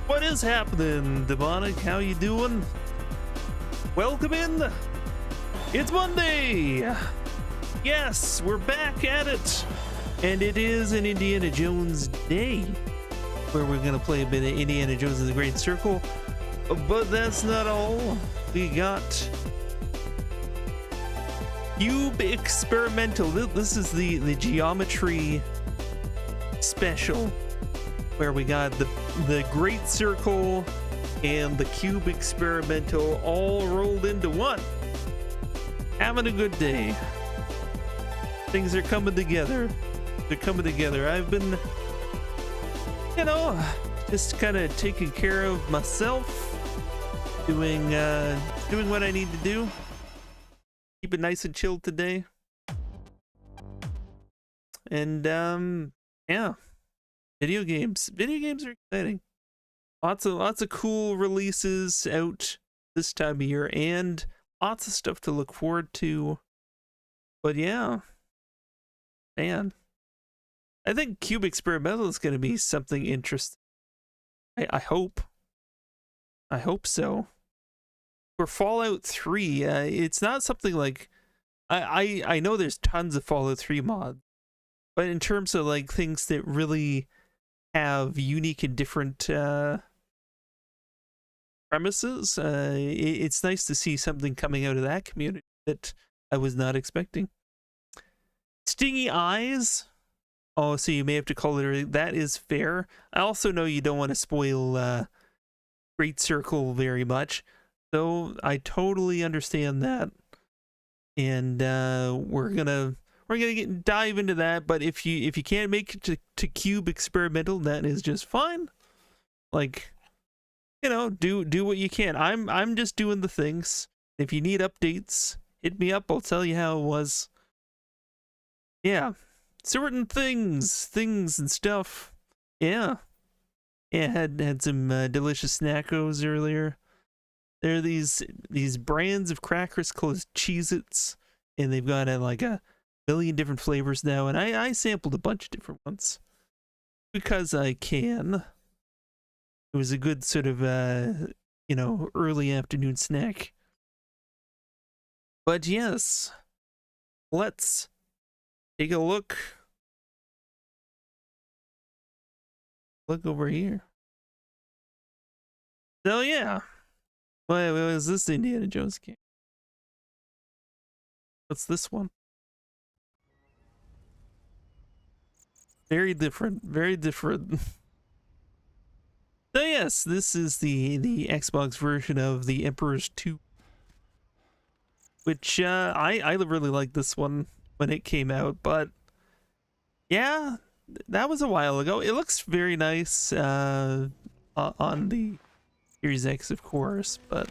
What is happening, Demonic? How you doing? Welcome in. It's Monday. Yes, we're back at it. And it is an Indiana Jones day where we're going to play a bit of Indiana Jones and the Great Circle. But that's not all. We got Cube Experimental. This is the geometry special where we got the Great Circle and the Cube Experimental all rolled into one. Having a good day. Things are coming together. They're coming together. I've been, you know, just kind of taking care of myself, doing what I need to do. Keep it nice and chilled today. And yeah, video games are exciting. Lots of cool releases out this time of year, and lots of stuff to look forward to. But yeah, man, I think Cube Experimental is going to be something interesting. I hope so. For Fallout 3, it's not something like I know there's tons of Fallout 3 mods, but in terms of like things that really have unique and different premises, it's nice to see something coming out of that community that I was not expecting. Stingy Eyes. Oh, so you may have to call it. That is fair. I also know you don't want to spoil Great Circle very much, so I totally understand that. And we're gonna dive into that. But if you can't make it to Cube Experimental, that is just fine. Like, you know, do what you can. I'm just doing the things. If you need updates, hit me up. I'll tell you how it was. Yeah. Certain things and stuff. Yeah, had some delicious snackos earlier. There are these brands of crackers called Cheez-Its, and they've got like a million different flavors now, and I sampled a bunch of different ones because I can. It was a good sort of you know, early afternoon snack. But yes, let's take a look. Look over here. So yeah. What is this Indiana Jones game? What's this one? Very different. Very different. So yes, this is the Xbox version of the Emperor's 2. Which I really liked this one when it came out, but yeah, that was a while ago. It looks very nice on the Series X, of course, but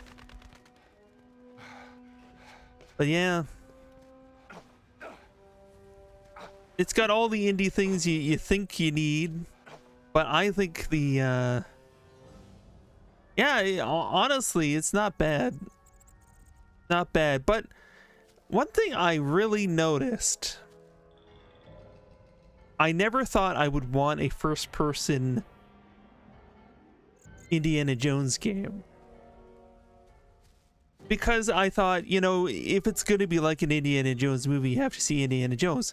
yeah, it's got all the indie things you think you need, but I think the yeah, honestly, it's not bad. Not bad, but one thing I really noticed, I never thought I would want a first-person Indiana Jones game. Because I thought, you know, if it's going to be like an Indiana Jones movie, you have to see Indiana Jones.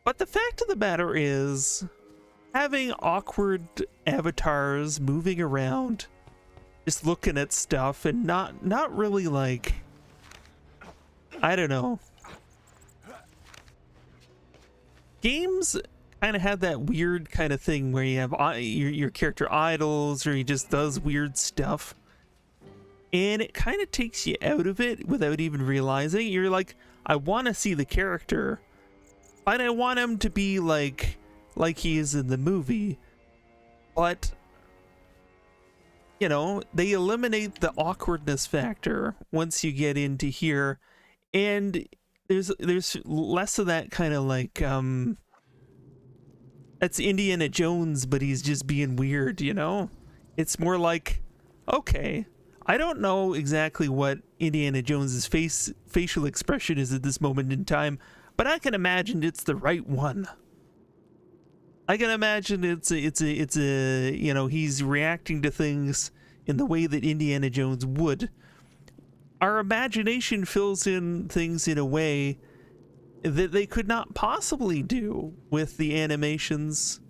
But the fact of the matter is, having awkward avatars moving around, just looking at stuff, and not really like, I don't know. Games kind of have that weird kind of thing where you have your character idles, or he just does weird stuff, and it kind of takes you out of it without even realizing. You're like, I want to see the character, but I want him to be like he is in the movie. But you know, they eliminate the awkwardness factor once you get into here, and there's less of that kind of like that's Indiana Jones, but he's just being weird, you know? It's more like, okay, I don't know exactly what Indiana Jones's facial expression is at this moment in time, but I can imagine it's the right one. I can imagine it's a you know, he's reacting to things in the way that Indiana Jones would. Our imagination fills in things in a way that they could not possibly do with the animations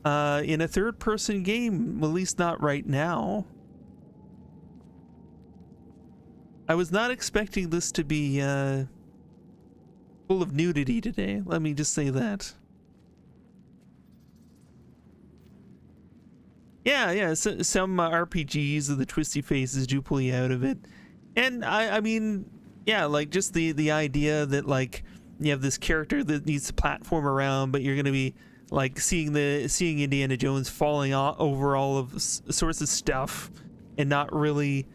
in a third-person game, at least not right now. I was not expecting this to be full of nudity today. Let me just say that. Yeah, so, some RPGs of the twisty faces do pull you out of it. And I mean, yeah, like just the idea that like you have this character that needs to platform around, but you're gonna be like seeing Indiana Jones falling over all of sorts of stuff and not really,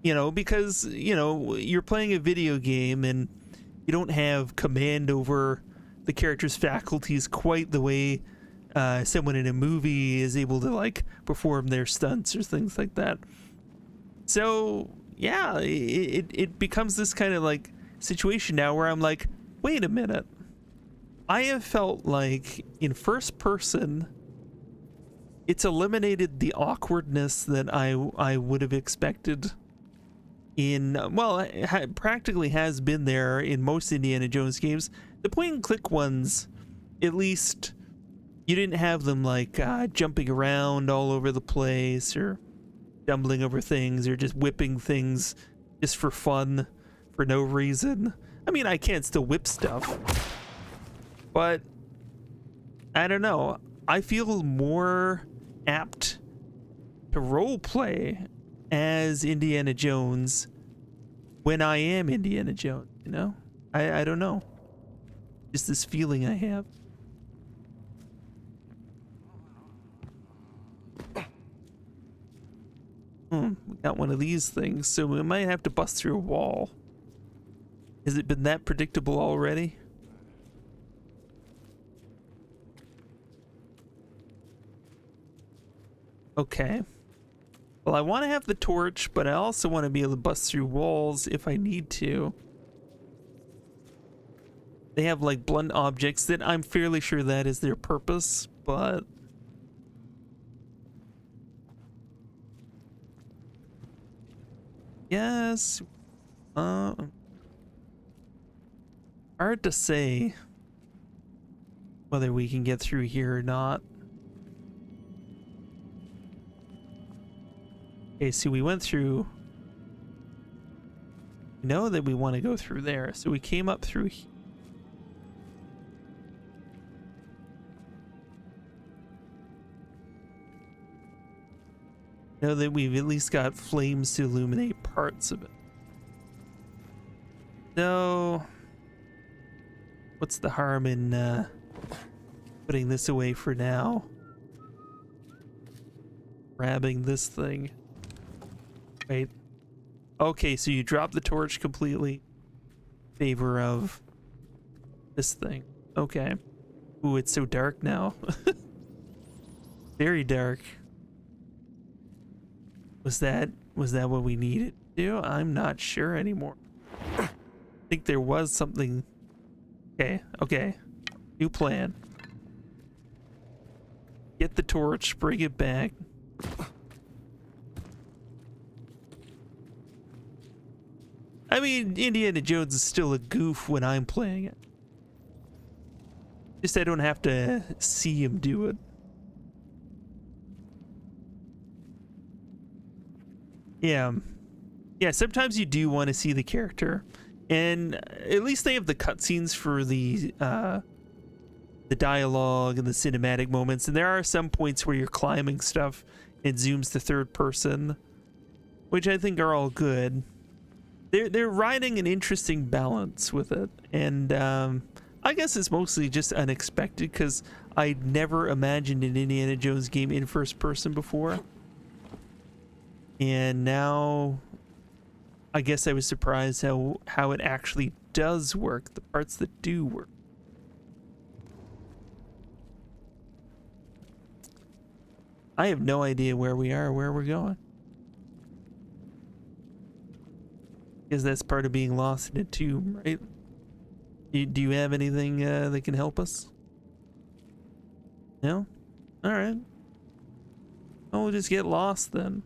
you know, because, you know, you're playing a video game and you don't have command over the character's faculties quite the way someone in a movie is able to like perform their stunts or things like that. So yeah, it becomes this kind of like situation now where I'm like, wait a minute, I have felt like in first person it's eliminated the awkwardness that I would have expected in, well, it practically has been there in most Indiana Jones games. The point and click ones, at least you didn't have them like jumping around all over the place or stumbling over things or just whipping things just for fun for no reason. I mean, I can still whip stuff, but I don't know. I feel more apt to role play as Indiana Jones when I am Indiana Jones, you know? I don't know. Just this feeling I have. We got one of these things, so we might have to bust through a wall. Has it been that predictable already? Okay. Well, I want to have the torch, but I also want to be able to bust through walls if I need to. They have like blunt objects that I'm fairly sure that is their purpose, but yes, hard to say whether we can get through here or not. Okay, so we went through. We know that we want to go through there, so we came up through here. Know that we've at least got flames to illuminate parts of it. So, what's the harm in putting this away for now? Grabbing this thing. Wait. Okay, so you drop the torch completely in favor of this thing. Okay. Ooh, it's so dark now. Very dark. Was that what we needed to do? I'm not sure anymore. I think there was something. Okay. New plan. Get the torch, bring it back. I mean, Indiana Jones is still a goof when I'm playing it. Just I don't have to see him do it. Yeah, sometimes you do want to see the character, and at least they have the cutscenes for the dialogue and the cinematic moments, and there are some points where you're climbing stuff and zooms to third person, which I think are all good. They're riding an interesting balance with it, and I guess it's mostly just unexpected because I'd never imagined an Indiana Jones game in first person before. And now I guess I was surprised how it actually does work, the parts that do work. I have no idea where we are or where we're going. Because that's part of being lost in a tomb, right? Do you have anything that can help us? No? Alright. Oh, we'll just get lost then.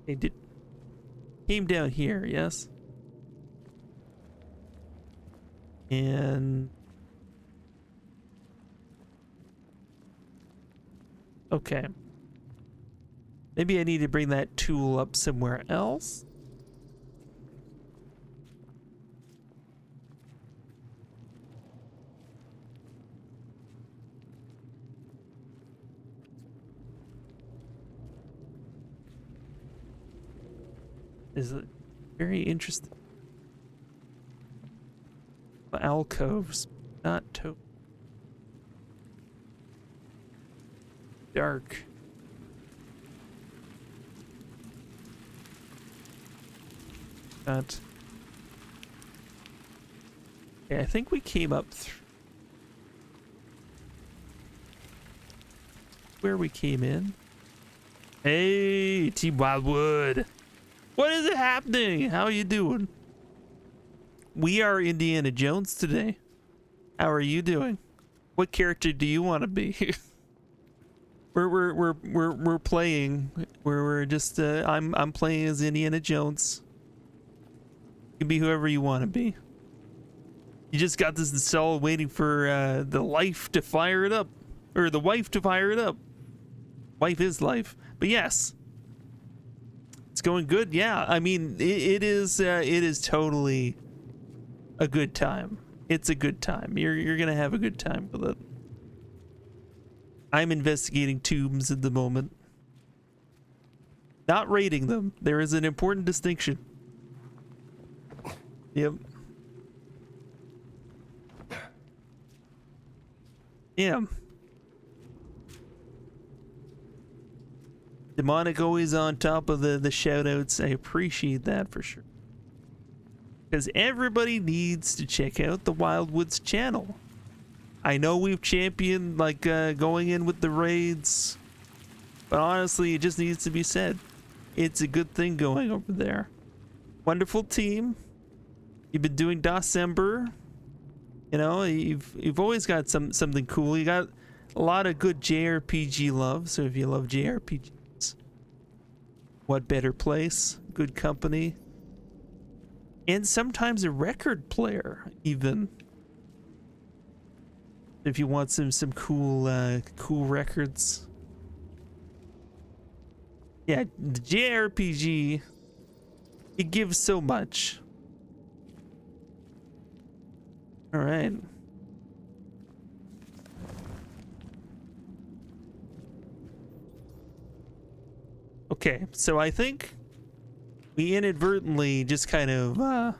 They did came down here, yes? And okay. Maybe I need to bring that tool up somewhere else. Is it very interesting? Alcoves, not dark. Got. Okay, I think we came up where we came in. Hey, Team Wildwood. What is it happening? How are you doing? We are Indiana Jones today. How are you doing? What character do you want to be? we're playing. We're just I'm playing as Indiana Jones. You can be whoever you want to be. You just got this installed, waiting for the life to fire it up, or the wife to fire it up. Wife is life, but yes. It's going good, yeah. I mean, it is totally a good time. It's a good time. You're gonna have a good time with it. I'm investigating tombs at the moment, not raiding them. There is an important distinction. Yep. Yeah. Demonic always on top of the shout outs. I appreciate that for sure. Because everybody needs to check out the Wildwoods channel. I know we've championed like going in with the raids, but honestly, it just needs to be said. It's a good thing going over there. Wonderful team. You've been doing December. You know, you've always got something cool. You got a lot of good JRPG love. So if you love JRPGs, what better place? Good company. And sometimes a record player, even. If you want some cool cool records. Yeah, the JRPG, it gives so much. All right. Okay, so I think we inadvertently just kind of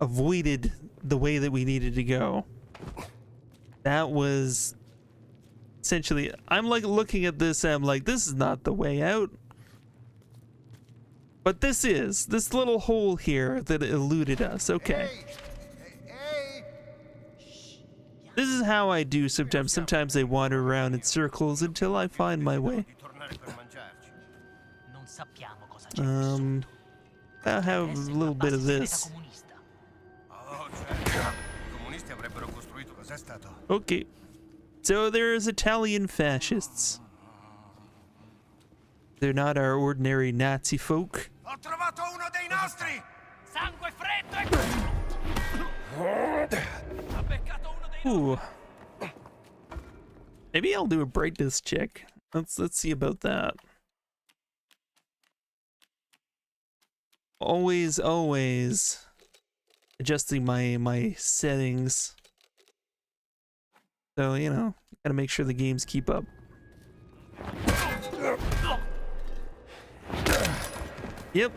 avoided the way that we needed to go. That was essentially, I'm like looking at this and I'm like, this is not the way out. But this little hole here that eluded us. Okay. This is how I do sometimes. Sometimes I wander around in circles until I find my way. I'll have a little bit of this. Okay. So there's Italian fascists. They're not our ordinary Nazi folk. Ooh. Maybe I'll do a brightness check. Let's see about that. Always adjusting my settings. So, you know, gotta make sure the games keep up. Yep.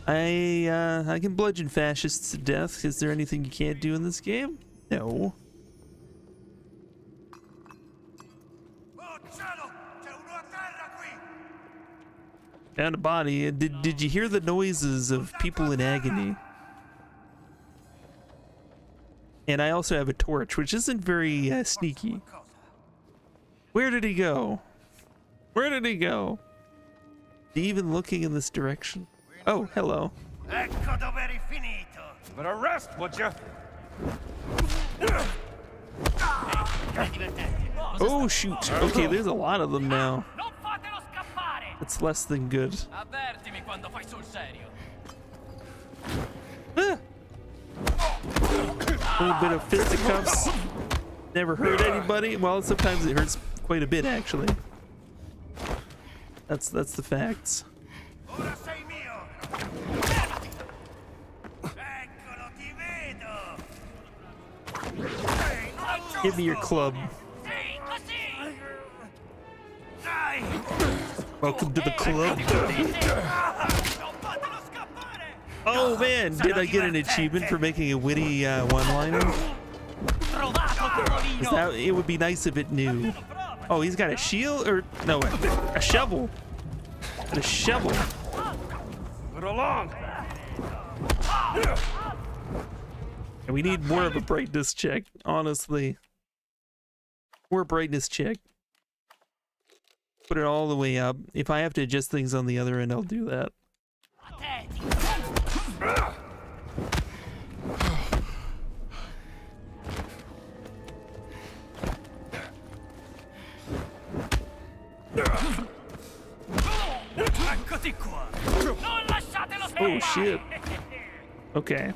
I can bludgeon fascists to death. Is there anything you can't do in this game? No. Found a body. Did you hear the noises of people in agony? And I also have a torch, which isn't very sneaky. Where did he go? Where did he go? Is he even looking in this direction? Oh, hello. But arrest, would you? Oh shoot. Okay, there's a lot of them now. It's less than good. Ah. A little bit of fisticuffs. Never hurt anybody. Well, sometimes it hurts quite a bit, actually. That's the facts. Give me your club. Welcome to the club. Oh man, did I get an achievement for making a witty one-liner? It would be nice if it knew. Oh, he's got a shield, or no, a shovel. And a shovel. Put along. And we need more of a brightness check, honestly. More brightness check. Put it all the way up. If I have to adjust things on the other end, I'll do that. Oh shit. Okay.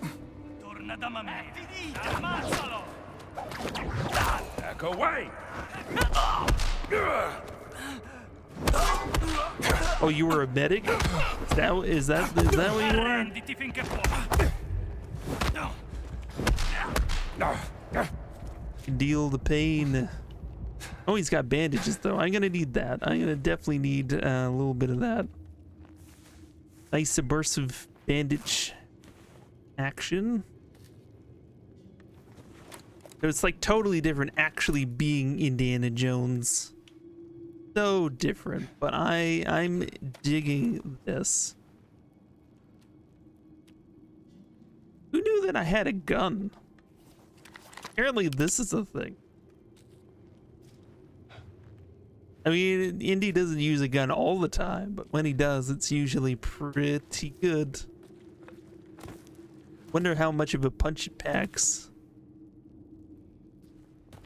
Back away. Oh, you were a medic? Is that what you are? Deal the pain. Oh, he's got bandages though. I'm gonna need that. I'm gonna definitely need a little bit of that. Nice subversive bandage action. So it's like totally different actually being Indiana Jones. So different, but I'm digging this. Who knew that I had a gun? Apparently this is a thing. I mean, Indy doesn't use a gun all the time, but when he does, it's usually pretty good. Wonder how much of a punch it packs.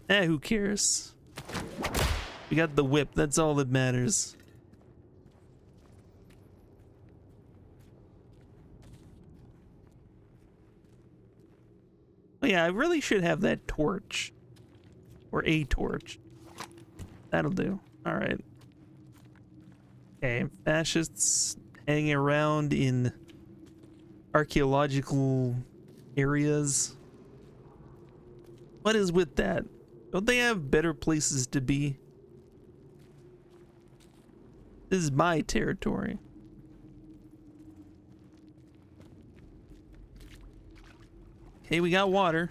Eh, who cares? We got the whip, that's all that matters. Oh yeah, I really should have that torch. Or a torch. That'll do. Alright. Okay, fascists hanging around in archaeological areas. What is with that? Don't they have better places to be? This is my territory. Okay, we got water.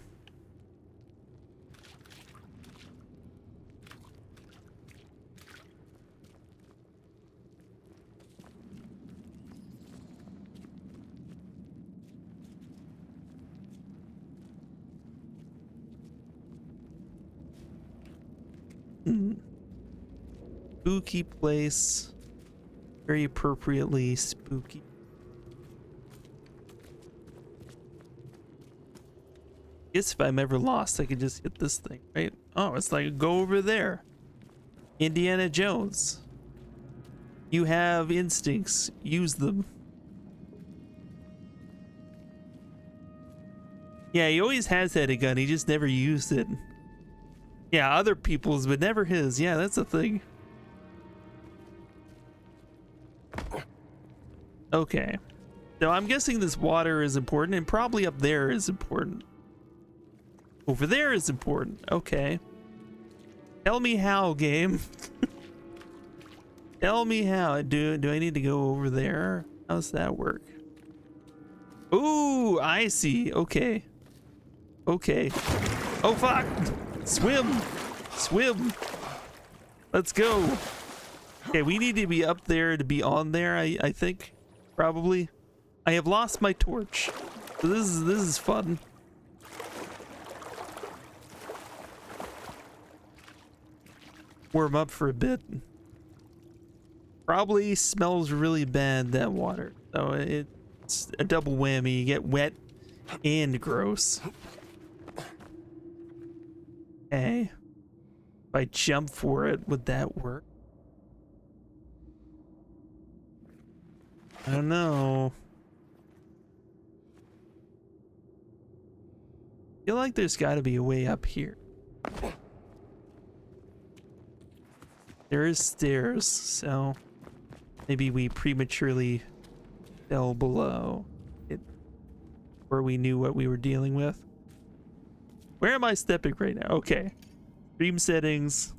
Spooky place. Very appropriately spooky. Guess if I'm ever lost, I could just hit this thing, right? Oh, it's like go over there. Indiana Jones. You have instincts. Use them. Yeah, he always has had a gun. He just never used it. Yeah, other people's, but never his. Yeah, that's a thing. Okay. So I'm guessing this water is important, and probably up there is important. Over there is important. Okay. Tell me how, game. Tell me how. Do I need to go over there? How's that work? Ooh, I see. Okay. Okay. Oh, fuck. Swim. Swim. Let's go. Okay, we need to be up there to be on there, I think. Probably. I have lost my torch. So this is fun. Warm up for a bit. Probably smells really bad, that water. So it's a double whammy. You get wet and gross. Okay. If I jump for it, would that work? I don't know. I feel like there's got to be a way up here. There is stairs, so maybe we prematurely fell below it, where we knew what we were dealing with. Where am I stepping right now? Okay, stream settings.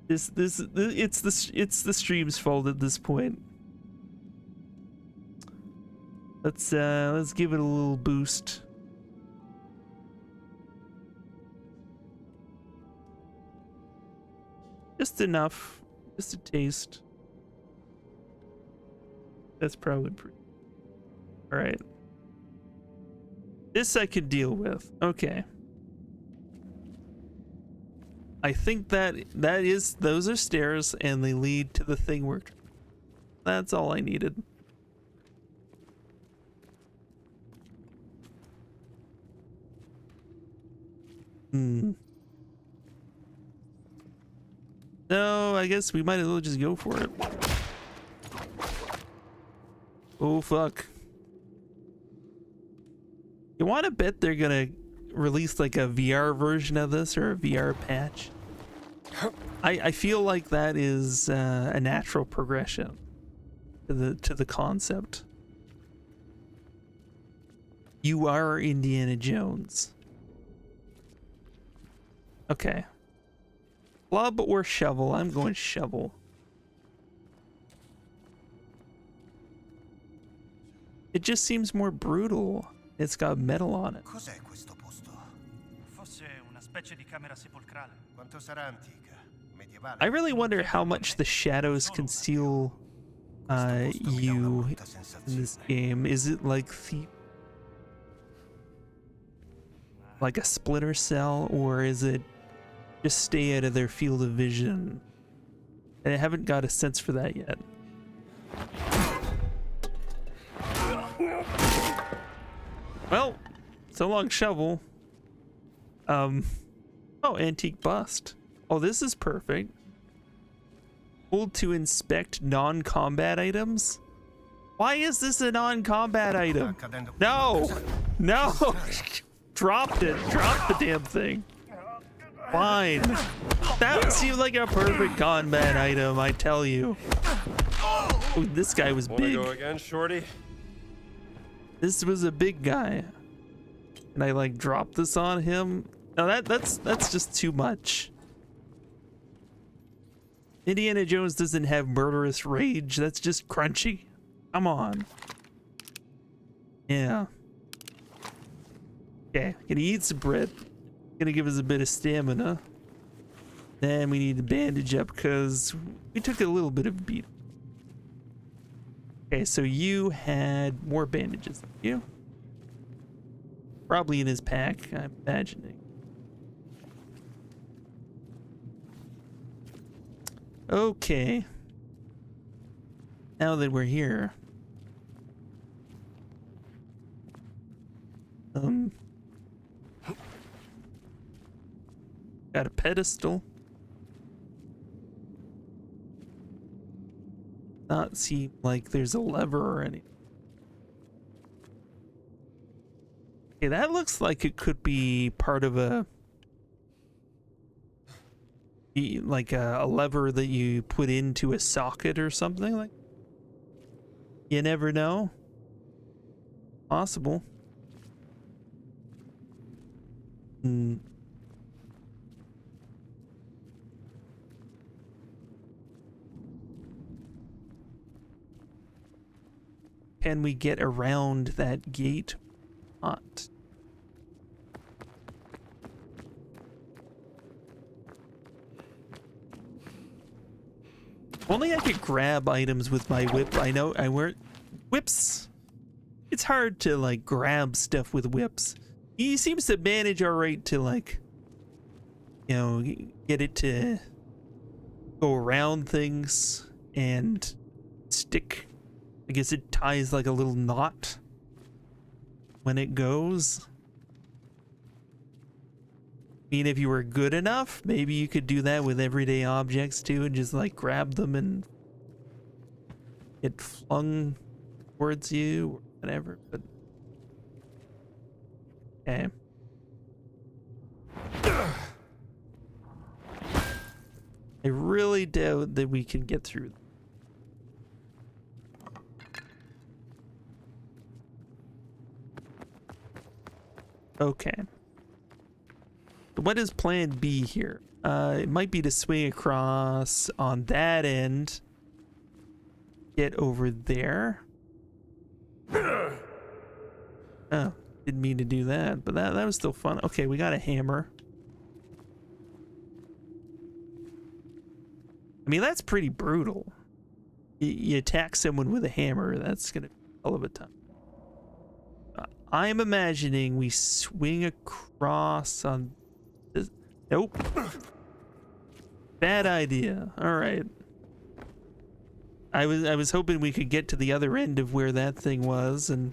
It's the stream's fault at this point. Let's give it a little boost. Just enough, just a taste. That's probably pretty. All right. This I could deal with. Okay. I think those are stairs and they lead to the thing we're. That's all I needed. No, I guess we might as well just go for it. Oh, fuck. You want to bet they're gonna release like a VR version of this or a VR patch? I feel like that is a natural progression to the concept. You are Indiana Jones. Okay. Club or shovel? I'm going shovel. It just seems more brutal. It's got metal on it. Cos'è questo posto? Fosse una specie di camera sepolcrale. Quanto sarà antica? Medievale? I really wonder how much the shadows conceal you in this game. Is it like like a Splinter Cell, or is it just stay out of their field of vision? And I haven't got a sense for that yet. Well, so long, shovel. Oh, antique bust. Oh, this is perfect. Hold to inspect non-combat items. Why is this a non-combat item? No, no. Dropped it. Drop the damn thing. Fine. That seemed like a perfect combat item, I tell you. Oh, this guy was big. Wanna go again, shorty? This was a big guy. And I like drop this on him. No, that's just too much. Indiana Jones doesn't have murderous rage. That's just crunchy. Come on. Yeah. Okay, gonna eat some bread. Gonna give us a bit of stamina. Then we need to bandage up because we took a little bit of a beat. Okay, so you had more bandages than you. Probably in his pack, I'm imagining. Okay. Now that we're here. Got a pedestal. Not seem like there's a lever or anything. Okay, that looks like it could be part of a lever that you put into a socket or something like. You never know. Possible. Can we get around that gate? Not. Only I could grab items with my whip. I know I wear whips. It's hard to like grab stuff with whips. He seems to manage all right to like, you know, get it to go around things and stick. I guess it ties like a little knot when it goes. mean, if you were good enough, maybe you could do that with everyday objects too, and just like grab them and get flung towards you or whatever. But okay. I really doubt that we can get through. Okay. What is plan B here? It might be to swing across on that end. Get over there. Oh, didn't mean to do that, but that was still fun. Okay, we got a hammer. I mean, that's pretty brutal. You attack someone with a hammer, that's gonna be a hell of a time. I'm imagining we swing across on this. Nope. Bad idea. All right. I was hoping we could get to the other end of where that thing was and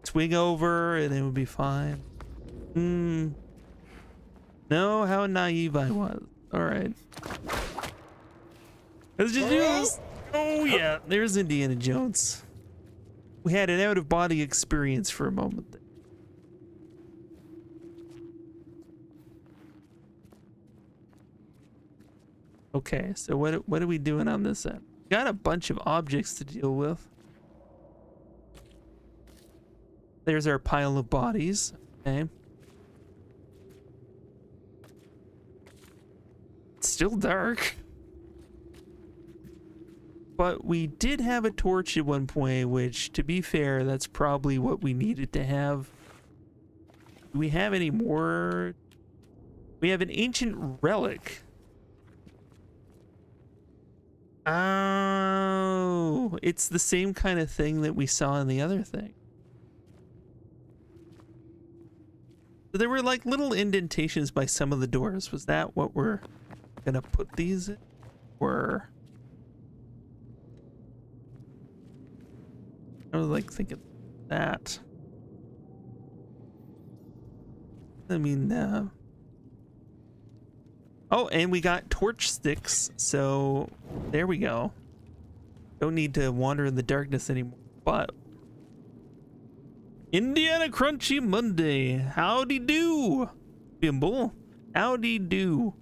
swing over and it would be fine. No, how naive I was. All right. Let's just do this. Oh yeah, there's Indiana Jones. We had an out-of-body experience for a moment there. Okay, so what are we doing on this end? Got a bunch of objects to deal with. There's our pile of bodies. Okay. It's still dark. But we did have a torch at one point, which, to be fair, that's probably what we needed to have. Do we have any more? We have an ancient relic. Oh, it's the same kind of thing that we saw in the other thing. So there were like little indentations by some of the doors. Was that what we're gonna put these in? Or I was like thinking that. I mean, oh, and we got torch sticks, so there we go. Don't need to wander in the darkness anymore. But Indiana Crunchy Monday, howdy do, Bimble, howdy do.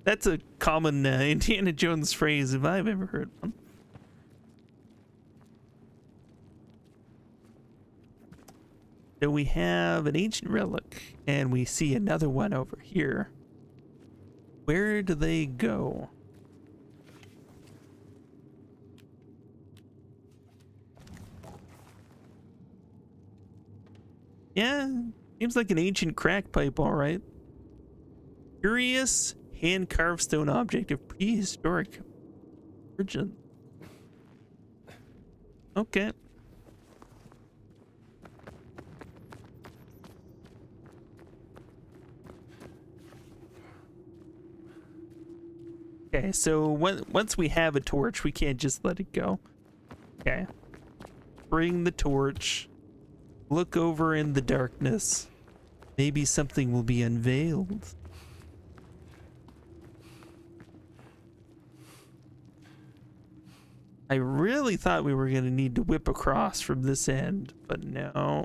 That's a common Indiana Jones phrase if I've ever heard one. So we have an ancient relic, and we see another one over here. Where do they go? Yeah, seems like an ancient crack pipe, all right. Curious hand-carved stone object of prehistoric origin. Okay. Okay, so once we have a torch, we can't just let it go. Okay. Bring the torch. Look over in the darkness. Maybe something will be unveiled. I really thought we were going to need to whip across from this end, but no.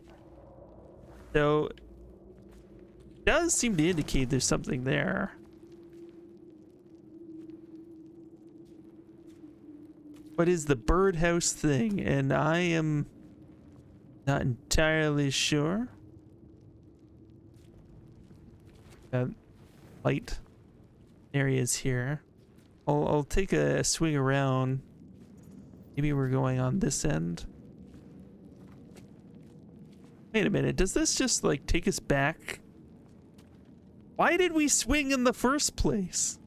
So, it does seem to indicate there's something there. What is the birdhouse thing? And I am not entirely sure. Light areas here. I'll take a swing around. Maybe we're going on this end. Wait a minute, does this just like take us back? Why did we swing in the first place?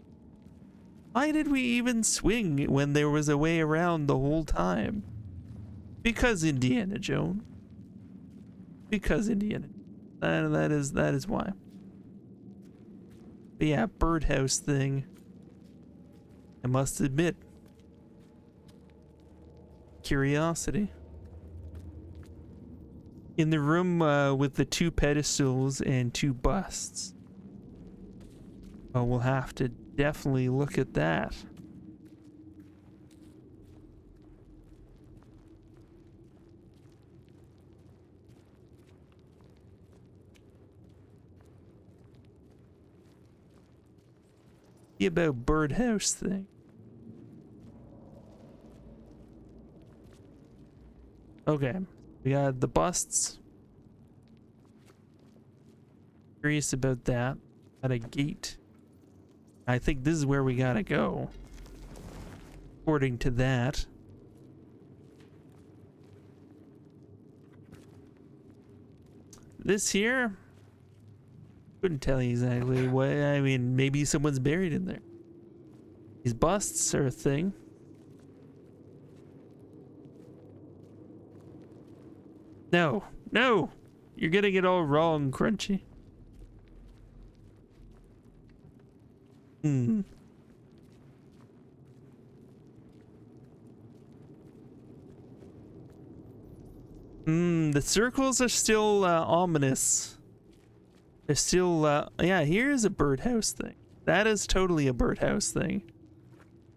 Why did we even swing when there was a way around the whole time? Because Indiana Jones. Because Indiana. That is why. But yeah, birdhouse thing. I must admit. Curiosity. In the room with the 2 pedestals and 2 busts. Oh, we'll have to definitely look at that. See about birdhouse thing. Okay, we got the busts. Curious about that. Got a gate. I think this is where we gotta go. According to that. This here, couldn't tell you exactly what. I mean, maybe someone's buried in there. These busts are a thing. No, no, you're getting it all wrong, Crunchy. Hmm. The circles are still ominous. They're still, yeah, here's a birdhouse thing. That is totally a birdhouse thing.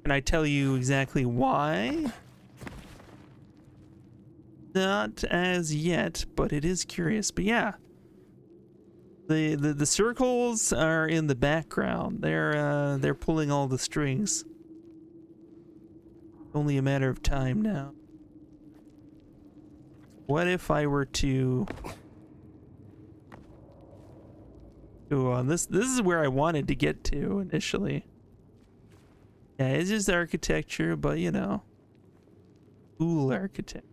Can I tell you exactly why? Not as yet, but it is curious. But yeah, the circles are in the background. They're pulling all the strings. Only a matter of time now. What if I were to go on this? This is where I wanted to get to initially. Yeah, it's just architecture, but you know, cool architecture.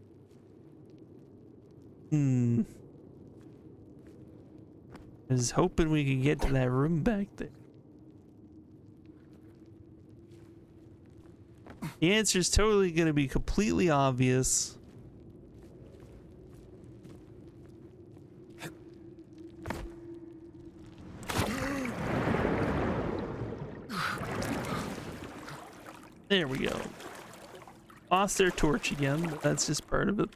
I was hoping we could get to that room back there. The answer is totally going to be completely obvious. There we go. Lost their torch again, but that's just part of it.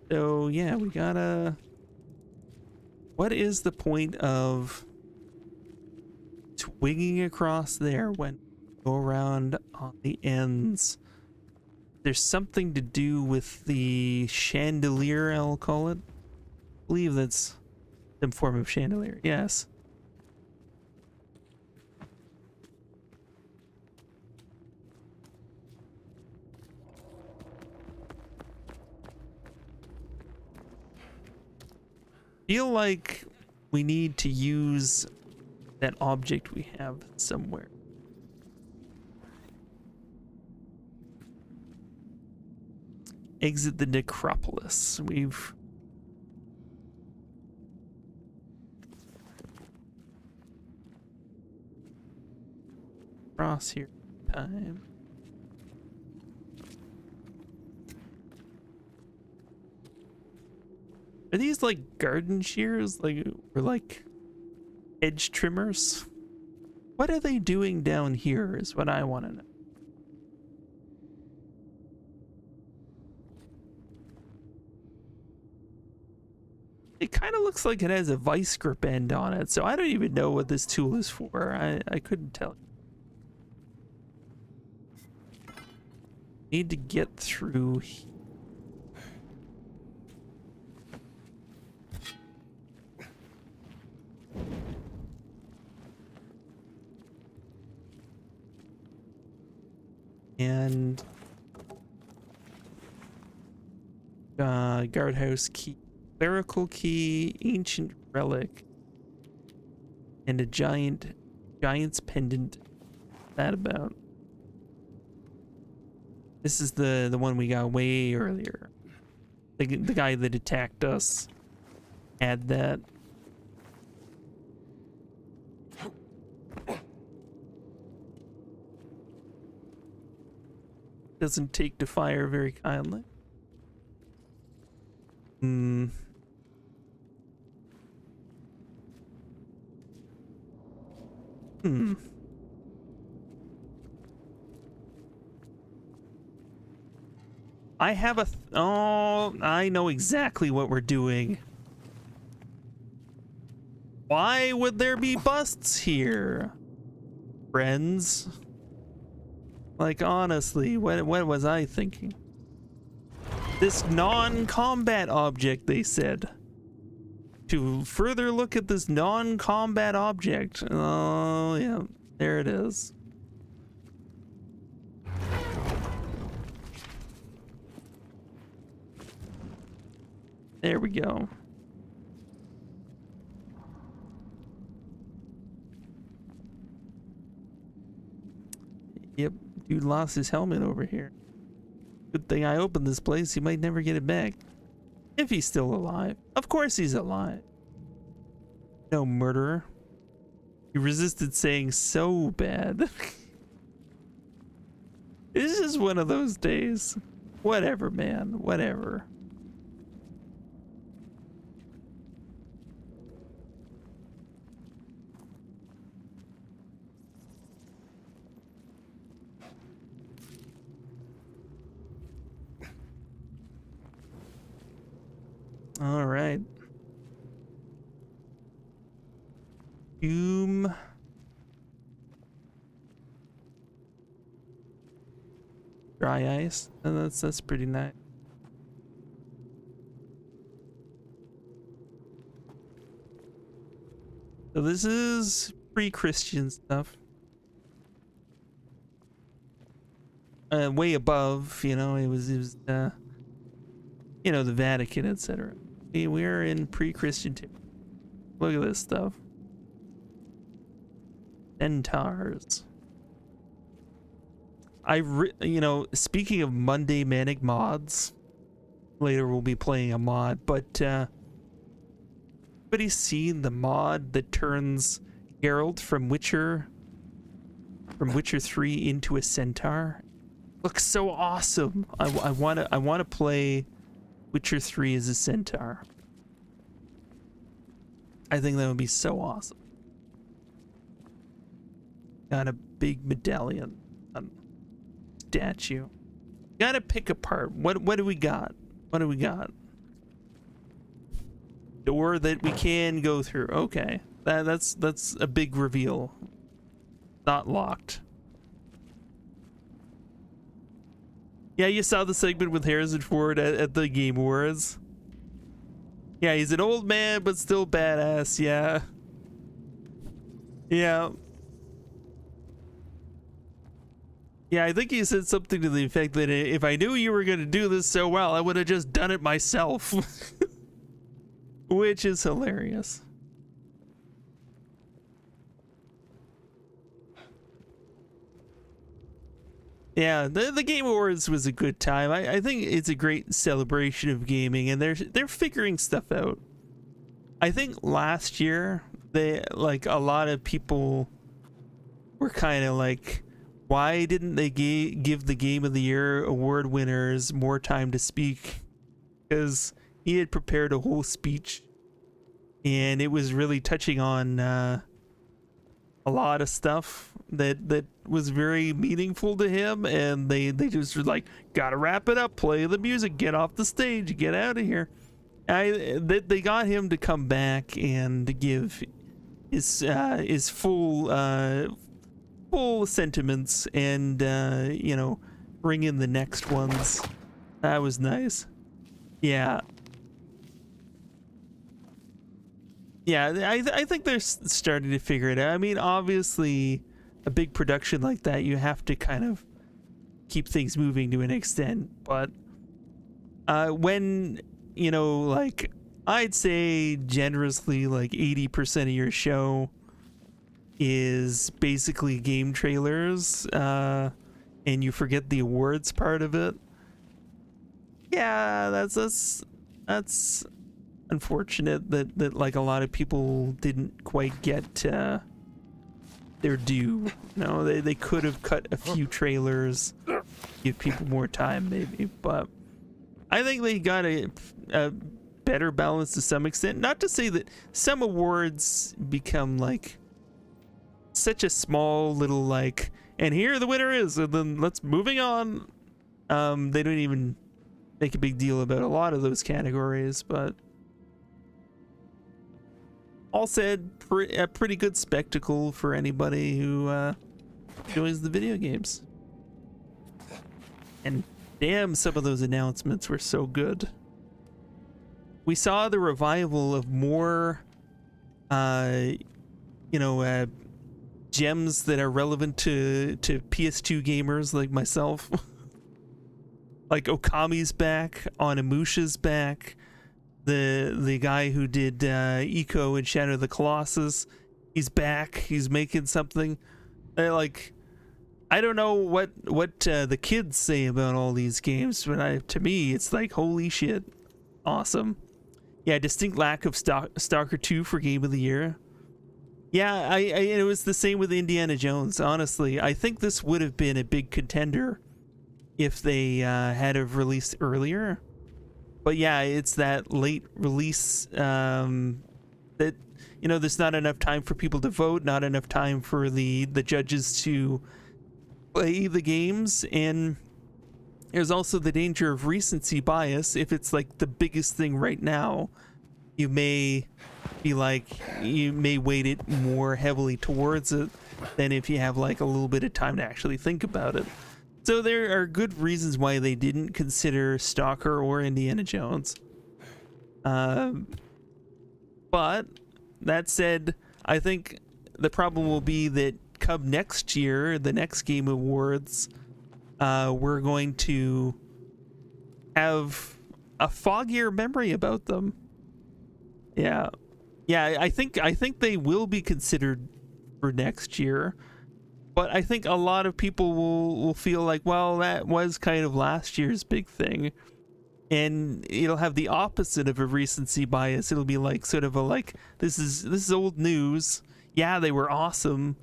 So yeah, we gotta... What is the point of swinging across there when you go around on the ends? There's something to do with the chandelier, I'll call it. I believe that's some form of chandelier, yes. Feel like we need to use that object we have somewhere. Exit the necropolis. We've cross here time. Are these like garden shears, like, or like edge trimmers? What are they doing down here is what I want to know. It kind of looks like it has a vice grip end on it, so I don't even know what this tool is for. I couldn't tell you. Need to get through here. And guardhouse key, clerical key, ancient relic, and a giant's pendant. That about. This is the one we got way earlier. The guy that attacked us had that. Doesn't take to fire very kindly. I have a... oh, I know exactly what we're doing. Why would there be busts here? Friends? Like, honestly, what was I thinking? This non-combat object, they said. To further look at this non-combat object. Oh, yeah. There it is. There we go. Yep, dude lost his helmet over here. Good thing I opened this place. He might never get it back. If he's still alive. Of course he's alive. No murderer. He resisted saying so bad. This is one of those days. Whatever, man. Whatever. All right. Dry ice. And that's pretty nice. So this is pre-Christian stuff. Way above, you know, it was you know, the Vatican, etc. We're in pre-Christian too. Look at this stuff. Centaurs. You know, speaking of Monday Manic mods, later we'll be playing a mod, but anybody seen the mod that turns Geralt from Witcher 3 into a centaur? Looks so awesome. I wanna play Witcher 3 as a centaur. I think that would be so awesome. Got a big medallion statue. Gotta pick apart. What do we got? What do we got? Door that we can go through. Okay. That's a big reveal. Not locked. Yeah, you saw the segment with Harrison Ford at the Game Awards. Yeah, he's an old man, but still badass. Yeah. Yeah. Yeah, I think he said something to the effect that if I knew you were going to do this so well, I would have just done it myself. Which is hilarious. Yeah, the Game Awards was a good time. I think it's a great celebration of gaming, and they're figuring stuff out. I think last year a lot of people were kind of like, why didn't they give the Game of the Year award winners more time to speak? Because he had prepared a whole speech, and it was really touching on a lot of stuff that was very meaningful to him, and they just were like, gotta wrap it up, play the music, get off the stage, get out of here. They got him to come back and give his full sentiments, and you know, bring in the next ones. That was nice. Yeah. I think they're starting to figure it out. I mean, obviously, a big production like that, you have to kind of keep things moving to an extent. But when, you know, like, I'd say generously, like 80% of your show is basically game trailers, and you forget the awards part of it. Yeah, that's unfortunate that like a lot of people didn't quite get their due. No, they could have cut a few trailers, give people more time maybe, but I think they got a better balance to some extent. Not to say that some awards become like such a small little like, and here the winner is, and then let's moving on. They don't even make a big deal about a lot of those categories, but all said, a pretty good spectacle for anybody who enjoys the video games. And damn, some of those announcements were so good. We saw the revival of more, gems that are relevant to PS2 gamers like myself. Like Okami's back, 𝕁𝕠𝕟's back. The guy who did 𝐬𝐼KO and Shadow of the Colossus, he's back. He's making something. I don't know what the kids say about all these games, but to me, it's like, holy shit, awesome. Yeah, distinct lack of Stalker 2 for Game of the Year. Yeah, it was the same with Indiana Jones, honestly. I think this would have been a big contender if they had have released earlier. But yeah, it's that late release that, there's not enough time for people to vote, not enough time for the judges to play the games, and there's also the danger of recency bias. If it's like the biggest thing right now, you may weight it more heavily towards it than if you have like a little bit of time to actually think about it. So there are good reasons why they didn't consider Stalker or Indiana Jones. But that said, I think the problem will be that come next year, the next Game Awards, we're going to have a foggier memory about them. Yeah, I think they will be considered for next year, but I think a lot of people will feel like, well, that was kind of last year's big thing, and it'll have the opposite of a recency bias. It'll be like sort of a like, this is old news. Yeah, they were awesome,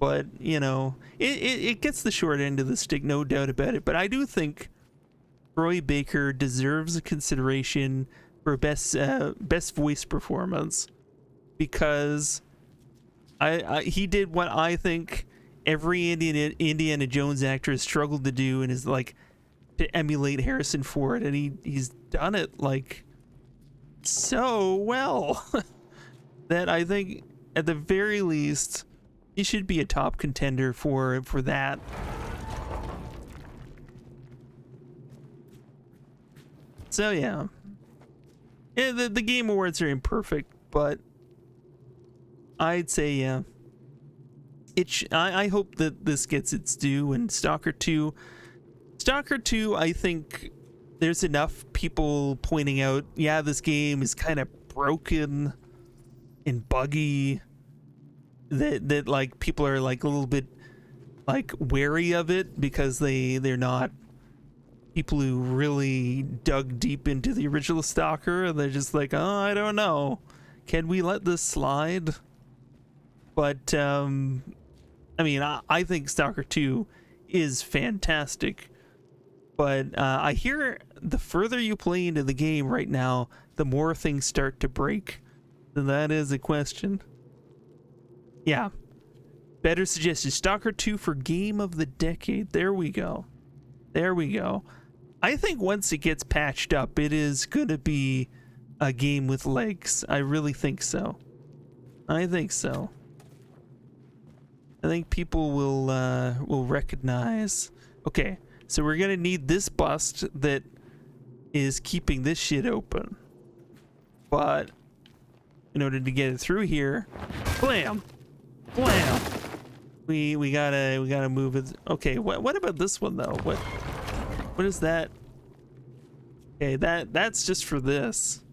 but it gets the short end of the stick, no doubt about it. But I do think Troy Baker deserves a consideration for best voice performance, because he did what I think every Indiana Jones actor has struggled to do, and is like to emulate Harrison Ford, and he's done it like so well that I think at the very least he should be a top contender for that. So yeah, the Game Awards are imperfect, but I'd say yeah. I hope that this gets its due. And Stalker 2, I think there's enough people pointing out, yeah, this game is kind of broken and buggy, that like people are like a little bit like wary of it, because they're not people who really dug deep into the original Stalker. They're just like, oh, I don't know, can we let this slide? But I mean, I think Stalker 2 is fantastic, but I hear the further you play into the game right now, the more things start to break. So that is a question. Yeah. Better suggestion. Stalker 2 for Game of the Decade. There we go. There we go. I think once it gets patched up, it is going to be a game with legs. I really think so. I think so. I think people will recognize. Okay, so we're gonna need this bust that is keeping this shit open. But in order to get it through here, blam, blam. We gotta move it. Okay, what about this one though? What is that? Okay, that's just for this.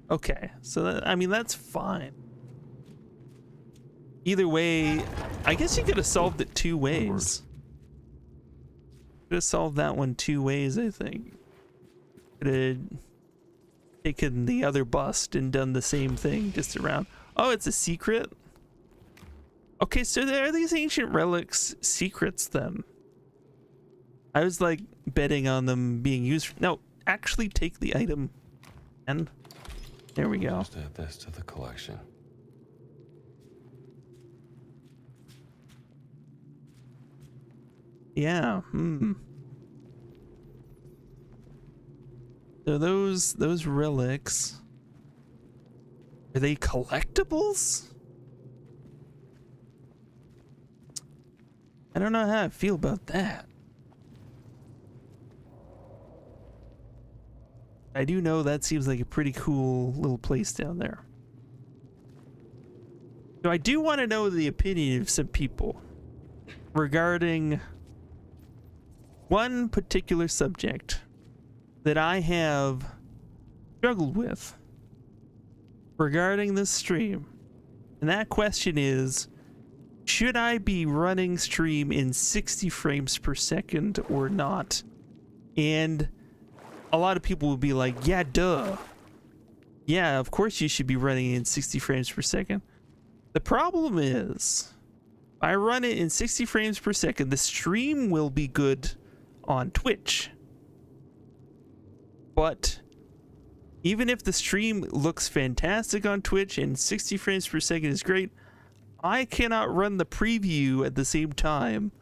Okay, so that, I mean, that's fine. Either way, I guess you could have solved it two ways. Could have solved that one two ways, I think. Could have taken the other bust and done the same thing just around. Oh, it's a secret? Okay, so there are these ancient relics secrets then. I was like betting on them being used. No, actually take the item. And there we go. Just add this to the collection. Yeah, So those relics, are they collectibles? I don't know how I feel about that. I do know that seems like a pretty cool little place down there. So I do want to know the opinion of some people regarding one particular subject that I have struggled with regarding this stream. And that question is, should I be running stream in 60 frames per second or not? And a lot of people will be like, yeah, duh. Yeah, of course you should be running in 60 frames per second. The problem is, if I run it in 60 frames per second, the stream will be good on Twitch. But even if the stream looks fantastic on Twitch and 60 frames per second is great, I cannot run the preview at the same time.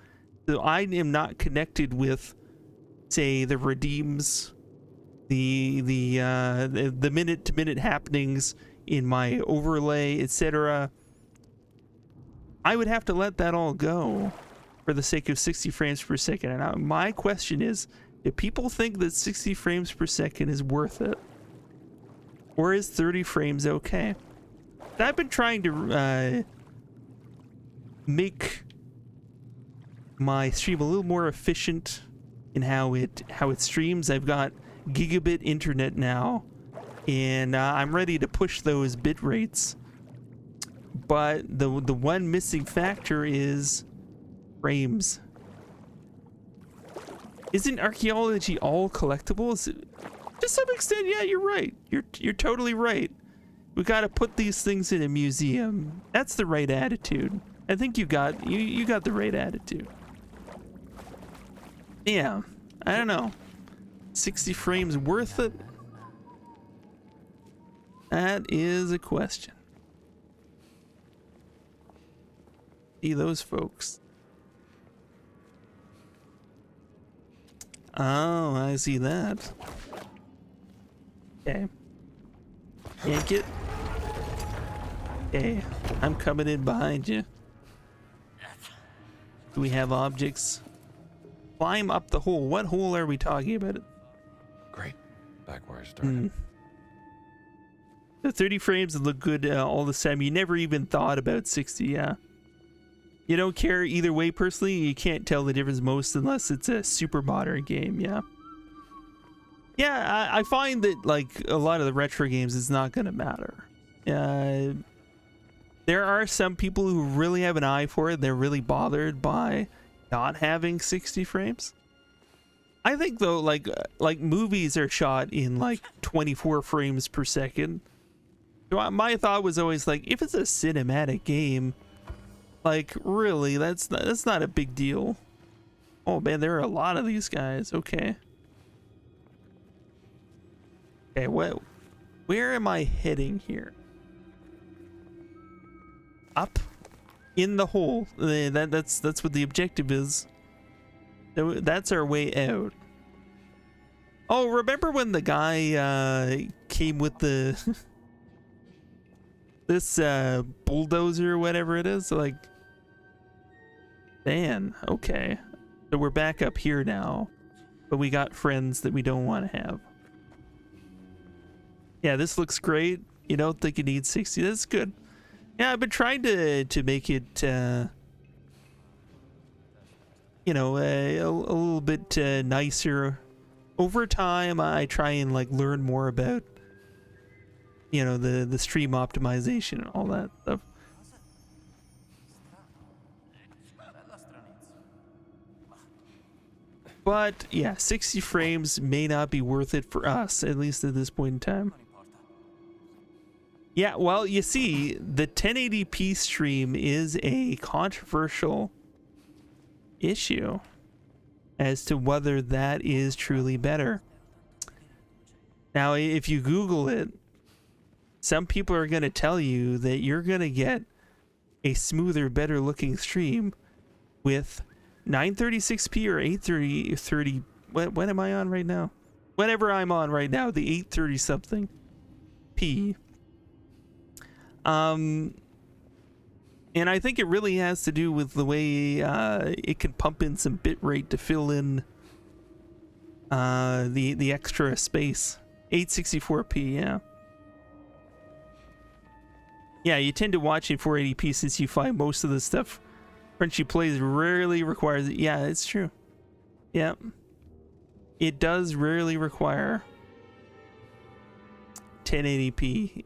So I am not connected with, say, the redeems, the minute-to-minute happenings in my overlay, etc. I would have to let that all go for the sake of 60 frames per second. And my question is, do people think that 60 frames per second is worth it? Or is 30 frames okay? I've been trying to make my stream a little more efficient in how it streams. I've got gigabit internet now, and I'm ready to push those bit rates. But the one missing factor is frames. Isn't archaeology all collectibles? To some extent, yeah, you're right. You're totally right. We got to put these things in a museum. That's the right attitude. I think you got the right attitude. Yeah, I don't know. 60 frames worth it? That is a question. See those folks. Oh, I see that. Okay. Yank it. Okay, I'm coming in behind you. Do we have objects? Climb up the hole. What hole are we talking about? Great. Back where I started. The 30 frames look good all the time. You never even thought about 60, yeah. You don't care either way personally. You can't tell the difference most unless it's a super modern game, yeah. Yeah, I find that like a lot of the retro games, it's not gonna matter. There are some people who really have an eye for it. They're really bothered by not having 60 frames. I think though, like movies are shot in like 24 frames per second. So my thought was always like, if it's a cinematic game, like really, that's not a big deal. Oh man, there are a lot of these guys. Okay. Okay, where am I heading here? Up in the hole. That's what the objective is. That's our way out. Oh, remember when the guy came with the this bulldozer or whatever it is? Like, man, okay. So we're back up here now, but we got friends that we don't want to have. Yeah, this looks great. You don't think it needs 60? That's good. Yeah, I've been trying to make it, you know, a little bit nicer. Over time, I try and like learn more about, you know, the stream optimization and all that stuff. But yeah, 60 frames may not be worth it for us, at least at this point in time. Yeah, well, you see, the 1080p stream is a controversial issue as to whether that is truly better. Now, if you Google it, some people are going to tell you that you're going to get a smoother, better looking stream with 936p or 830. What am I on right now? whatever I'm on right now, the 830 something P. And I think it really has to do with the way it can pump in some bit rate to fill in the extra space. 864p, yeah. Yeah, you tend to watch in 480p since you find most of the stuff Crunchy plays rarely requires it. Yeah, it's true. Yeah. It does rarely require 1080p.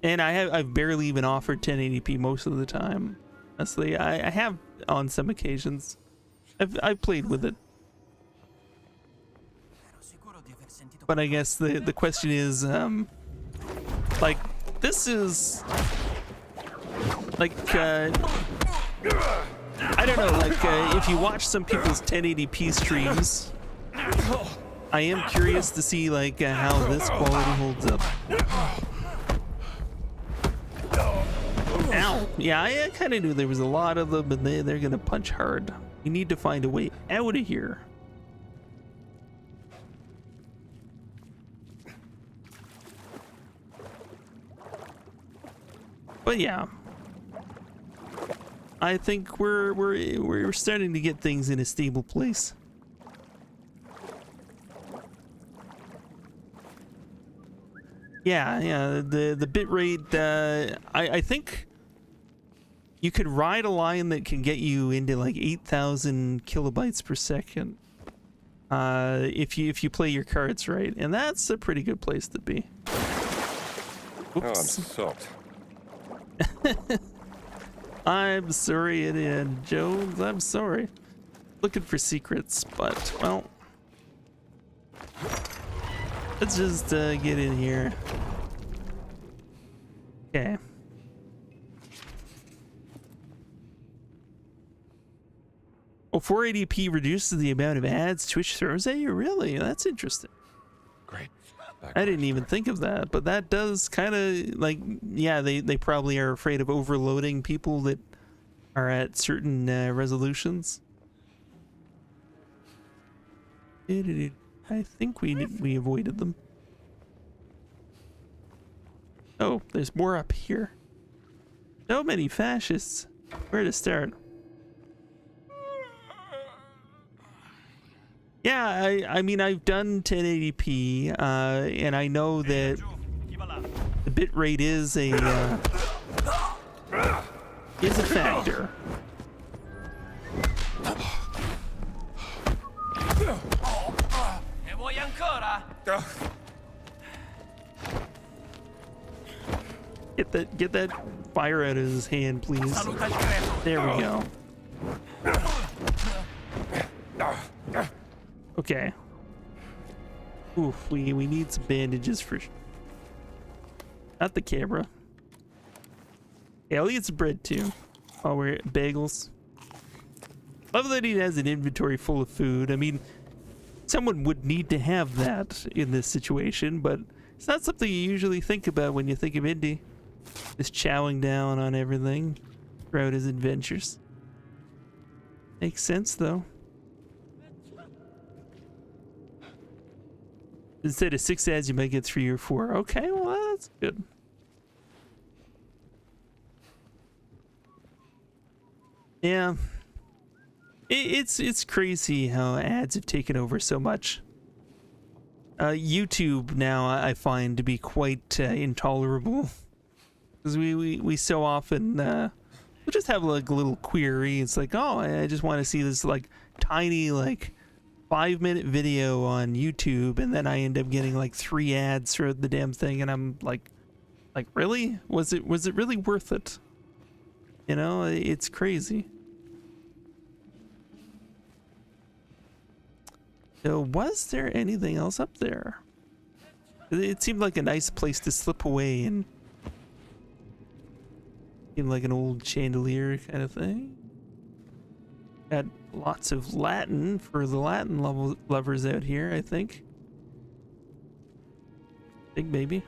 And I've barely even offered 1080p most of the time. Honestly, I have on some occasions. I've played with it. But I guess the question is, like, this is like I don't know, like if you watch some people's 1080p streams, I am curious to see like how this quality holds up. Ow. Yeah, I kind of knew there was a lot of them, and they're gonna punch hard. We need to find a way out of here. But yeah, I think we're starting to get things in a stable place. Yeah, the bit rate. I think you could ride a line that can get you into like 8,000 kilobytes per second if you play your cards right, and that's a pretty good place to be. Oh, I'm soaked. I'm sorry, Indiana Jones. I'm sorry. Looking for secrets, but well, let's just get in here. Okay. Oh, 480p reduces the amount of ads Twitch throws at you? Really? That's interesting. Great. I didn't even think of that, but that does kind of like, yeah, they probably are afraid of overloading people that are at certain resolutions. I think we avoided them. Oh, there's more up here. So many fascists. Where to start? Yeah, I mean, I've done 1080p, and I know that the bit rate is a factor. Get that fire out of his hand, please. There we go. Okay. Oof, we need some bandages for not the camera. Yeah, I'll eat some bread too. Oh, we're at bagels. Love that he has an inventory full of food. I mean, someone would need to have that in this situation, but it's not something you usually think about when you think of Indy. Just chowing down on everything throughout his adventures. Makes sense though. Instead of 6 ads, you might get 3 or 4. Okay, well that's good. Yeah, it's crazy how ads have taken over so much. YouTube now I find to be quite intolerable, because we so often we'll just have like a little query. It's like, oh, I just want to see this like tiny like 5-minute video on YouTube, and then I end up getting like 3 ads throughout the damn thing, and I'm like really? Was it really worth it? You know, it's crazy. So was there anything else up there? It seemed like a nice place to slip away and in like an old chandelier kind of thing. Got lots of Latin for the Latin lovers out here, I think. Maybe.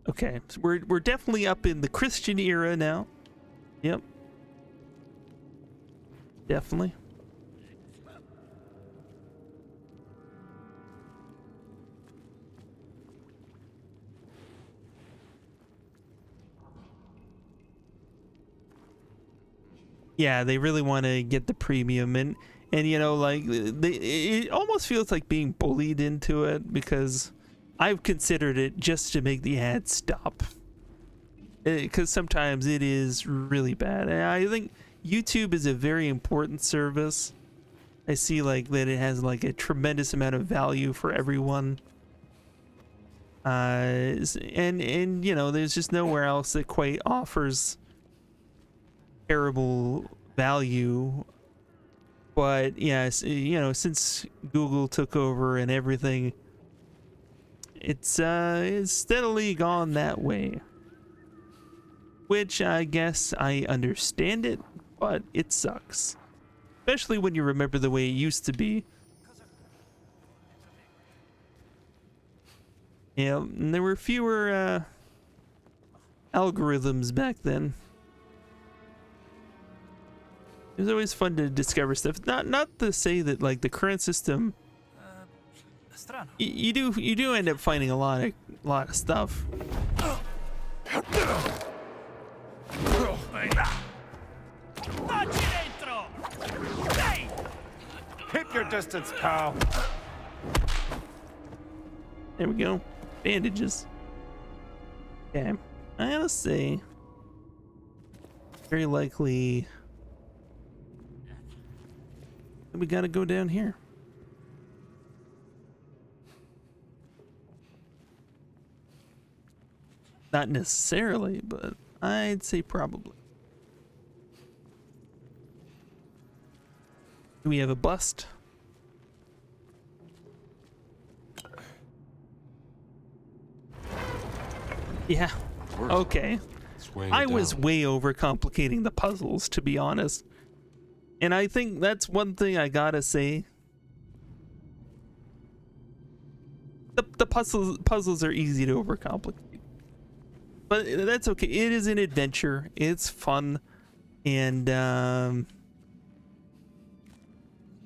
Okay, so we're definitely up in the Christian era now. Yep. Definitely. yeah, they really want to get the premium, and you know, like it almost feels like being bullied into it, because I've considered it just to make the ads stop, because sometimes it is really bad. And I think YouTube is a very important service. I see like that it has like a tremendous amount of value for everyone. And you know, there's just nowhere else that quite offers terrible value. But yes, you know, since Google took over and everything, it's steadily gone that way, which I guess I understand it, but it sucks, especially when you remember the way it used to be. Yeah, and there were fewer algorithms back then. It was always fun to discover stuff. Not to say that like the current system, Strano. you do end up finding a lot of stuff. Dacci dentro! Dai! Keep your distance, pal. There we go. Bandages. Okay. I gotta say, very likely we gotta go down here. Not necessarily, but I'd say probably. Do we have a bust? Yeah. Okay. I was way overcomplicating the puzzles, to be honest. And I think that's one thing I gotta say. The puzzles are easy to overcomplicate. But that's okay. It is an adventure. It's fun. And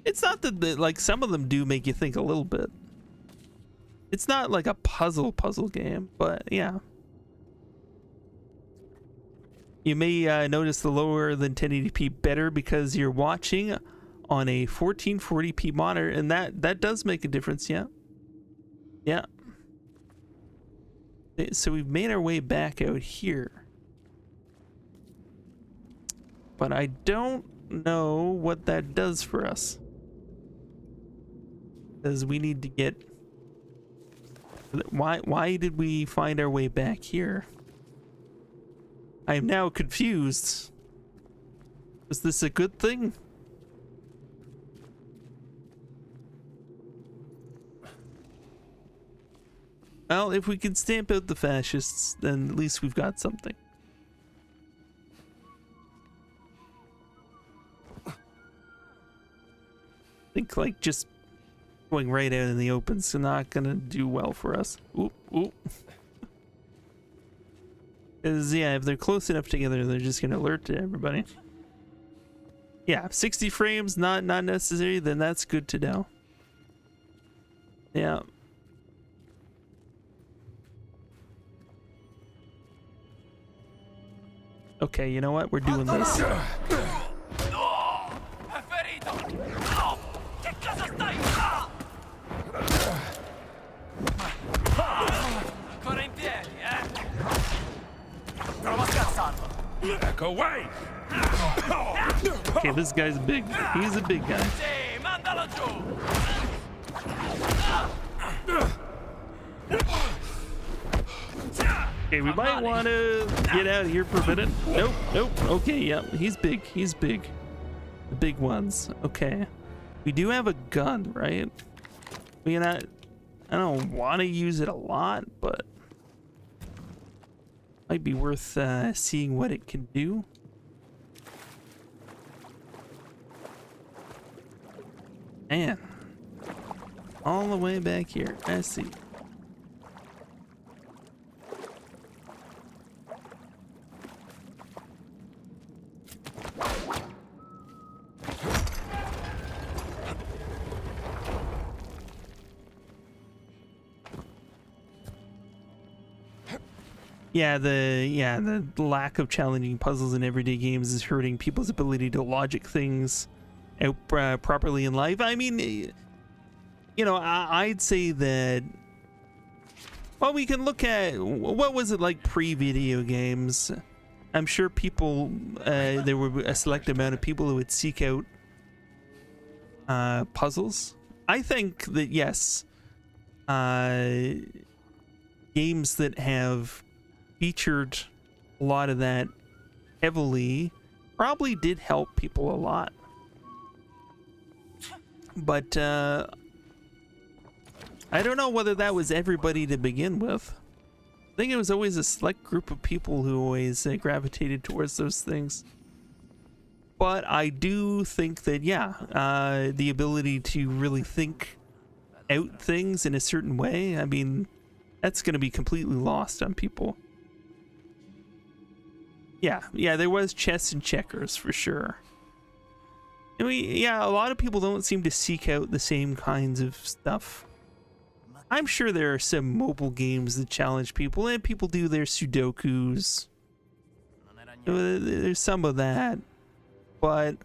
it's not that like some of them do make you think a little bit. It's not like a puzzle game, but yeah. You may notice the lower than 1080p better because you're watching on a 1440p monitor, and that does make a difference. Yeah. So we've made our way back out here, but I don't know what that does for us, because we need to get. Why did we find our way back here? I am now confused. Is this a good thing? Well, if we can stamp out the fascists, then at least we've got something. I think like just going right out in the open's not gonna do well for us. Oop. Because, yeah, if they're close enough together, they're just going to alert to everybody. Yeah, 60 frames, not necessary, then that's good to know. Yeah. Okay, you know what? We're doing this. Back away! Okay, this guy's big. He's a big guy. Okay, we might want to get out of here for a minute. Nope. Okay, yeah, he's big. The big ones. Okay. We do have a gun, right? I don't want to use it a lot, but might be worth seeing what it can do. Man, all the way back here. I see. the lack of challenging puzzles in everyday games is hurting people's ability to logic things out properly in life. I mean, you know, I'd say that. Well, we can look at what was it like pre-video games. I'm sure people, there were a select amount of people who would seek out puzzles. I think that yes, games that have featured a lot of that heavily probably did help people a lot. But I don't know whether that was everybody to begin with. I think it was always a select group of people who always gravitated towards those things. But I do think that, yeah, the ability to really think out things in a certain way, I mean, that's going to be completely lost on people. Yeah, there was chess and checkers for sure. I mean, yeah, a lot of people don't seem to seek out the same kinds of stuff. I'm sure there are some mobile games that challenge people, and people do their Sudokus. There's some of that. But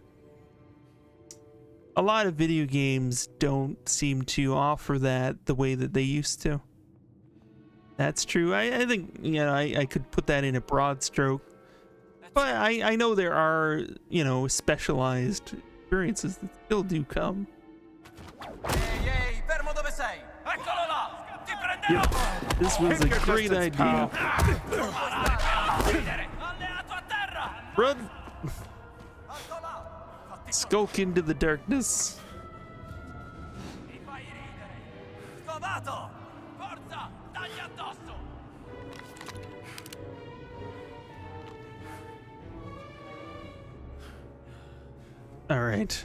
a lot of video games don't seem to offer that the way that they used to. That's true. I think, you know, I could put that in a broad stroke. But I know there are, you know, specialized experiences that still do come. Yep, this was a great idea. Run! Skulk into the darkness. All right.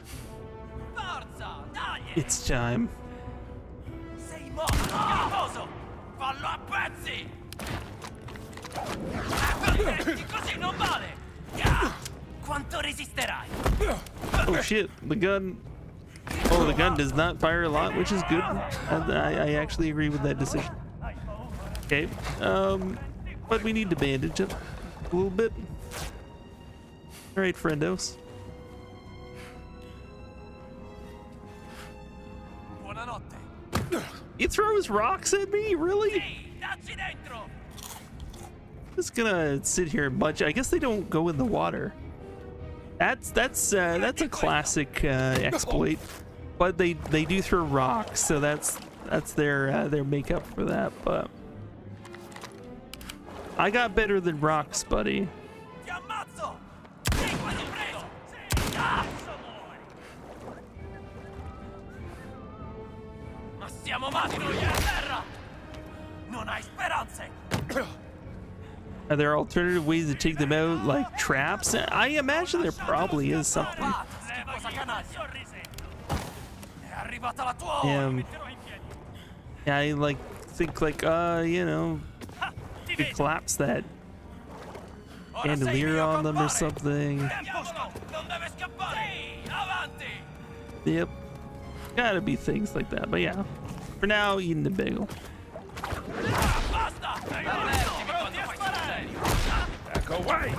It's time. Oh shit, the gun. Oh, the gun does not fire a lot, which is good. I actually agree with that decision. Okay, but we need to bandage it a little bit. All right, friendos. He throws rocks at me, really? Just gonna sit here and munch. I guess they don't go in the water. That's a classic exploit, but they do throw rocks, so that's their makeup for that. But I got better than rocks, buddy. Are there alternative ways to take them out, like traps? I imagine there probably is something. Yeah, I like think like you know, you could collapse that chandelier on them or something. Yep, gotta be things like that. But yeah, for now, eating the bagel. Back away!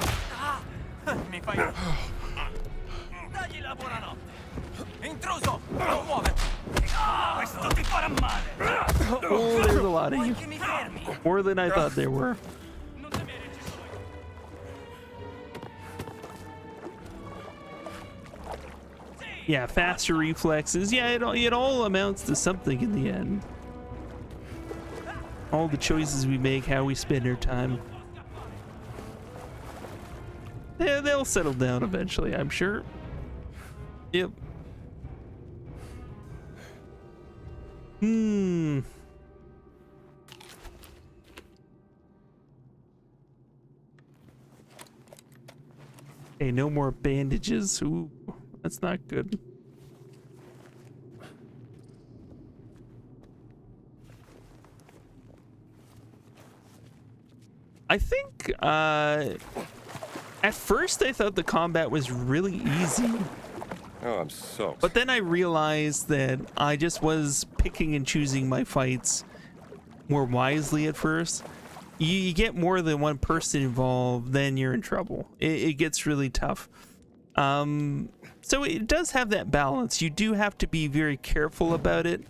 Oh, there's a lot of you. More than I thought there were. Yeah, faster reflexes. Yeah, it all amounts to something in the end. All the choices we make, how we spend our time. Yeah, they'll settle down eventually, I'm sure. Yep. Okay, no more bandages. Ooh, that's not good. I think, at first I thought the combat was really easy. Oh, I'm soaked. But then I realized that I just was picking and choosing my fights more wisely at first. you get more than one person involved, then you're in trouble. It gets really tough. So it does have that balance. You do have to be very careful about it.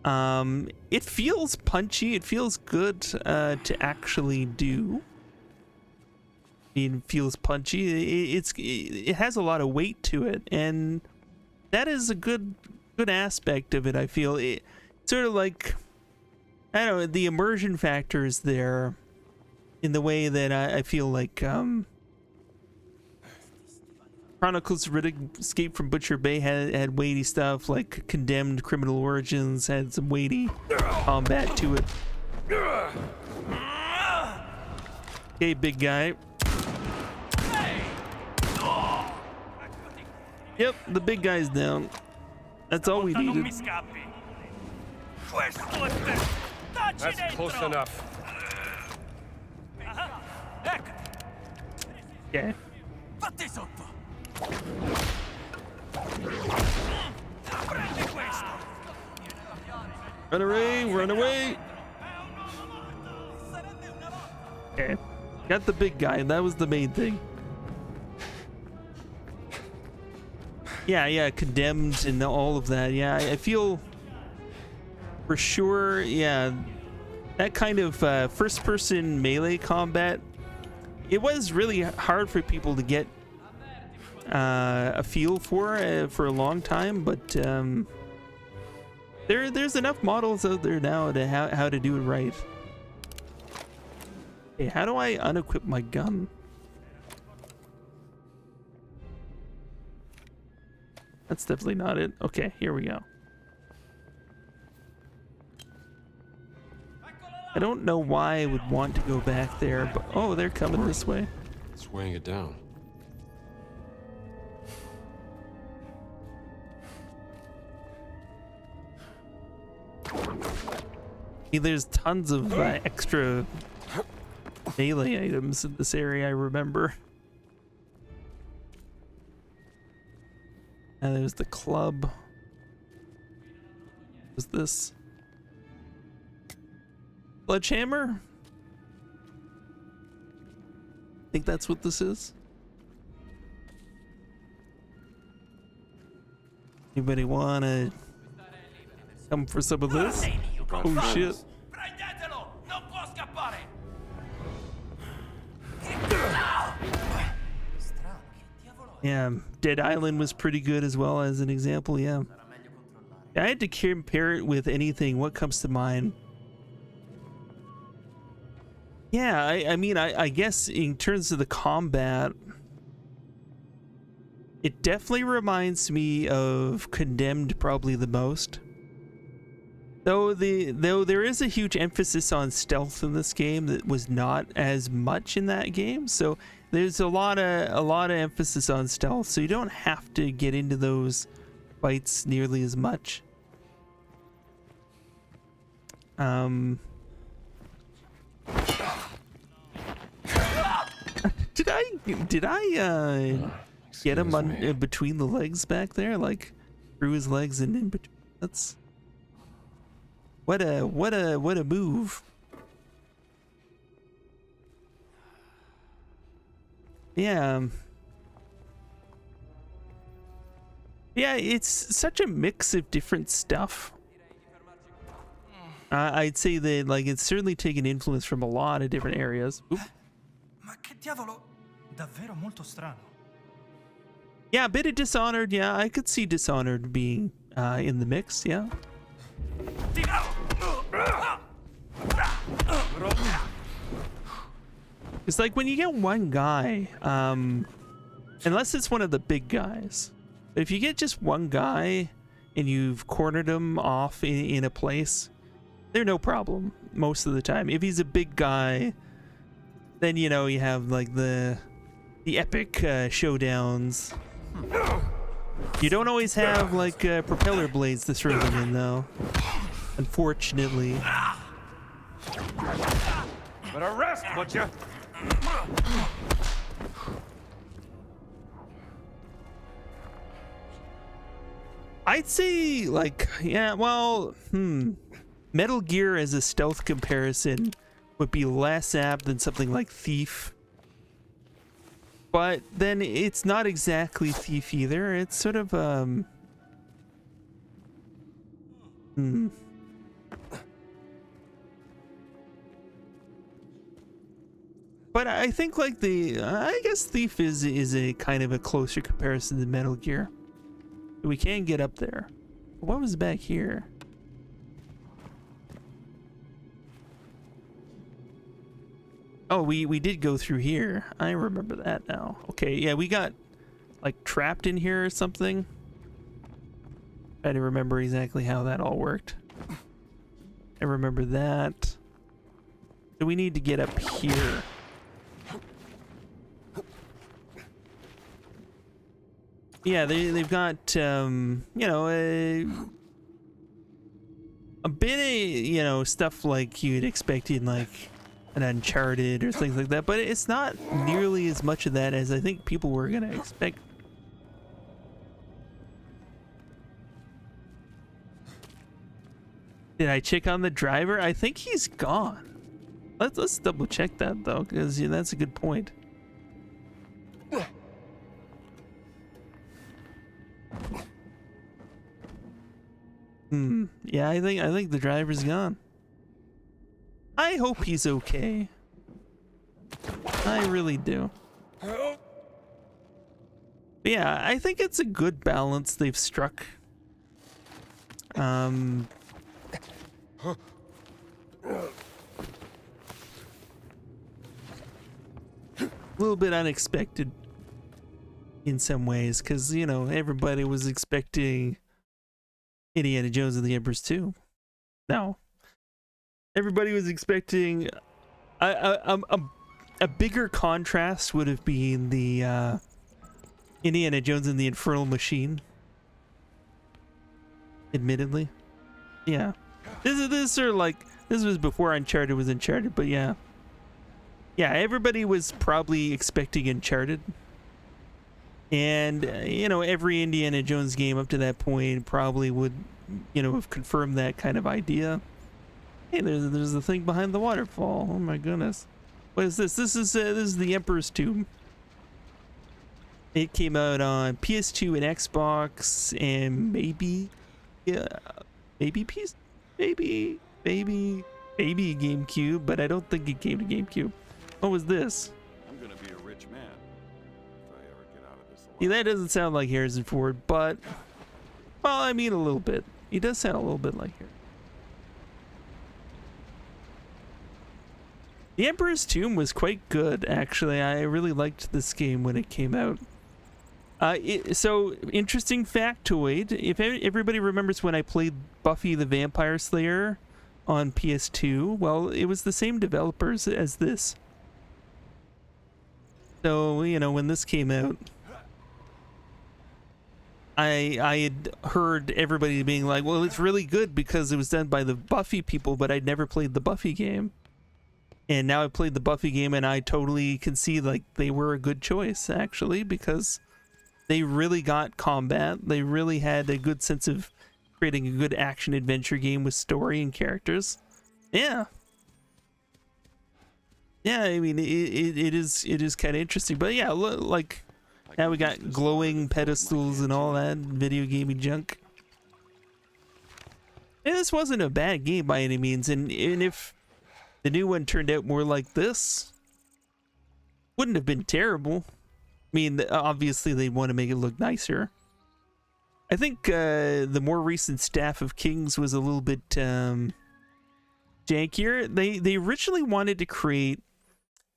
It feels punchy. It feels good to actually do. It feels punchy. It has a lot of weight to it, and that is a good aspect of it. I feel it sort of like, I don't know, the immersion factor is there in the way that I feel like Chronicles of Riddick Escape from Butcher Bay had weighty stuff, like Condemned Criminal Origins had some weighty combat to it. Okay, big guy. Yep, the big guy's down. That's all we needed. That's close enough. Okay. Fatti sotto. Run away, run away. Okay. Got the big guy, that was the main thing. Yeah, Condemned and all of that. Yeah, I feel for sure, yeah, that kind of first-person melee combat, it was really hard for people to get a feel for a long time, but there's enough models out there now to how to do it right. Okay, how do I unequip my gun? That's definitely not it. Okay, here we go. I don't know why I would want to go back there, but oh, they're coming this way. It's weighing it down. Hey, there's tons of extra melee items in this area, I remember. And there's the club. What's this? Sledgehammer? I think that's what this is. Anybody wanna come for some of this? Oh shit. Prendetelo! Non può scappare! Yeah, Dead Island was pretty good as well as an example, yeah. I had to compare it with anything. What comes to mind? Yeah, I mean, I guess in terms of the combat, it definitely reminds me of Condemned probably the most. Though there is a huge emphasis on stealth in this game that was not as much in that game, so there's a lot of emphasis on stealth, so you don't have to get into those fights nearly as much. Did I get him on between the legs back there, like through his legs and in between? That's what a move. Yeah. Yeah, it's such a mix of different stuff. I'd say that, like, it's certainly taken influence from a lot of different areas. Oop. Ma che diavolo? Davvero molto strano. Yeah, a bit of Dishonored. Yeah, I could see Dishonored being in the mix. Yeah. It's like when you get one guy, unless it's one of the big guys, but if you get just one guy and you've cornered him off in a place, they're no problem most of the time. If he's a big guy, then you know you have like the epic showdowns. You don't always have like propeller blades to throw them in, though, unfortunately. Better rest, butcher. I'd say, like, yeah, well, Metal Gear as a stealth comparison would be less apt than something like Thief. But then it's not exactly Thief either. It's sort of But I think like I guess Thief is a kind of a closer comparison to Metal Gear. We can get up there. What was back here? Oh, we did go through here. I remember that now. Okay, yeah, we got like trapped in here or something. I don't remember exactly how that all worked. I remember that. So we need to get up here. Yeah, they've got you know, a bit of, you know, stuff like you'd expect in like an Uncharted or things like that, but it's not nearly as much of that as I think people were gonna expect. Did I check on the driver? I think he's gone. Let's double check that though, because yeah, that's a good point. Yeah, I think the driver's gone. I hope he's okay. I really do. But yeah, I think it's a good balance they've struck. A little bit unexpected in some ways, because, you know, everybody was expecting Indiana Jones and the Emperor's Tomb. No. Everybody was expecting a bigger contrast would have been the Indiana Jones and the Infernal Machine. Admittedly. Yeah. This sort of like, this was before Uncharted was Uncharted, but yeah. Yeah, everybody was probably expecting Uncharted. And, you know, every Indiana Jones game up to that point probably would, you know, have confirmed that kind of idea. Hey, there's the thing behind the waterfall. Oh my goodness. What is this? This is the Emperor's Tomb. It came out on PS2 and Xbox and maybe GameCube, but I don't think it came to GameCube. What was this? I'm gonna be a rich man if I ever get out of this alive. Yeah, that doesn't sound like Harrison Ford, but well, I mean a little bit. He does sound a little bit like Harrison. The Emperor's Tomb was quite good, actually. I really liked this game when it came out. So, interesting factoid. If everybody remembers when I played Buffy the Vampire Slayer on PS2, well, it was the same developers as this. So, you know, when this came out, I had heard everybody being like, well, it's really good because it was done by the Buffy people, but I'd never played the Buffy game. And now I played the Buffy game, and I totally can see like they were a good choice, actually, because they really got combat. They really had a good sense of creating a good action adventure game with story and characters. Yeah. Yeah, I mean, it is kind of interesting. But yeah, like now we got glowing pedestals and all that video gaming junk. And this wasn't a bad game by any means, and if the new one turned out more like this, wouldn't have been terrible. I mean, obviously they want to make it look nicer. I think the more recent Staff of Kings was a little bit jankier. They originally wanted to create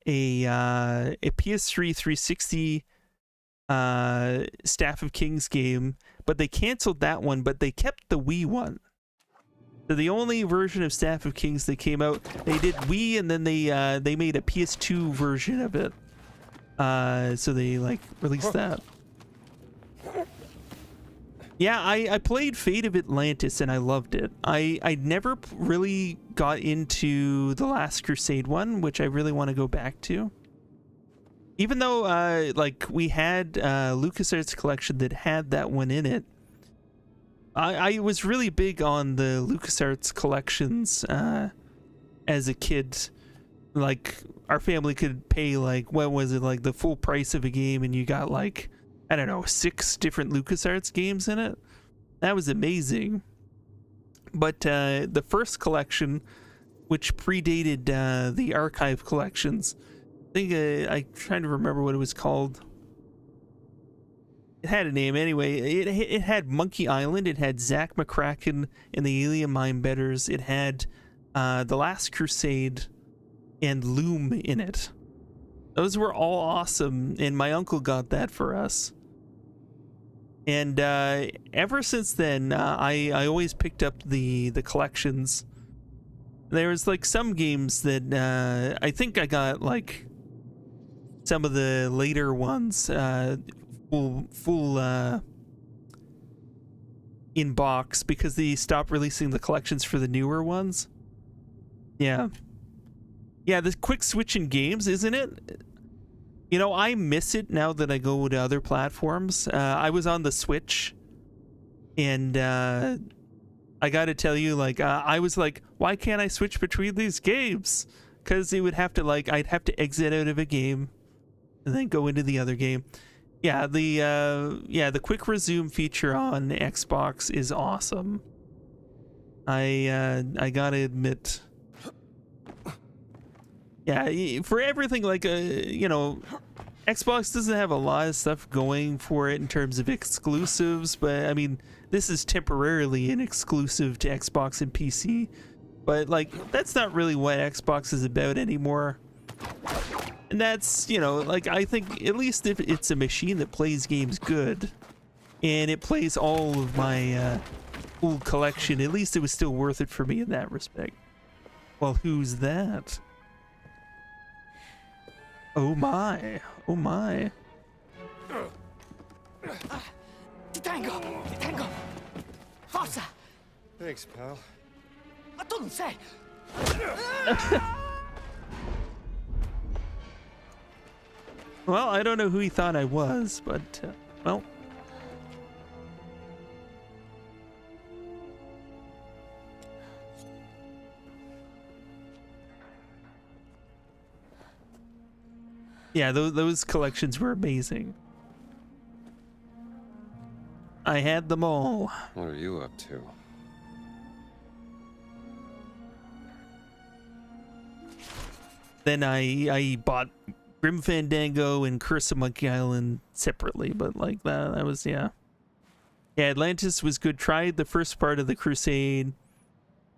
a PS3 360 Staff of Kings game, but they canceled that one, but they kept the Wii one. So the only version of Staff of Kings that came out, they did Wii, and then they made a PS2 version of it. So they like released that. Yeah, I played Fate of Atlantis and I loved it. I never really got into the Last Crusade one, which I really want to go back to. Even though like we had LucasArts collection that had that one in it. I was really big on the LucasArts collections as a kid. like our family could pay like, what was it, like the full price of a game, and you got like, I don't know, 6 different LucasArts games in it. That was amazing. But the first collection, which predated the archive collections, I think I'm trying to remember what it was called. It had a name anyway. It had Monkey Island. It had Zack McCracken and the Alien Mind Benders. It had The Last Crusade and Loom in it. Those were all awesome, and my uncle got that for us. And ever since then, I always picked up the collections. There was like some games that I think I got like some of the later ones full in box because they stopped releasing the collections for the newer ones. Yeah, the quick switch in games, isn't it? You know, I miss it now that I go to other platforms. I was on the Switch, and I gotta tell you, like, I was like, why can't I switch between these games? Because it would have to, like, I'd have to exit out of a game and then go into the other game. Yeah, the quick resume feature on Xbox is awesome. I gotta admit. Yeah, for everything, like, you know, Xbox doesn't have a lot of stuff going for it in terms of exclusives, but I mean, this is temporarily an exclusive to Xbox and PC. But, like, that's not really what Xbox is about anymore. And that's, you know, like, I think at least if it's a machine that plays games good, and it plays all of my full collection, at least it was still worth it for me in that respect. Well, who's that? Oh my, oh my. Ti tengo! Forza! Thanks, pal. Ma tu non sei! Well, I don't know who he thought I was, but, well. Yeah, those collections were amazing. I had them all. What are you up to? Then I bought Grim Fandango and Curse of Monkey Island separately, but like that was, yeah. Yeah, Atlantis was good. Tried the first part of the Crusade.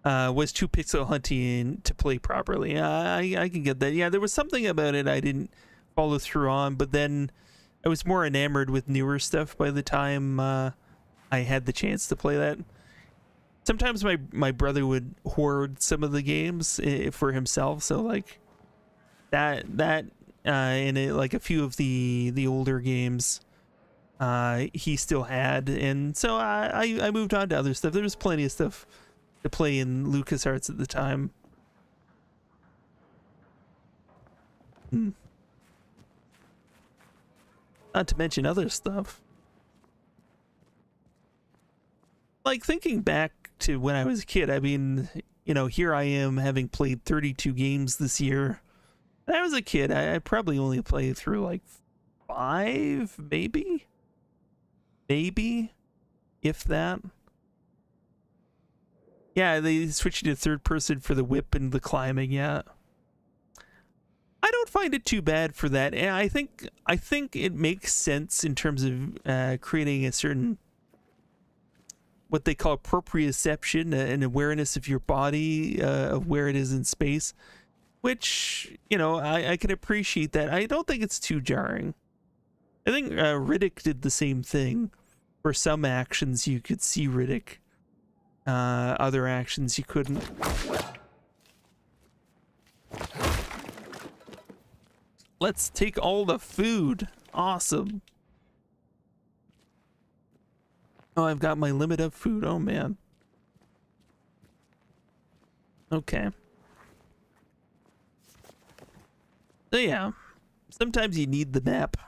Was too pixel hunting to play properly. I can get that. Yeah, there was something about it I didn't follow through on, but then I was more enamored with newer stuff by the time I had the chance to play that. Sometimes my brother would hoard some of the games for himself, so like that and like a few of the older games he still had, and so I moved on to other stuff. There was plenty of stuff to play in LucasArts at the time. Not to mention other stuff. Like, thinking back to when I was a kid, I mean, you know, here I am having played 32 games this year. When I was a kid, I probably only played through like 5, maybe? Maybe? If that. Yeah, they switched to third person for the whip and the climbing, yeah. I don't find it too bad for that, and I think it makes sense in terms of creating a certain, what they call proprioception, an awareness of your body, of where it is in space, which, you know, I can appreciate that. I don't think it's too jarring. I think Riddick did the same thing. For some actions you could see Riddick, other actions you couldn't. Let's take all the food. Awesome. Oh, I've got my limit of food. Oh, man. Okay. So, yeah. Sometimes you need the map.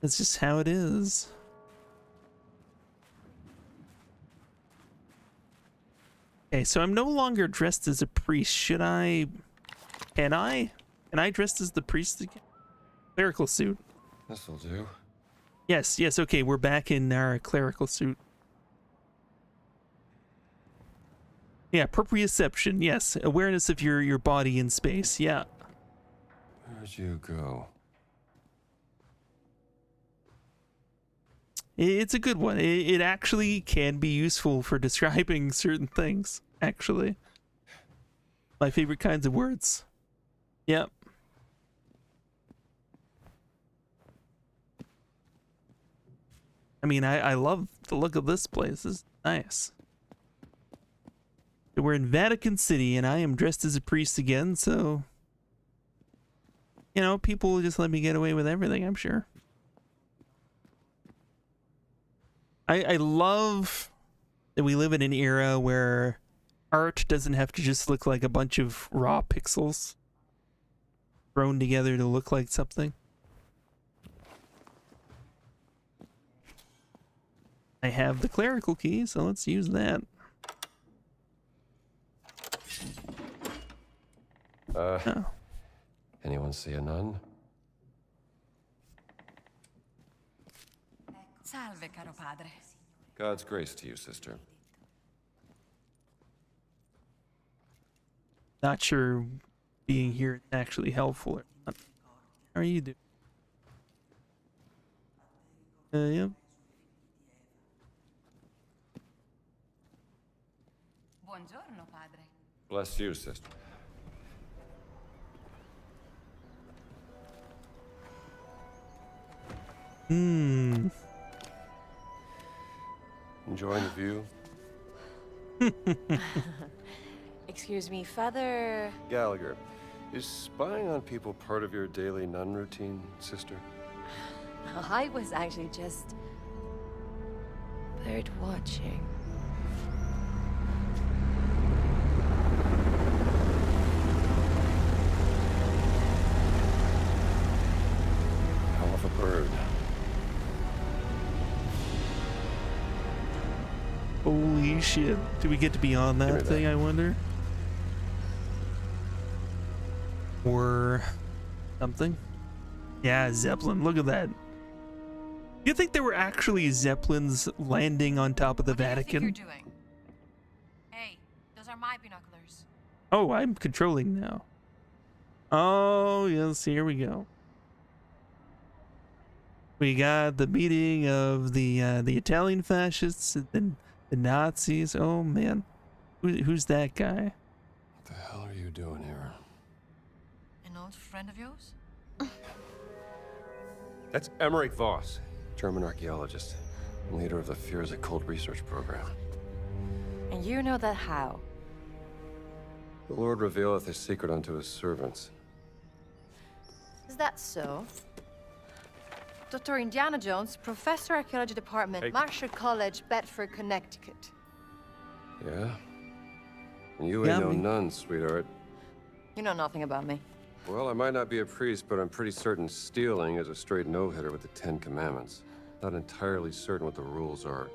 That's just how it is. Okay, so I'm no longer dressed as a priest. Should I? Can I? Can I dress as the priest again? Clerical suit. This'll do. Yes, yes, okay, we're back in our clerical suit. Yeah, proprioception, yes. Awareness of your body in space, yeah. Where'd you go? It's a good one. It actually can be useful for describing certain things, actually. My favorite kinds of words. Yep. I mean, I love the look of this place. This is nice. So we're in Vatican City, and I am dressed as a priest again, so... You know, people will just let me get away with everything, I'm sure. I love that we live in an era where art doesn't have to just look like a bunch of raw pixels thrown together to look like something. I have the clerical key, so let's use that. Oh. Anyone see a nun? Salve, caro padre. God's grace to you, sister. Not sure being here is actually helpful or not. How are you doing? Yep. Buongiorno, padre. Bless you, sister. Enjoying the view? Excuse me, Father... Gallagher, is spying on people part of your daily nun routine, sister? I was actually just... bird watching. Hell of a bird. Holy shit. Do we get to be on that thing, I wonder? Or something? Yeah, Zeppelin. Look at that. You think there were actually Zeppelins landing on top of the Vatican? What do you think you're doing? Hey, those are my binoculars. Oh, I'm controlling now. Oh, yes, here we go. We got the meeting of the Italian fascists and then the Nazis. Oh, man. Who's that guy? What the hell are you doing here? An old friend of yours? That's 𝐜𝐼REich Voss, German archaeologist, and leader of the Fears occult research program. And you know that how? The Lord revealeth his secret unto his servants. Is that so? Dr. Indiana Jones, Professor Archaeology Department, Hey. Marshall College, Bedford, Connecticut. Yeah? And you Yeah, ain't no me- nun, sweetheart. You know nothing about me. Well, I might not be a priest, but I'm pretty certain stealing is a straight no-hitter with the Ten Commandments. Not entirely certain what the rules are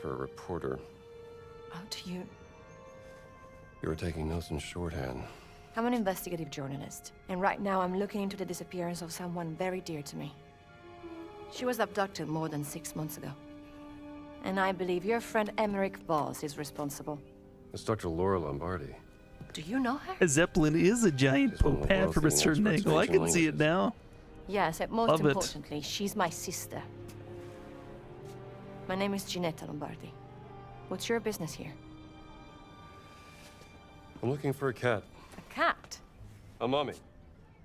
for a reporter. How do you... You were taking notes in shorthand. I'm an investigative journalist, and right now I'm looking into the disappearance of someone very dear to me. She was abducted more than 6 months ago. And I believe your friend 𝐜𝐼REich Voss is responsible. It's Dr. Laura Lombardi. Do you know her? A Zeppelin is a giant She's one of the pope hat world's from a leading certain experts in angle. I ancient can see it languages. now. Yes, and most Love it. importantly, she's my sister. My name is Ginetta Lombardi. What's your business here? I'm looking for a cat. A cat? A mummy.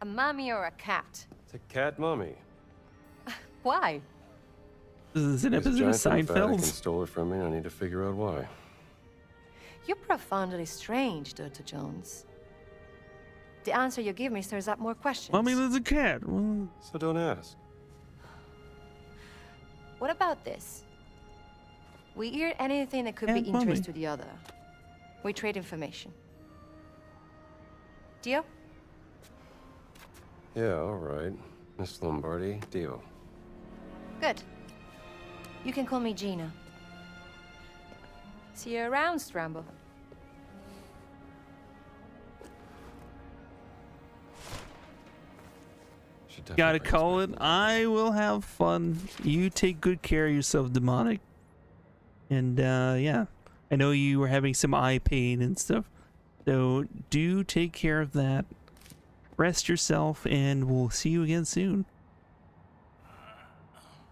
A mommy or a cat? It's a cat mummy. Why? This is an There's a episode of giant from the Vatican Seinfeld. stole it from me, and I need to figure out why. You're profoundly strange, Dr. Jones. The answer you give me stirs up more questions. I mean, there's a cat. Well, So don't ask. What about this? We hear anything that could Cat be mommy. interest to the other. We trade information. Deal? Yeah, all right. Miss Lombardi, deal. Good. You can call me Gina. See you around, Strambo. Gotta definitely call it. expecting I will have fun. You take good care of yourself, demonic. And yeah, I know you were having some eye pain and stuff, so do take care of that. Rest yourself, and we'll see you again soon.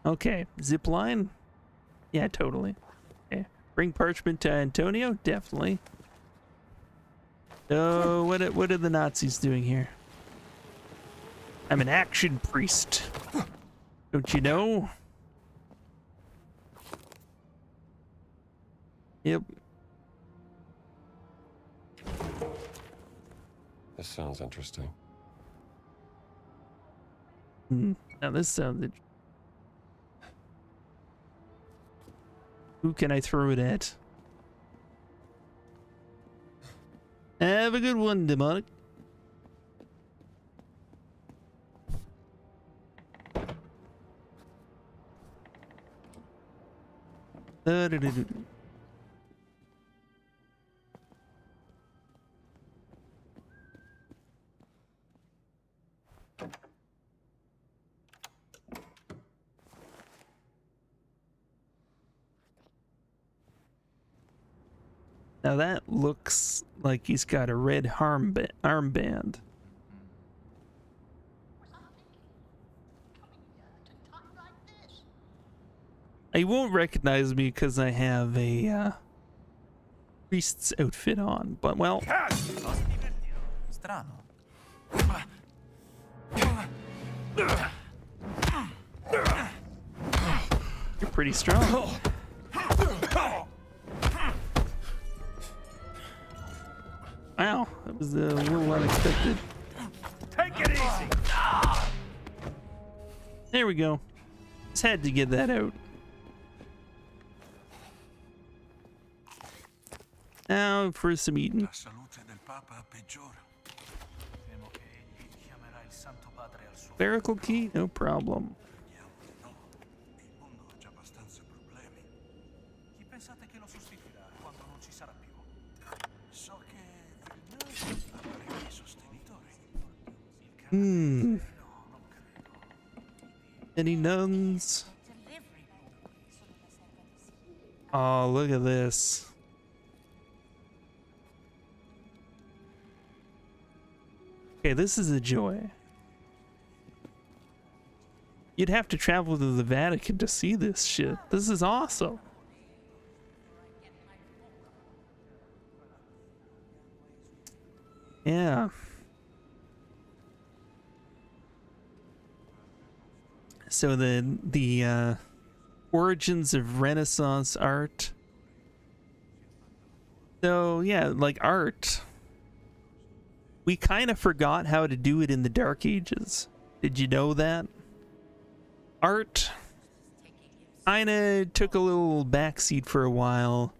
Okay, zip line. Yeah, totally. Okay. Bring parchment to Antonio, definitely. So what are the Nazis doing here? I'm an action priest. Don't you know? Yep. This sounds interesting. Now this sounds interesting. Who can I throw it at? Have a good one, demonic. Now that looks like he's got a red armband. He won't recognize me because I have a priest's outfit on, but well. Strano. You're pretty strong. Wow, that was a little unexpected. Take it easy. There we go. Just had to get that out. Now for some eating. La salute del Papa peggiora. Temo che egli chiamerà il Santo Padre al suo. Clerical key, no problem. No, il mondo ha già abbastanza problemi. Chi pensate che lo sostituirà quando non ci sarà più? So che Villeneuve ha parecchi sostenitori. Hmm. Any nuns? Oh, look at this. Okay, this is a joy. You'd have to travel to the Vatican to see this shit. This is awesome. Yeah. So the origins of Renaissance art. So yeah, like art. We kind of forgot how to do it in the Dark Ages. Did you know that? Art kind of took a little backseat for a while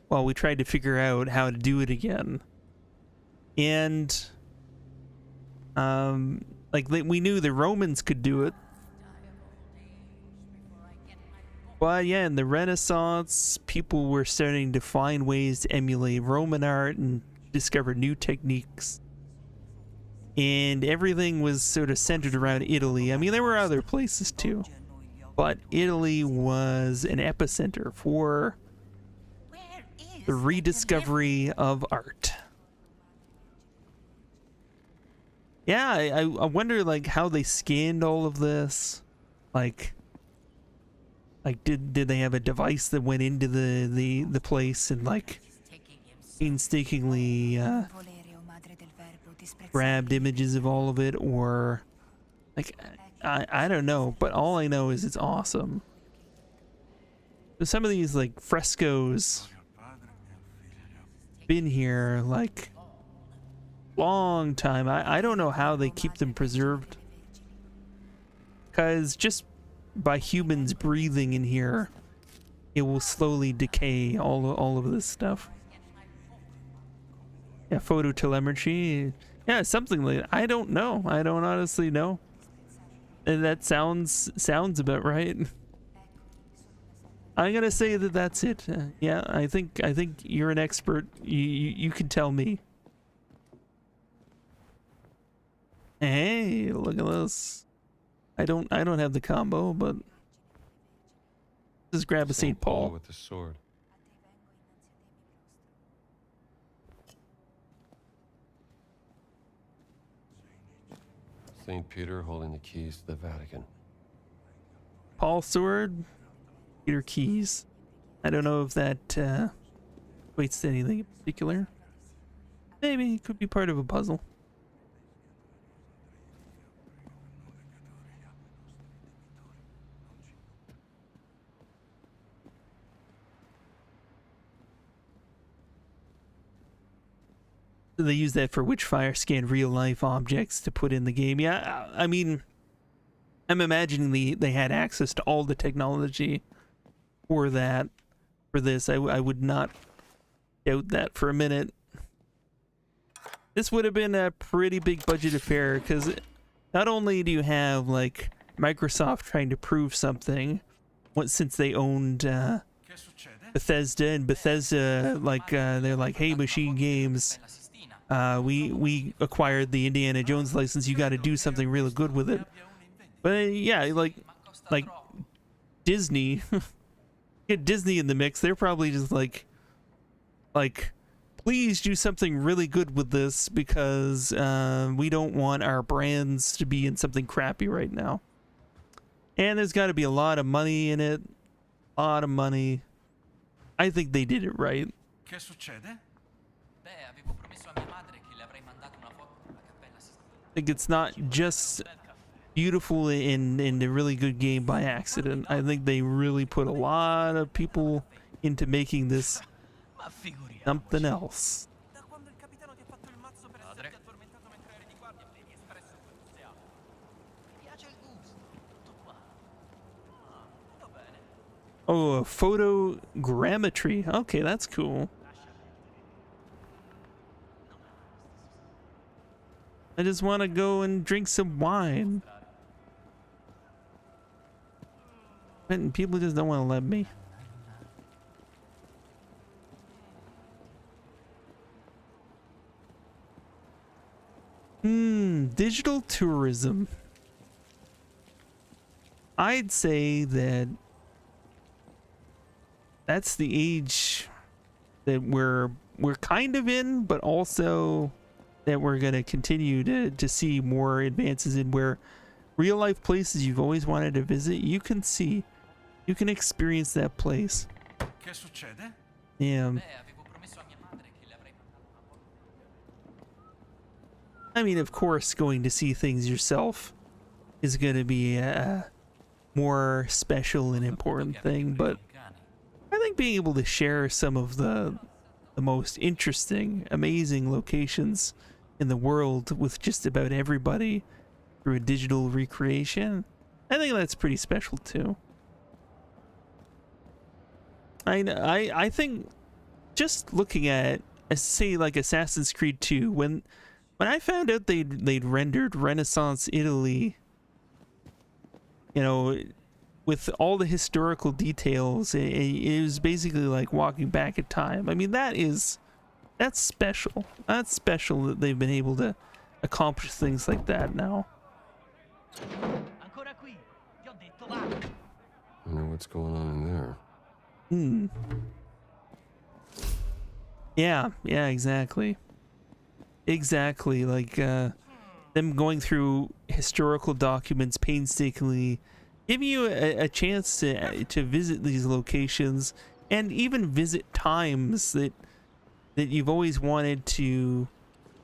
we tried to figure out how to do it again. And like we knew the Romans could do it. But yeah, in the Renaissance, people were starting to find ways to emulate Roman art and discover new techniques. And everything was sort of centered around Italy. I mean, there were other places too, but Italy was an epicenter for the rediscovery of art. Yeah, I wonder like how they scanned all of this. Like did they have a device that went into the place and like painstakingly grabbed images of all of it, or like I don't know, but all I know is it's awesome. So some of these like frescoes been here like long time. I don't know how they keep them preserved, because just by humans breathing in here, it will slowly decay all of this stuff. Yeah, phototelemetry. Yeah, something like that. I don't know. I don't honestly know. And that sounds about right. I'm gonna say that that's it. Yeah, I think you're an expert. You can tell me. Hey, look at this. I don't have the combo, but just grab a St. Paul. with the sword. St. Peter holding the keys to the Vatican. Paul sword, Peter keys. I don't know if that equates to anything in particular. Maybe it could be part of a puzzle. They use that for Witchfire scan real life objects to put in the game. Yeah, I mean, I'm imagining they had access to all the technology for that, for this. I would not doubt that for a minute. This would have been a pretty big budget affair, because not only do you have like Microsoft trying to prove something, since they owned Bethesda, and Bethesda they're like, hey, Machine Games, we acquired the Indiana Jones license, you got to do something really good with it. But yeah, like Disney, get Disney in the mix, they're probably just like please do something really good with this, because we don't want our brands to be in something crappy right now. And there's got to be a lot of money in it, a lot of money. I think they did it right. Che succede? I think it's not just beautiful in a really good game by accident. I think they really put a lot of people into making this something else. Da quando il capitano ti ha fatto il mazzo per esserti addormentato mentre eri di guardia, vedi espresso quell'entusiasmo. Mi piace il gusto, tutto qua. Va bene. Oh, a photogrammetry. Okay, that's cool. I just want to go and drink some wine. And people just don't want to let me. Digital tourism. I'd say that's the age that we're kind of in, but also that we're going to continue to see more advances in, where real life places you've always wanted to visit, you can see, you can experience that place. Che succede? Yeah. I mean, of course, going to see things yourself is going to be a more special and important thing, but I think being able to share some of the most interesting, amazing locations in the world with just about everybody through a digital recreation, I think that's pretty special too. I think just looking at, say, like Assassin's Creed 2, when I found out they'd rendered Renaissance Italy, you know, with all the historical details, it was basically like walking back in time. I mean, that's special. That's special that they've been able to accomplish things like that now. Ancora qui. Ti ho detto va. I wonder what's going on in there. Yeah, exactly. Exactly, like them going through historical documents painstakingly, giving you a chance to visit these locations, and even visit times that you've always wanted to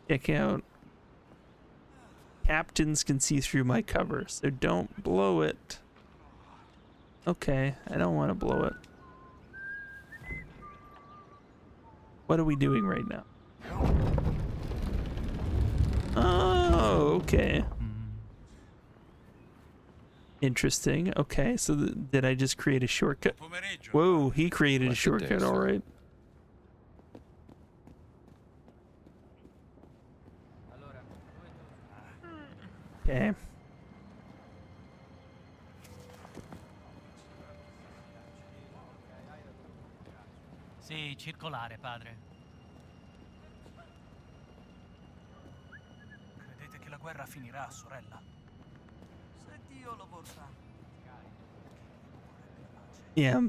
check out. Captains can see through my cover, so don't blow it. Okay, I don't want to blow it. What are we doing right now? Oh, okay. Interesting. Okay, so did I just create a shortcut? Pomeriggio. Whoa, he created a Like the shortcut, day, sir. all right. Okay. Sì, circolare, padre. Credete che la guerra finirà, sorella? Se Dio lo vorrà. Yeah.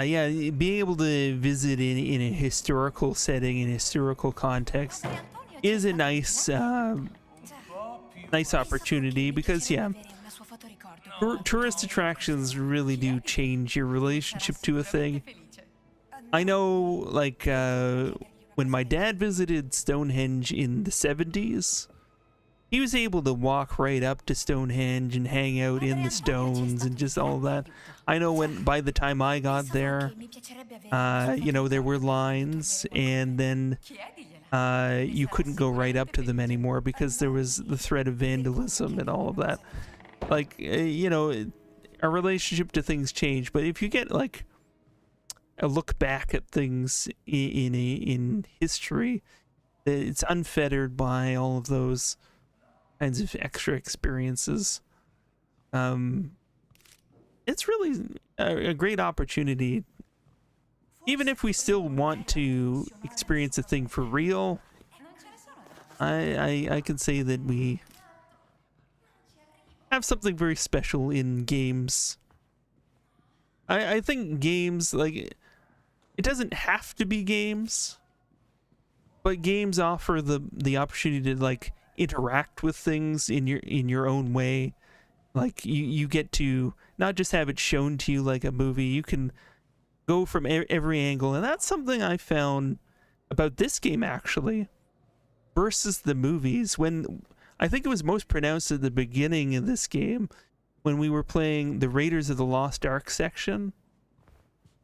Yeah, being able to visit in a historical setting, in a historical context, is a nice nice opportunity, because yeah, tourist attractions really do change your relationship to a thing. I know, like, when my dad visited Stonehenge in the 70s, he was able to walk right up to Stonehenge and hang out in the stones and just all that. I know when, by the time I got there, you know, there were lines, and then you couldn't go right up to them anymore because there was the threat of vandalism and all of that. Like, you know, our relationship to things change. But if you get like a look back at things in history, it's unfettered by all of those kinds of extra experiences. It's really a great opportunity. Even if we still want to experience a thing for real, I can say that we have something very special in games. I think games, like, it doesn't have to be games, but games offer the opportunity to like interact with things in your own way. Like, you get to not just have it shown to you like a movie. You can go from every angle, and that's something I found about this game actually versus the movies. When I think it was most pronounced at the beginning of this game, when we were playing the Raiders of the Lost Ark section,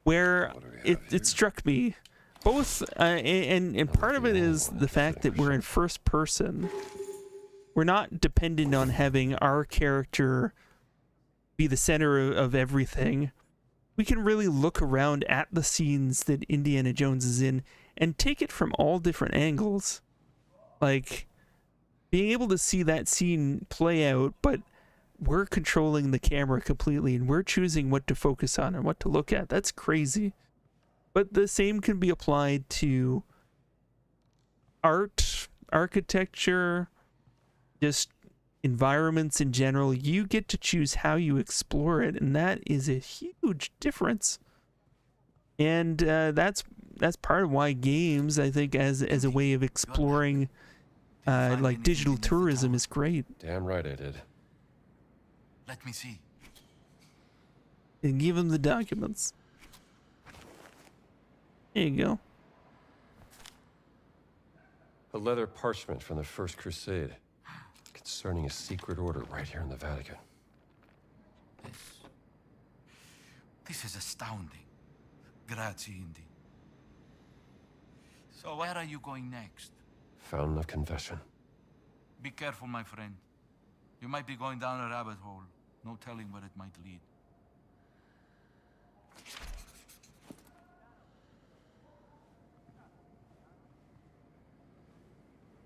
where it struck me both, and part of it is the fact that we're in first person. We're not dependent on having our character be the center of everything. We can really look around at the scenes that Indiana Jones is in and take it from all different angles. Like, being able to see that scene play out, but we're controlling the camera completely and we're choosing what to focus on and what to look at. That's crazy. But the same can be applied to art, architecture, just environments in general. You get to choose how you explore it, and that is a huge difference. And that's part of why games, I think, as a way of exploring like digital tourism, is great. Damn right I did. Let me see. And give them the documents. There you go. A leather parchment from the First Crusade concerning a secret order right here in the Vatican. This is astounding. Grazie, Indy. So where are you going next? Fountain of Confession. Be careful, my friend. You might be going down a rabbit hole. No telling where it might lead.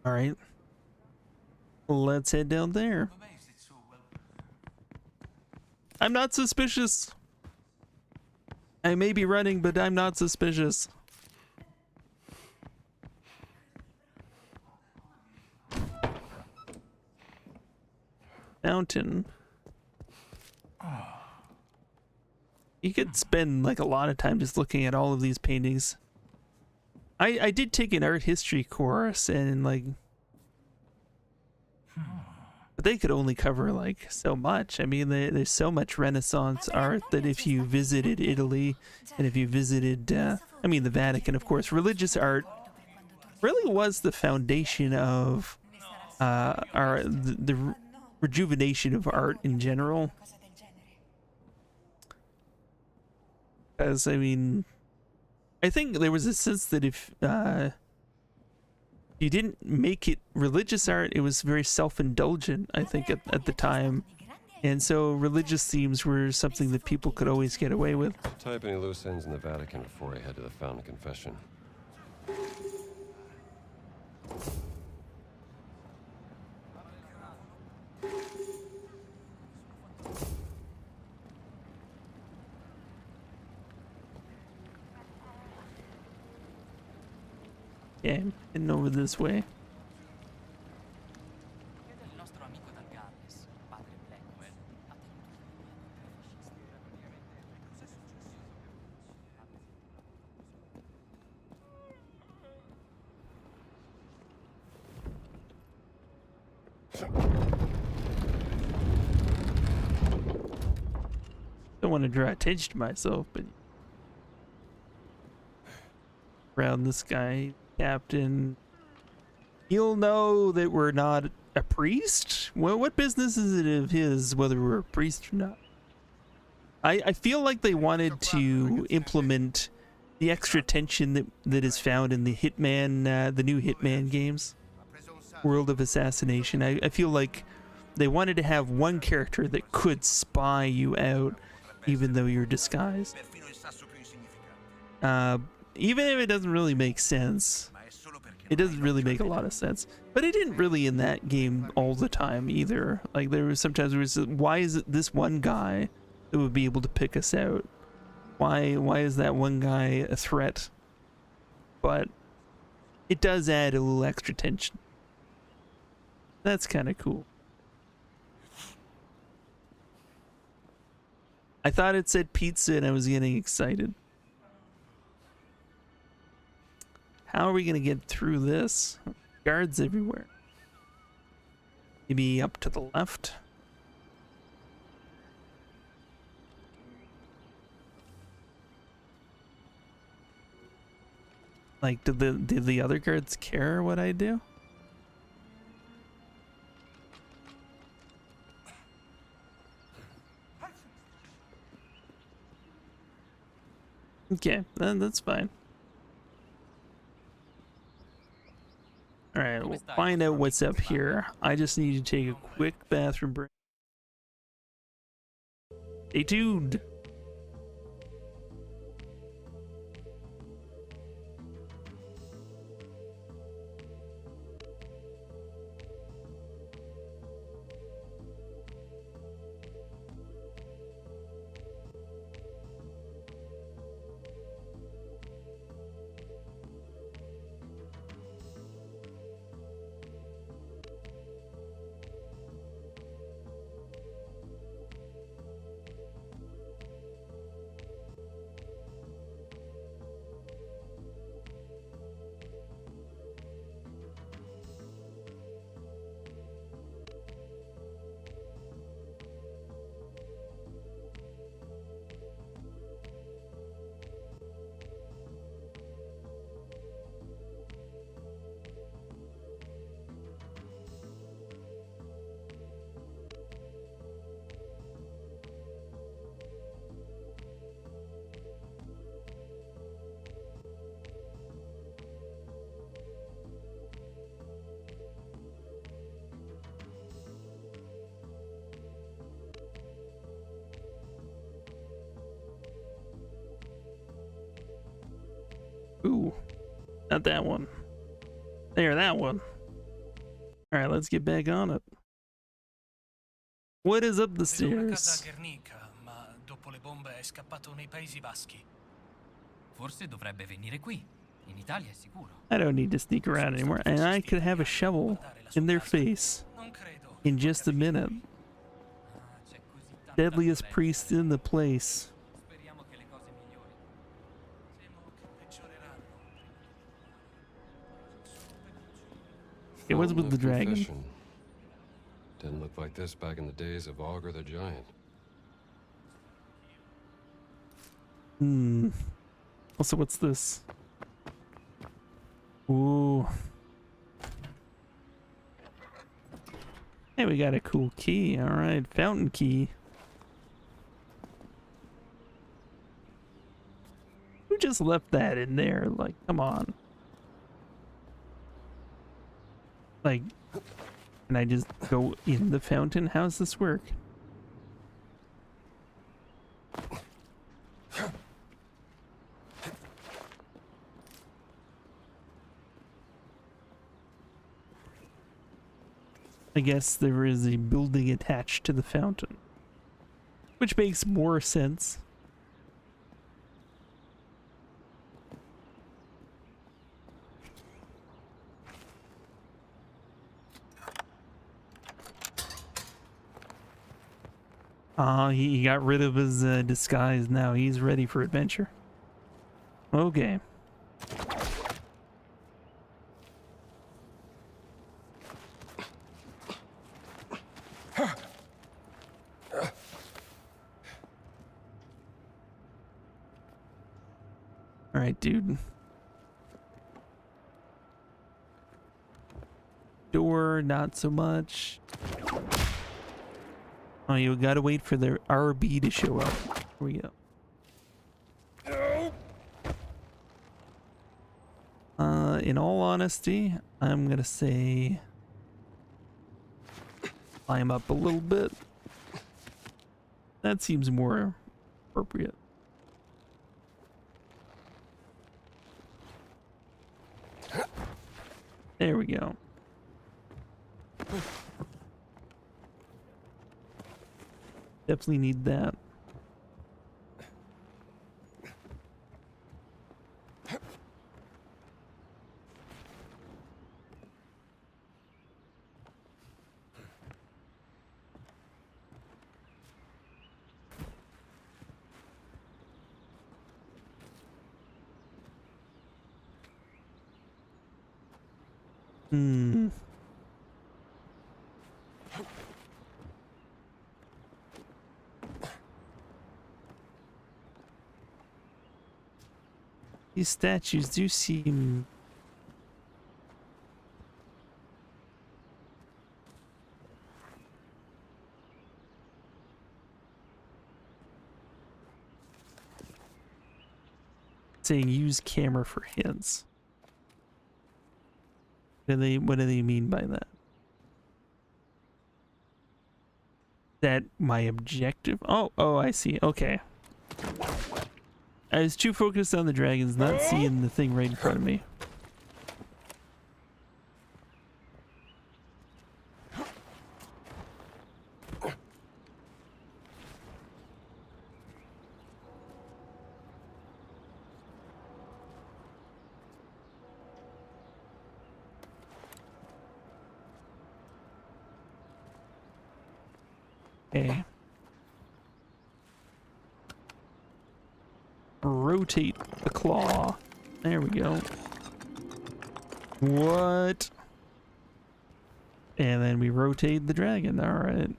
All right. Let's head down there. I'm amazed it's so well. I'm not suspicious. I may be running, but I'm not suspicious. Mountain. You could spend like a lot of time just looking at all of these paintings. I did take an art history course, and like, but they could only cover like so much. I mean, there's so much Renaissance art that if you visited Italy, and if you visited, I mean, the Vatican, of course, religious art really was the foundation of the rejuvenation of art in general. Because, I mean, I think there was a sense that if you didn't make it religious art, it was very self-indulgent, I think, at the time. And so religious themes were something that people could always get away with. Tie up any loose ends in the Vatican before I head to the Fountain of Confession. Yeah, heading over this way. Don't want to draw attention to myself, but around this guy, Captain, he'll know that we're not a priest. Well, what business is it of his whether we're a priest or not? I feel like they wanted to implement the extra tension that is found in the Hitman, the new Hitman games, World of Assassination. I feel like they wanted to have one character that could spy you out, even though you're disguised. Even if it doesn't really make sense. It doesn't really make a lot of sense. But it didn't really in that game all the time either. Like there was sometimes where it's, why is it this one guy that would be able to pick us out? Why is that one guy a threat? But it does add a little extra tension. That's kind of cool. I thought it said pizza and I was getting excited. How are we gonna get through this? Guards everywhere. Maybe up to the left. Like, did the other guards care what I do? Okay, then that's fine. Alright, we'll find out what's up here. I just need to take a quick bathroom break. Stay tuned! Ooh, not that one. There, that one. Alright, let's get back on it. What is up the Vedo una stairs? casa a Guernica, ma dopo le bombe è scappato nei Paesi Baschi. Forse dovrebbe venire qui. In Italia è sicuro. I don't need to sneak around anymore, and I could have a shovel in their face Non credo. in just a minute. C'è così tanta Deadliest violenza. priest in the place. Speriamo che le cose migliorino. Temo che peggioreranno. It was with the Fountain of dragon. Confession. Didn't look like this back in the days of 𝐷𝐸 the Giant. Hmm. Also, what's this? Ooh. Hey, we got a cool key. Alright, fountain key. Who just left that in there? Like, come on. Like, can I just go in the fountain? How's this work? I guess there is a building attached to the fountain, which makes more sense. He got rid of his disguise now. He's ready for adventure. Okay. All right, dude. Door, not so much. Oh, you gotta wait for the RB to show up. Here we go. In all honesty, I'm gonna say climb up a little bit. That seems more appropriate. There we go. Definitely need that. These statues do seem saying use camera for hints. What do they mean by that? That my objective? Oh, I see. Okay. I was too focused on the dragons, not seeing the thing right in front of me. Okay. Rotate the claw. There we go. What? And then we rotate the dragon. All right.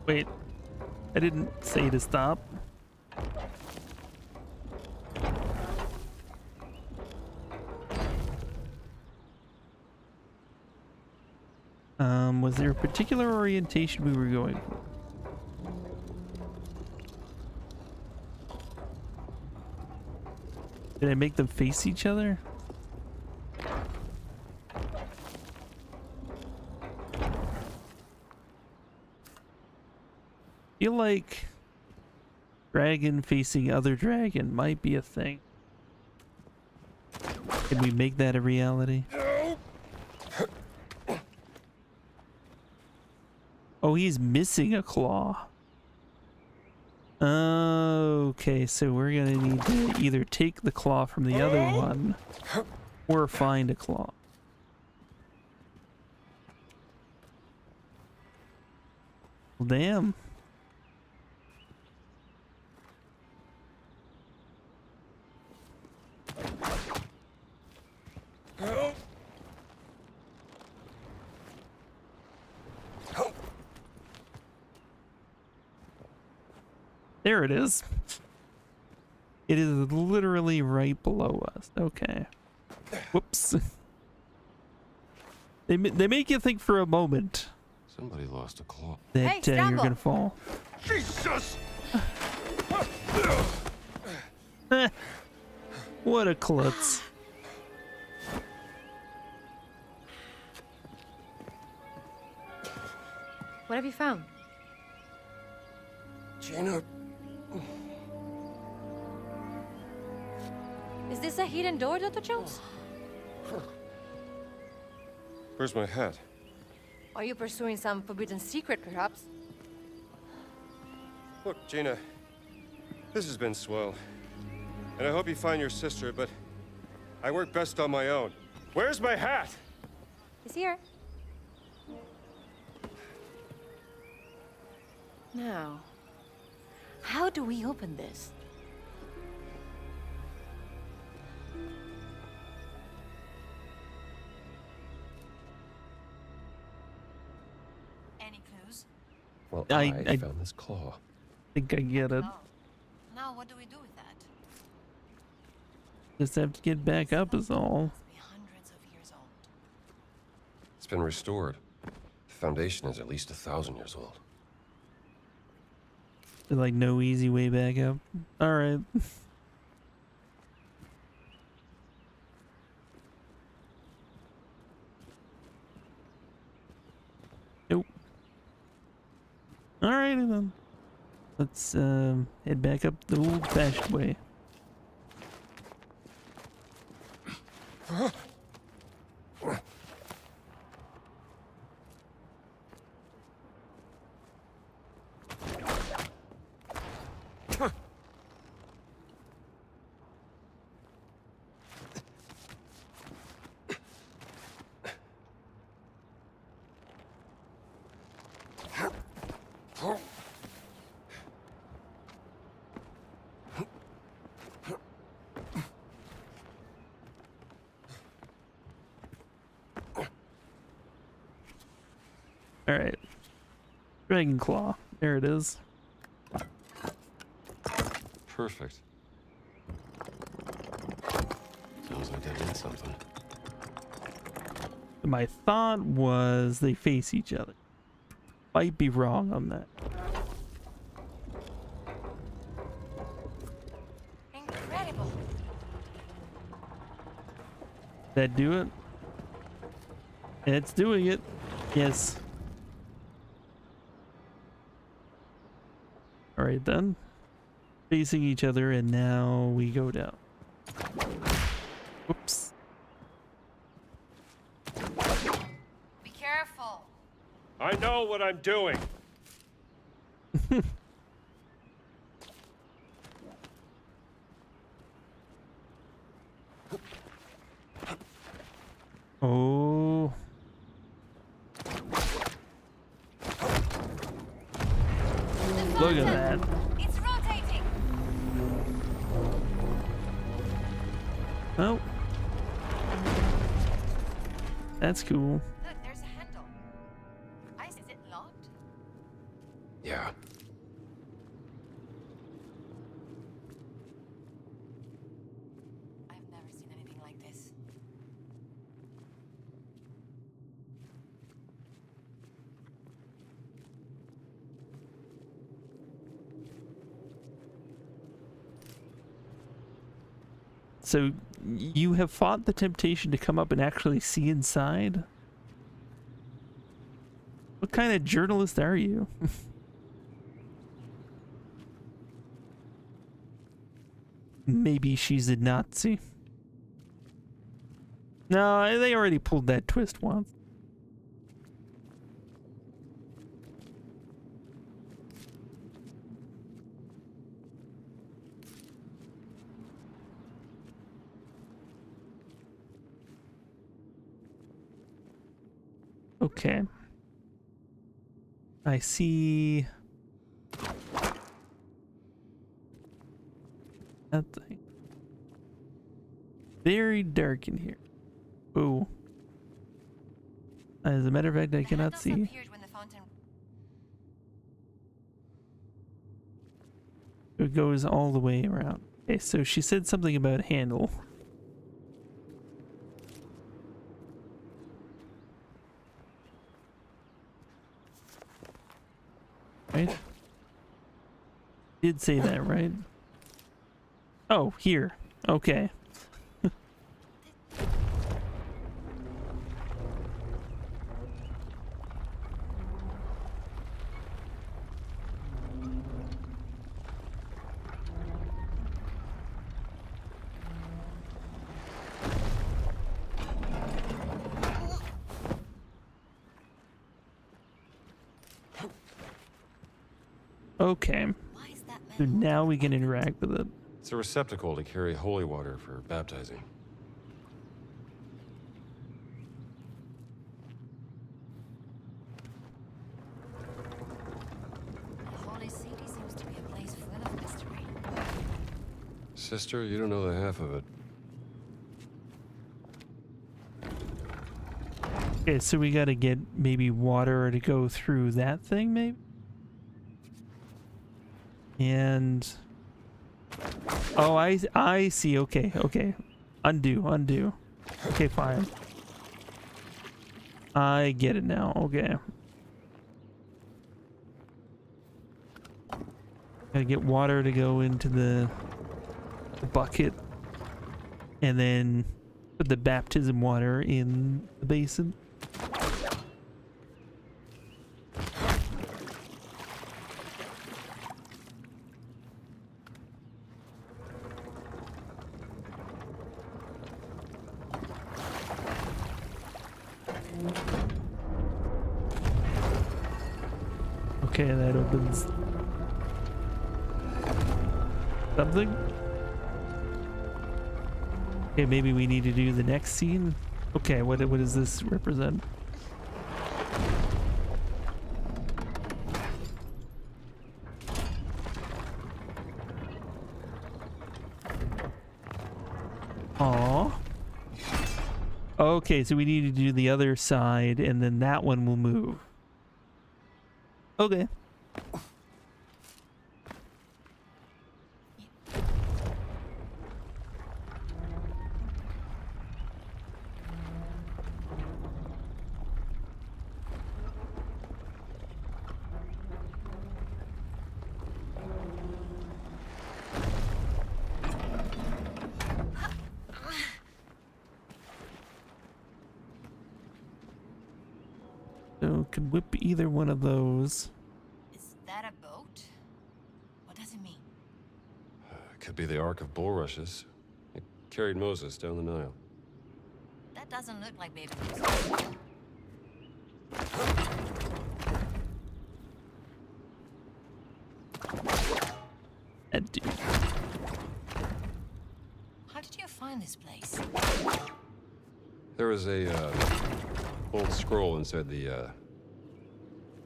Wait. I didn't say to stop. Was there a particular orientation we were going for? Did I make them face each other? Feel like dragon facing other dragon might be a thing. Can we make that a reality? Oh, he's missing a claw. Okay, so we're gonna need to either take the claw from the other one or find a claw. Well, damn. There it is. It is literally right below us. Okay. Whoops. They make you think for a moment Somebody lost a claw. that Hey, you're gonna fall. Jesus! What a klutz. What have you found? Gina. Is this a hidden door, Dr. Jones? Where's my hat? Are you pursuing some forbidden secret, perhaps? Look, Gina. This has been swell. And I hope you find your sister, but I work best on my own. Where's my hat? He's here. Now, how do we open this? Any clues? Well, I I found this claw. think I get it. No. Now what do we do with that? Just have to get back up is all. Must be hundreds of years old. It's been restored. The foundation is at least 1,000 years old. There's like no easy way back up. Alright. Nope. Alrighty then. Let's head back up the old-fashioned way. Alright. Dragon Claw. There it is. Perfect. Feels like I did something. My thought was they face each other. Might be wrong on that. Incredible. That do it? It's doing it. Yes. Alright then. Facing each other and now we go down. Whoops. Be careful. I know what I'm doing. Oh. Look at that. It's rotating. Oh. That's cool. Look, there's a handle. Is it locked? Yeah. I've never seen anything like this. So you have fought the temptation to come up and actually see inside? What kind of journalist are you? Maybe she's a Nazi. No, they already pulled that twist once. Okay. I see that thing. Very dark in here. Oh. As a matter of fact, I cannot see. Appeared when the fountain... It goes all the way around. Okay, so she said something about handle. Right? Did say that, right? Oh, here. Okay. Okay. Why is that So man now we can interact with it. It's a receptacle to carry holy water for baptizing. holy sister, you don't know the half of it. Okay, so we gotta get maybe water to go through that thing, maybe? And... oh, I see. Okay, okay. Undo. Okay, fine. I get it now. Okay. Gotta get water to go into the bucket. And then put the baptism water in the basin. Okay, that opens something. Okay, maybe we need to do the next scene. Okay, what does this represent? Aww. Okay, so we need to do the other side, and then that one will move. Okay. So can whip either one of those. Is that a boat? What does it mean? It could be the Ark of Bulrushes. It carried Moses down the Nile. That doesn't look like baby Moses. That dude. How did you find this place? There was a old scroll inside the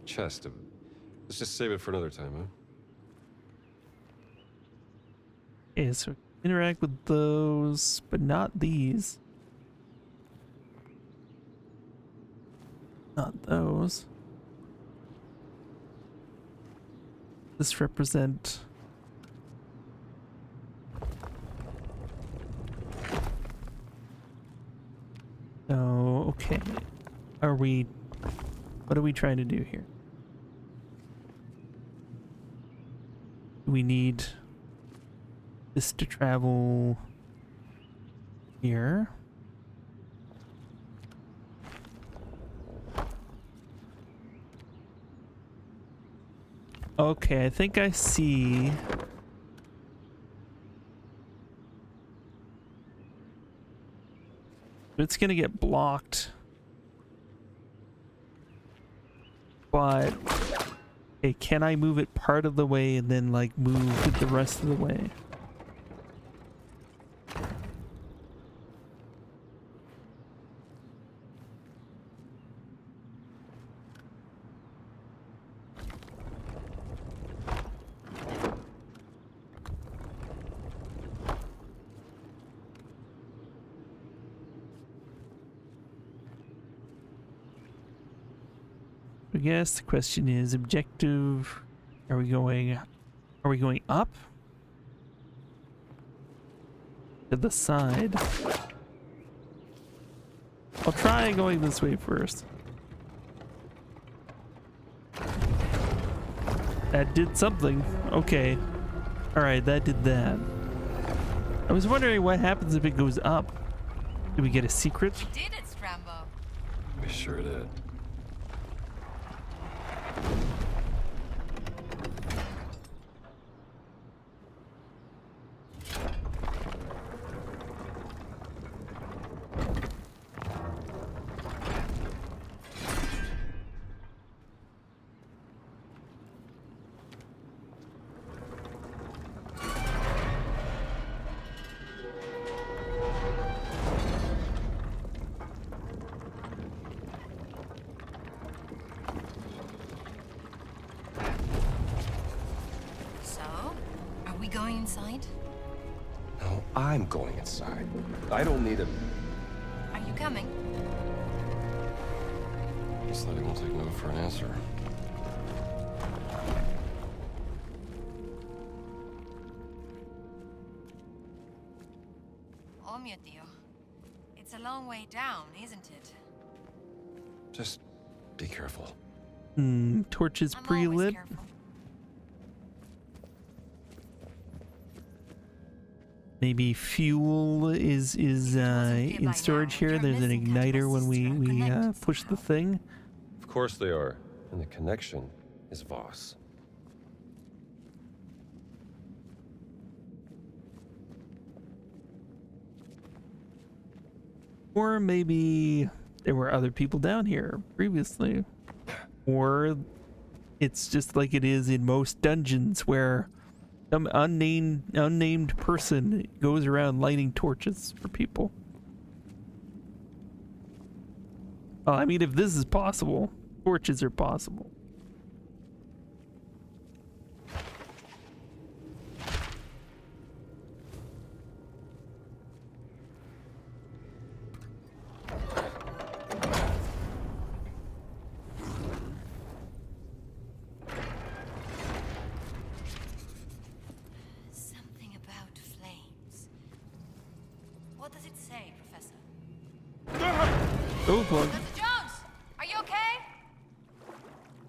chest of... Let's just save it for another time, huh? Okay, so interact with those, but not these. Not those. This represent... Oh, okay. What are we trying to do here? We need this to travel here. Okay, I think I see. It's gonna get blocked. But okay, can I move it part of the way and then like move it the rest of the way? I guess the question is objective. Are we going up? To the side. I'll try going this way first. That did something. Okay. Alright, that did that. I was wondering what happens if it goes up. Do we get a secret? You did it, Strambo. We sure did. So, are we going inside? No, I'm going inside. I don't need a... Are you coming? This lady won't take no for an answer. 𝕁𝕠𝕟𝕖𝕤, tío. It's a long way down, isn't it? Just be careful. Torches I'm always pre-lit. careful. Maybe fuel is in storage here. There's an igniter when we push the thing. Of course they are. And the connection is Voss. Or maybe there were other people down here previously. Or it's just like it is in most dungeons where some unnamed person goes around lighting torches for people. Well, I mean, if this is possible, torches are possible. Something about flames. What does it say, Professor? Oh, boy. Dr. Jones, are you okay?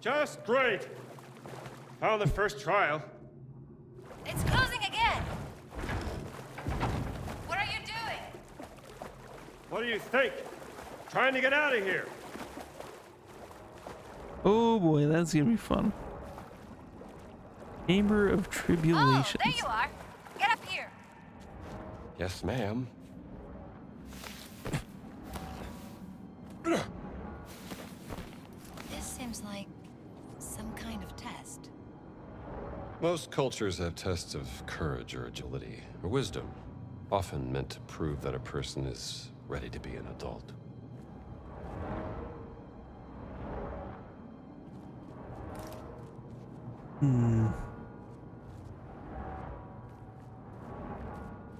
Just great. Found the first trial. It's closing again. What are you doing? What do you think? Trying to get out of here. Oh boy, that's gonna be fun. Chamber of Oh, Tribulations. there you are. Get up here. Yes, ma'am. This seems like some kind of test. Most cultures have tests of courage or agility or wisdom, often meant to prove that a person is ready to be an adult.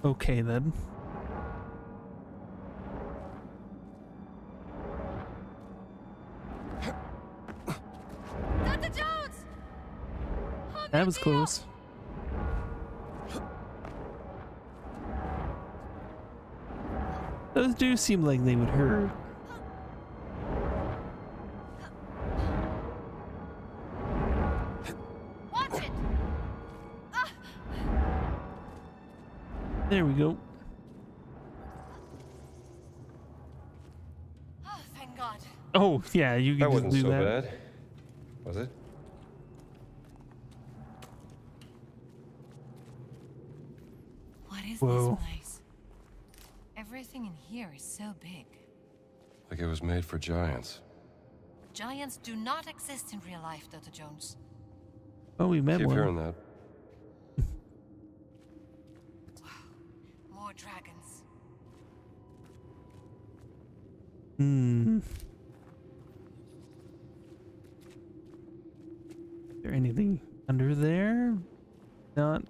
Okay then. Dr. Jones! Oh, That meu was Deus! close. Those do seem like they would hurt. Watch it! There we go. Oh, thank God. Oh yeah, you That can just wasn't do so that. bad, was it? What is Whoa. this place? Everything in here is so big. Like it was made for giants. Giants do not exist in real life, Dr. Jones. Oh, we met Keep one. hearing that. More dragons. Is there anything under there? Not.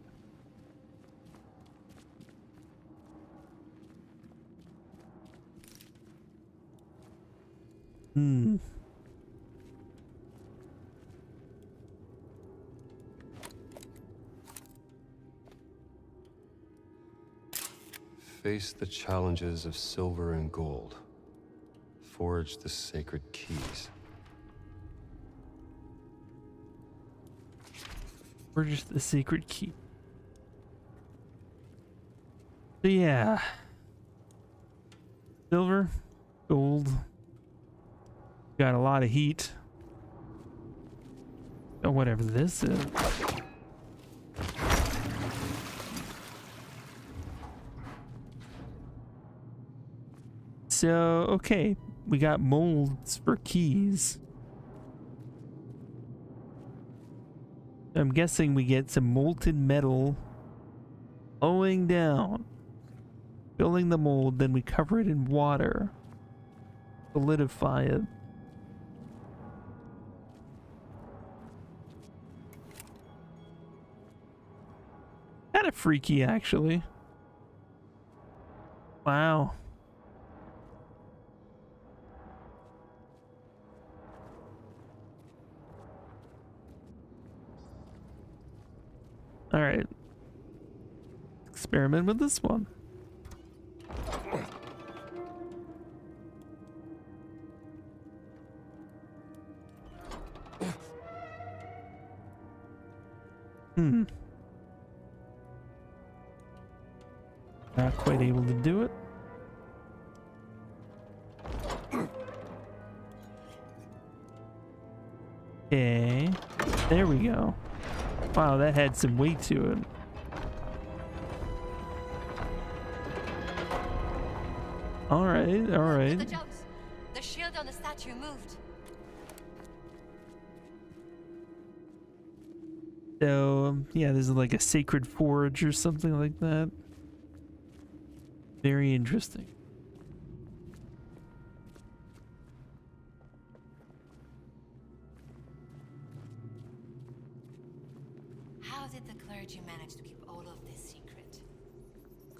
Face the challenges of silver and gold. Forge the sacred keys. We're just the secret key. So yeah. Silver, gold. Got a lot of heat. Oh, whatever this is. So, okay, we got molds for keys. I'm guessing we get some molten metal flowing down, filling the mold, then we cover it in water, solidify it. Kind of freaky, actually. Wow. All right. Experiment with this one. Not quite able to do it. Okay. There we go. Wow, that had some weight to it. All right, all right. The jokes. The shield on the statue moved. So, yeah, there's like a sacred forge or something like that. Very interesting. How did the clergy manage to keep all of this secret?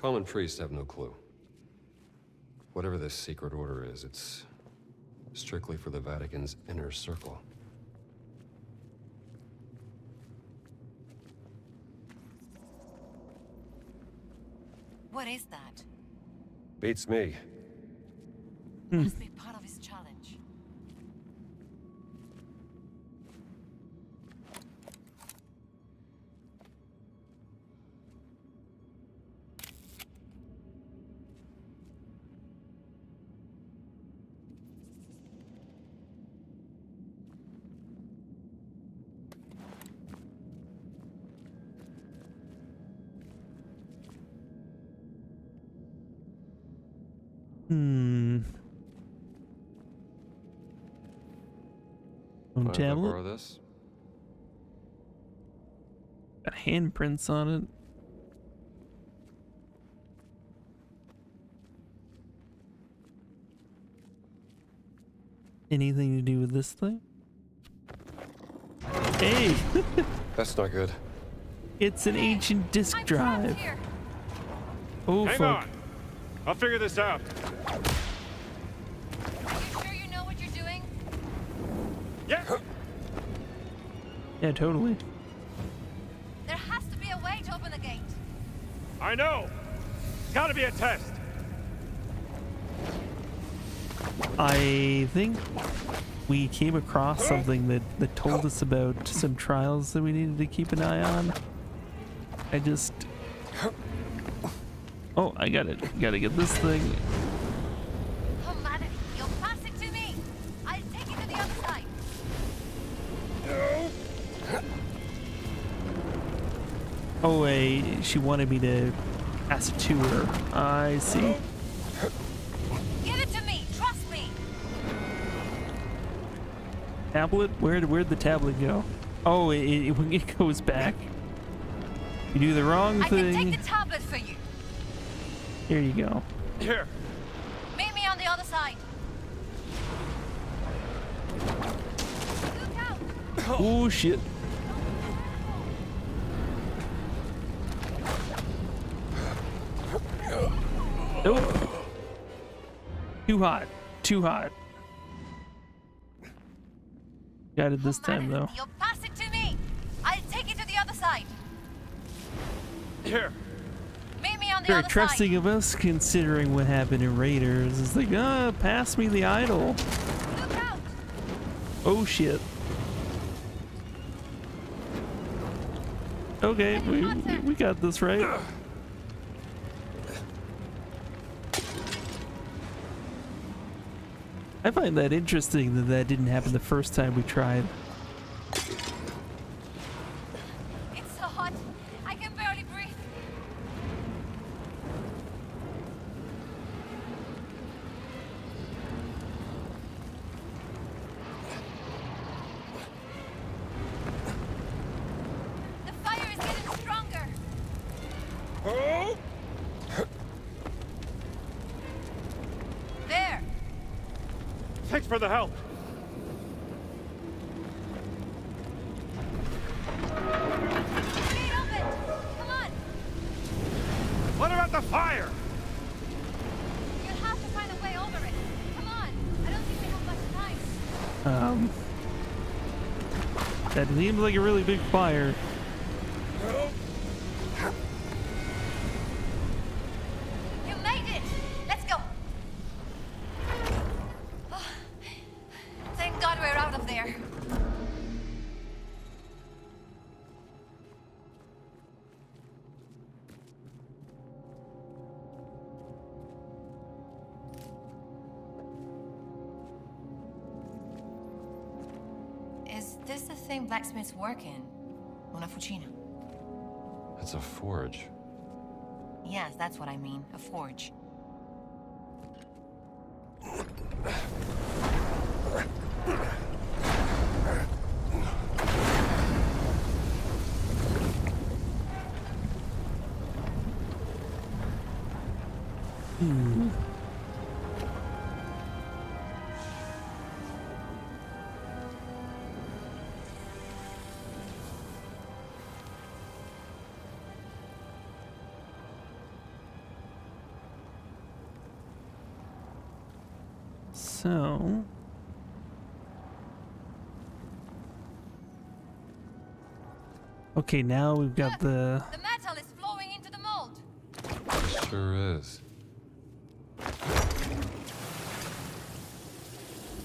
Common priests have no clue. Whatever this secret order is, it's strictly for the Vatican's inner circle. What is that? Beats me. Must be part of his challenge. Mind if I Tablet. borrow this? Got handprints on it. Anything to do with this thing? Hey! That's not good. It's an ancient disk I'm trapped drive. here. Oh, Hang fuck. on. I'll figure this out. You sure you know what you're doing? Yeah. Yeah, totally. There has to be a way to open the gate. I know. It's got to be a test. I think we came across something that told us about some trials that we needed to keep an eye on. I just... Oh, I got it. Gotta get this thing. Oh, man, you'll pass it to me. I'll take it to the other side. Oh, she wanted me to pass it to her. I see. Give it to me. Trust me. Tablet? Where'd the tablet go? Oh, it goes back. You do the wrong I can thing. take the tablet for you. Here you go. Here. Meet me on the other side. Look out. Oh, shit. Nope. Too hot. Too hot. Got it this time, though. You'll pass it to me. I'll take it to the other side. Here. Meet me on the Very other trusting side. of us, considering what happened in Raiders. It's like, pass me the idol. Look out. Oh, shit. Okay, we got this right. I find that interesting that that didn't happen the first time we tried. It's so hot. I can barely breathe. The fire is getting stronger. There. Thanks for the help. Gate open. Come on. What about the fire? That seems like a really big fire. You made it! Let's go! Oh, thank God we're out of there. Is this the thing blacksmiths work in? Una fucina? It's a forge. Yes, that's what I mean. A forge. So, okay, now we've got Look, the the metal is flowing into the mold. Sure is.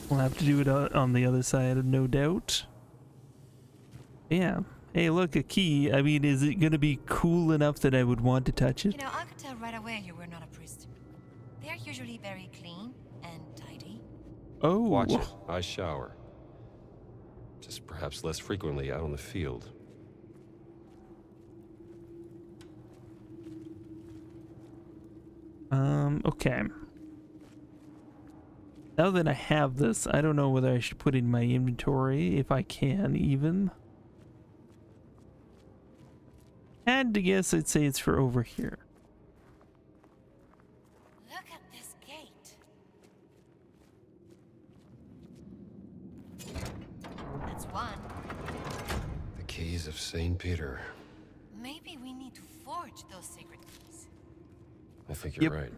we'll have to do it on the other side, no doubt. Yeah. Hey, look, a key. I mean, is it gonna be cool enough that I would want to touch it? You know, I could tell right away you were not a priest. They're usually very clean and tidy. Oh, Watch it. I shower. Just perhaps less frequently out on the field. Okay. Now that I have this, I don't know whether I should put it in my inventory, if I can even. Had to guess, I'd say it's for over here. Look at this gate. That's one. The keys of St. Peter. Maybe we need to forge those sacred keys. I think you're Yep. right.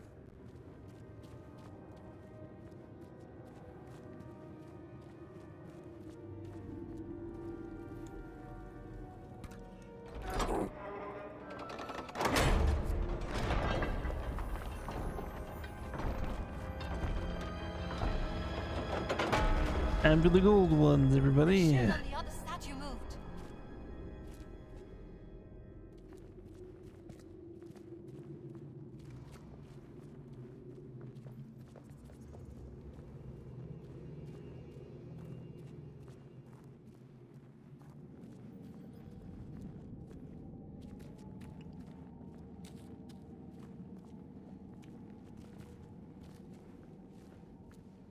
Time for the gold ones, everybody. Sure, the other statue moved.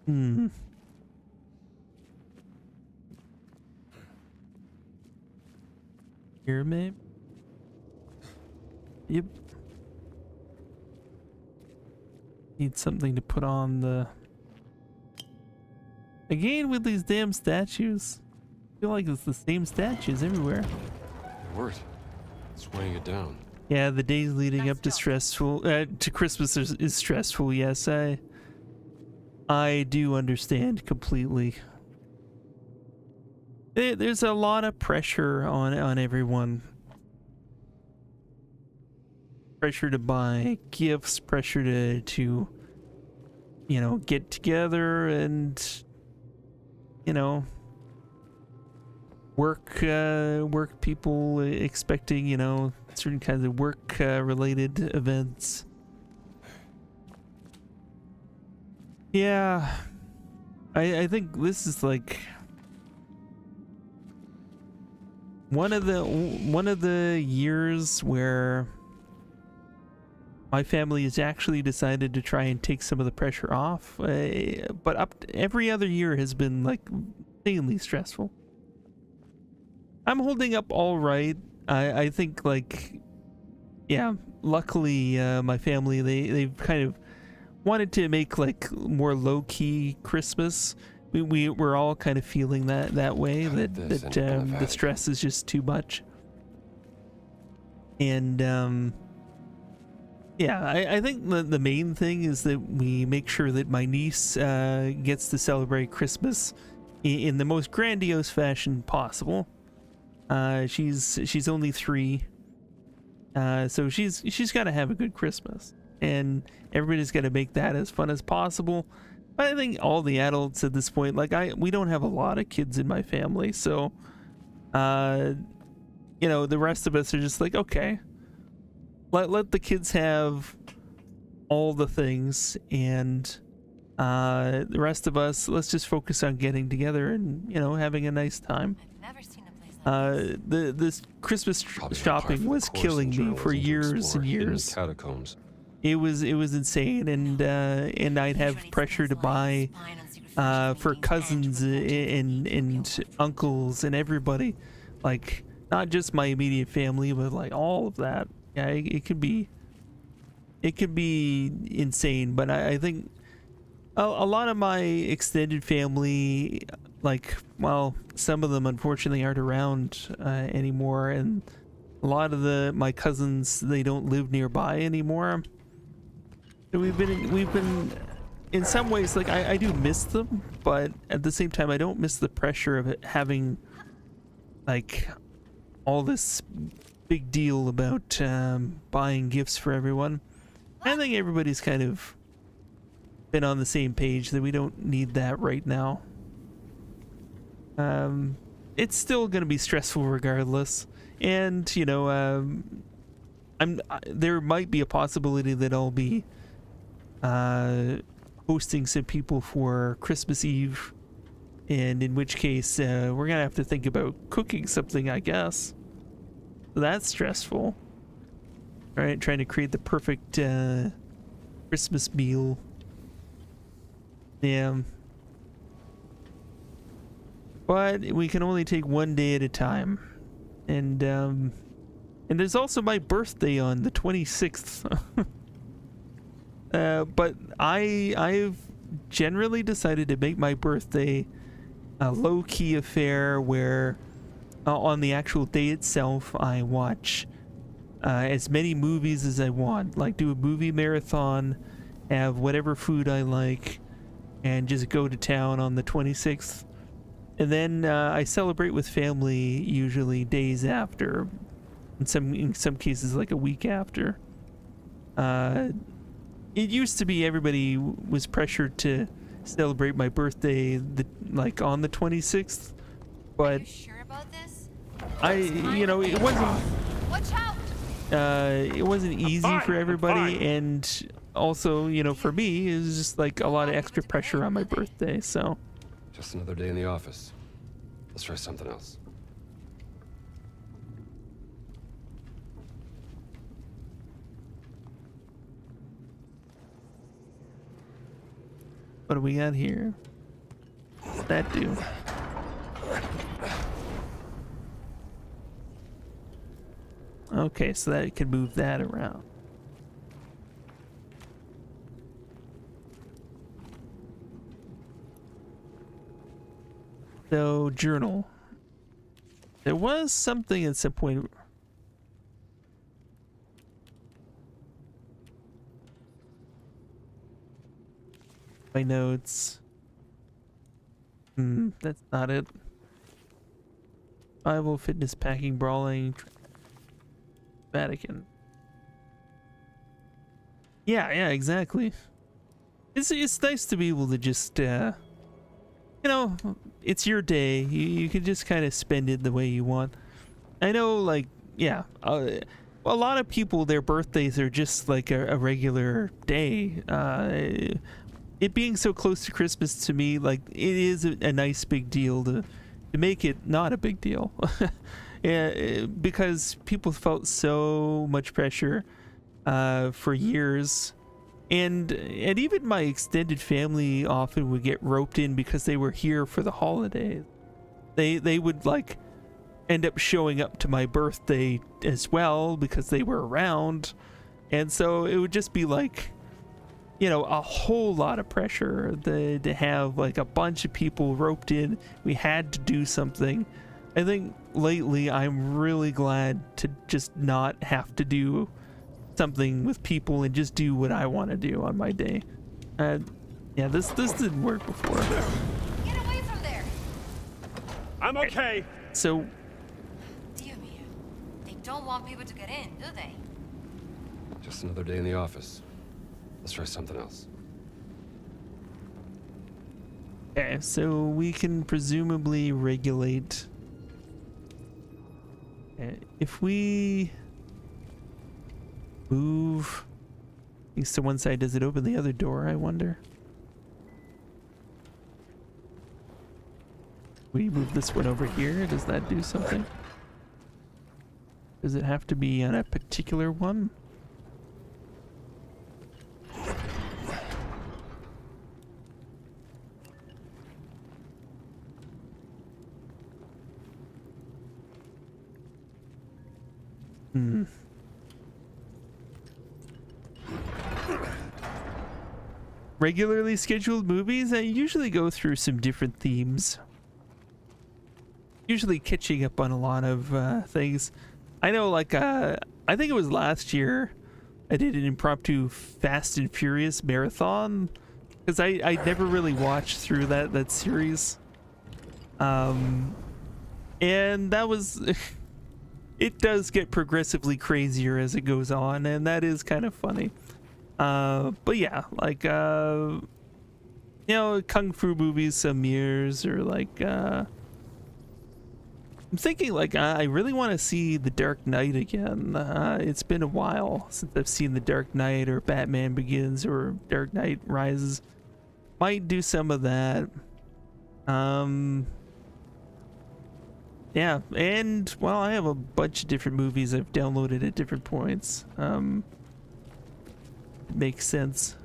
Hmm. Here, maybe? Yep. Need something to put on the... Again with these damn statues. I feel like it's the same statues everywhere. It worked. It's weighing it down. Yeah, the days leading Nice up to job. to Christmas is stressful. Yes, I do understand completely. There's a lot of pressure on everyone. Pressure to buy gifts, pressure to you know, get together and you know, work people expecting, you know, certain kinds of work related events. Yeah. I think this is like one of the years where my family has actually decided to try and take some of the pressure off, but every other year has been like insanely stressful. I'm holding up all right. I think, like, yeah, luckily my family, they've kind of wanted to make like more low-key Christmas. We're all kind of feeling that way, that the stress is just too much. And yeah, I think the main thing is that we make sure that my niece gets to celebrate Christmas in the most grandiose fashion possible. She's only 3. So she's got to have a good Christmas, and everybody's got to make that as fun as possible. But I think all the adults at this point, like we don't have a lot of kids in my family, so you know, the rest of us are just like, okay, let the kids have all the things, and the rest of us, let's just focus on getting together and, you know, having a nice time. I've never seen a place like this. This Christmas Probably shopping par for the was course killing in me for journalism to years explore and hidden years. Catacombs. It was insane, and I'd have pressure to buy for cousins and uncles and everybody, like not just my immediate family, but like all of that. Yeah, it could be insane. But I think a lot of my extended family, like, well, some of them unfortunately aren't around anymore, and a lot of my cousins, they don't live nearby anymore. So we've been in some ways, like, I do miss them, but at the same time I don't miss the pressure of it having like all this big deal about buying gifts for everyone. I think everybody's kind of been on the same page that we don't need that right now. It's still going to be stressful regardless, and you know, there might be a possibility that I'll be hosting some people for Christmas Eve, and in which case we're gonna have to think about cooking something, I guess. So that's stressful, right? Trying to create the perfect Christmas meal. Yeah, but we can only take one day at a time, and there's also my birthday on the 26th. But I've generally decided to make my birthday a low-key affair where on the actual day itself I watch as many movies as I want, like do a movie marathon, have whatever food I like, and just go to town on the 26th. And then I celebrate with family usually days after, in some cases like a week after. It used to be everybody was pressured to celebrate my birthday like on the 26th, but Are you sure about this? you know, it wasn't Watch out! it wasn't easy fine, for I'm everybody, fine. and also, you know, for me it was just like a lot of extra pressure on my birthday. So Just another day in the office. Let's try something else. what do we got here? What's that do? Okay, so that can move that around. So, journal. There was something at some point. My notes. That's not it. Bible, fitness, packing, brawling, Vatican. Yeah, exactly. It's nice to be able to just, you know, it's your day. You can just kind of spend it the way you want. I know, like, yeah, a lot of people, their birthdays are just like a regular day. It being so close to Christmas, to me, like, it is a nice big deal to make it not a big deal. Yeah, because people felt so much pressure for years, and even my extended family often would get roped in because they were here for the holidays. They would like end up showing up to my birthday as well because they were around, and so it would just be like, you know, a whole lot of pressure to have like a bunch of people roped in. We had to do something. I think lately I'm really glad to just not have to do something with people and just do what I want to do on my day. Yeah, this didn't work before. Get away from there! I'm okay. So don't want people to get in, do they? Just another day in the office. Let's try something else. Okay, so we can presumably regulate. If we move things to one side, does it open the other door, I wonder? We move this one over here, does that do something? Does it have to be on a particular one? Regularly scheduled movies, I usually go through some different themes. Usually catching up on a lot of things. I know, like, I think it was last year I did an impromptu Fast and Furious marathon, because I never really watched through that series. And that was... It does get progressively crazier as it goes on, and that is kind of funny. But yeah, like, you know, kung fu movies some years, or like, I'm thinking, like, I really want to see The Dark Knight again. It's been a while since I've seen The Dark Knight, or Batman Begins, or Dark Knight Rises. Might do some of that. Yeah, and, well, I have a bunch of different movies I've downloaded at different points. It makes sense.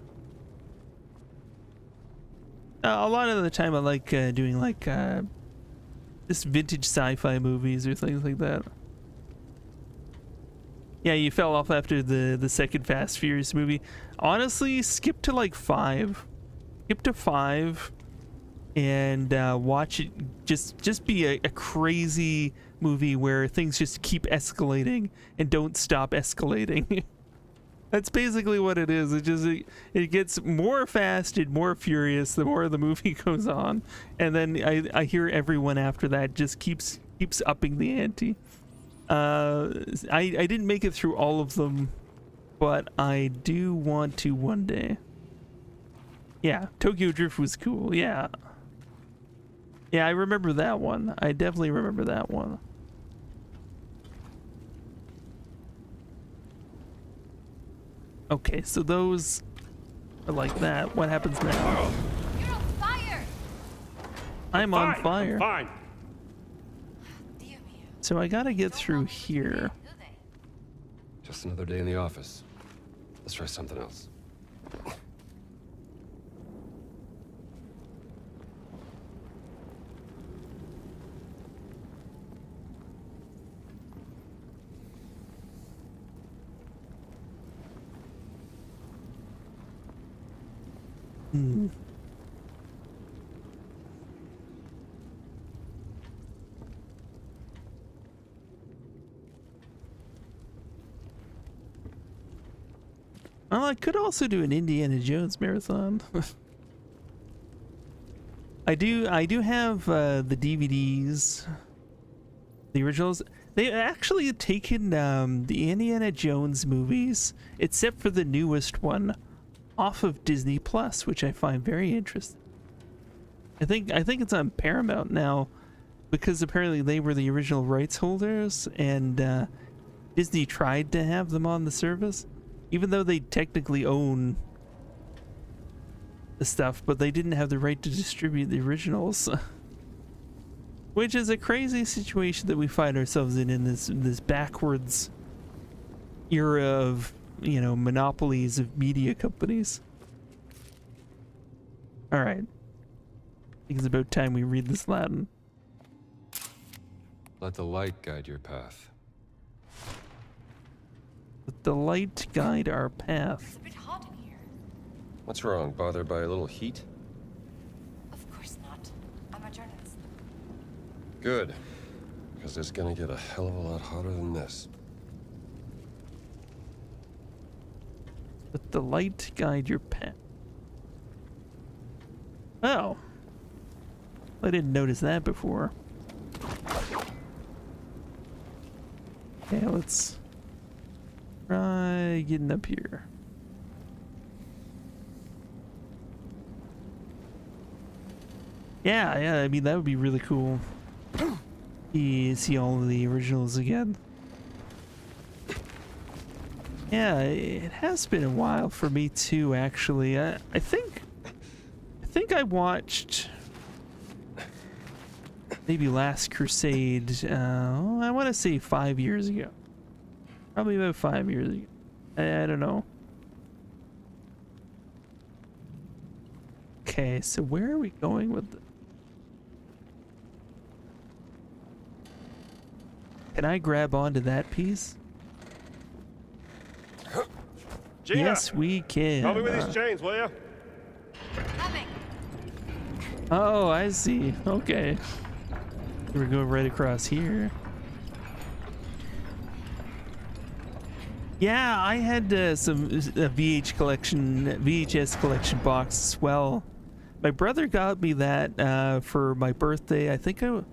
A lot of the time I like doing, like, just vintage sci-fi movies or things like that. Yeah, you fell off after the second Fast Furious movie. Honestly, skip to, like, 5. Skip to 5. And watch it just be a crazy movie where things just keep escalating and don't stop escalating. That's basically what it is. It gets more fast and more furious the more the movie goes on, and then I hear everyone after that just keeps upping the ante. I didn't make it through all of them, but I do want to one day. Yeah, Tokyo Drift was cool. Yeah. Yeah, I remember that one. I definitely remember that one. Okay, so those are like that. What happens now? You're on fire! I'm on fire. Fine. Dio mio. So I gotta get Don't through want people to get in, here. do they? Just another day in the office. Let's try something else. Well, I could also do an Indiana Jones marathon. I do have the DVDs, the originals. They actually had taken the Indiana Jones movies, except for the newest one, off of Disney Plus, which I find very interesting. I think it's on Paramount now, because apparently they were the original rights holders, and Disney tried to have them on the service, even though they technically own the stuff, but they didn't have the right to distribute the originals. Which is a crazy situation that we find ourselves in this backwards era of, you know, monopolies of media companies. All right. I think it's about time we read this Latin. Let the light guide your path. Let the light guide our path. It's a bit hot in here. What's wrong? Bothered by a little heat? Of course not. I'm a journalist. Good. Because it's gonna get a hell of a lot hotter than this. Let the light guide your path. Oh. I didn't notice that before. Okay, let's try getting up here. Yeah, I mean, that would be really cool. See all of the originals again. Yeah, it has been a while for me too, actually. I think I watched maybe Last Crusade, I want to say 5 years ago. Probably about 5 years ago. I don't know. Okay, so where are we going with this? Can I grab onto that piece? Gina, Yes, we can. help me with these chains, will you? Coming. Oh, I see. Okay. We're going right across here. Yeah, I had some VHS collection box as well. My brother got me that for my birthday. I think I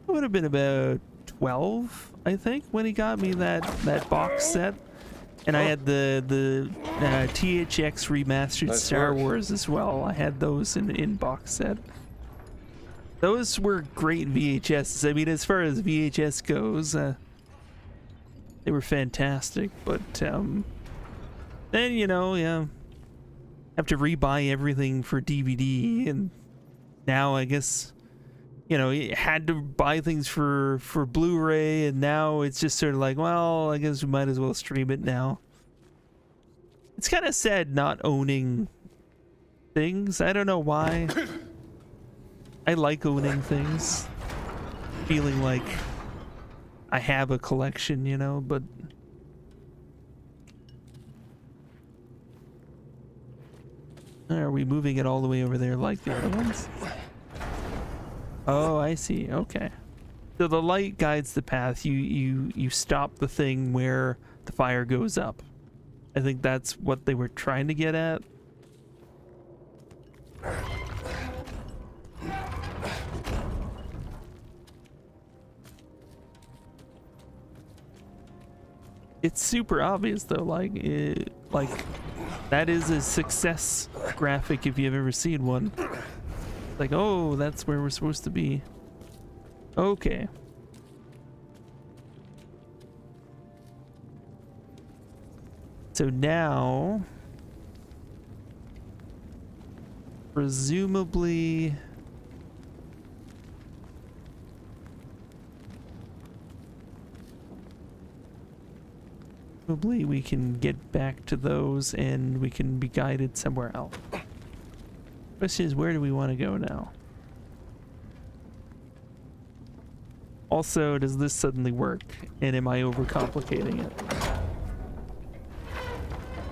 would have been about 12, I think, when he got me that box set. And I had the THX remastered Nice Star work. Wars as well. I had those in box set. Those were great VHSs. I mean, as far as VHS goes, they were fantastic. But then, you know, yeah, have to rebuy everything for DVD, and now I guess, you know, you had to buy things for Blu-ray, and now it's just sort of like, well, I guess we might as well stream it now. It's kind of sad not owning things. I don't know why. I like owning things, feeling like I have a collection, you know, but are we moving it all the way over there like the other ones? Oh, I see. Okay. So the light guides the path. You stop the thing where the fire goes up. I think that's what they were trying to get at. It's super obvious though, like that is a success graphic if you've ever seen one. Like, oh, that's where we're supposed to be. Okay. So now, presumably, we can get back to those and we can be guided somewhere else. Question is, where do we want to go now? Also, does this suddenly work? And am I overcomplicating it?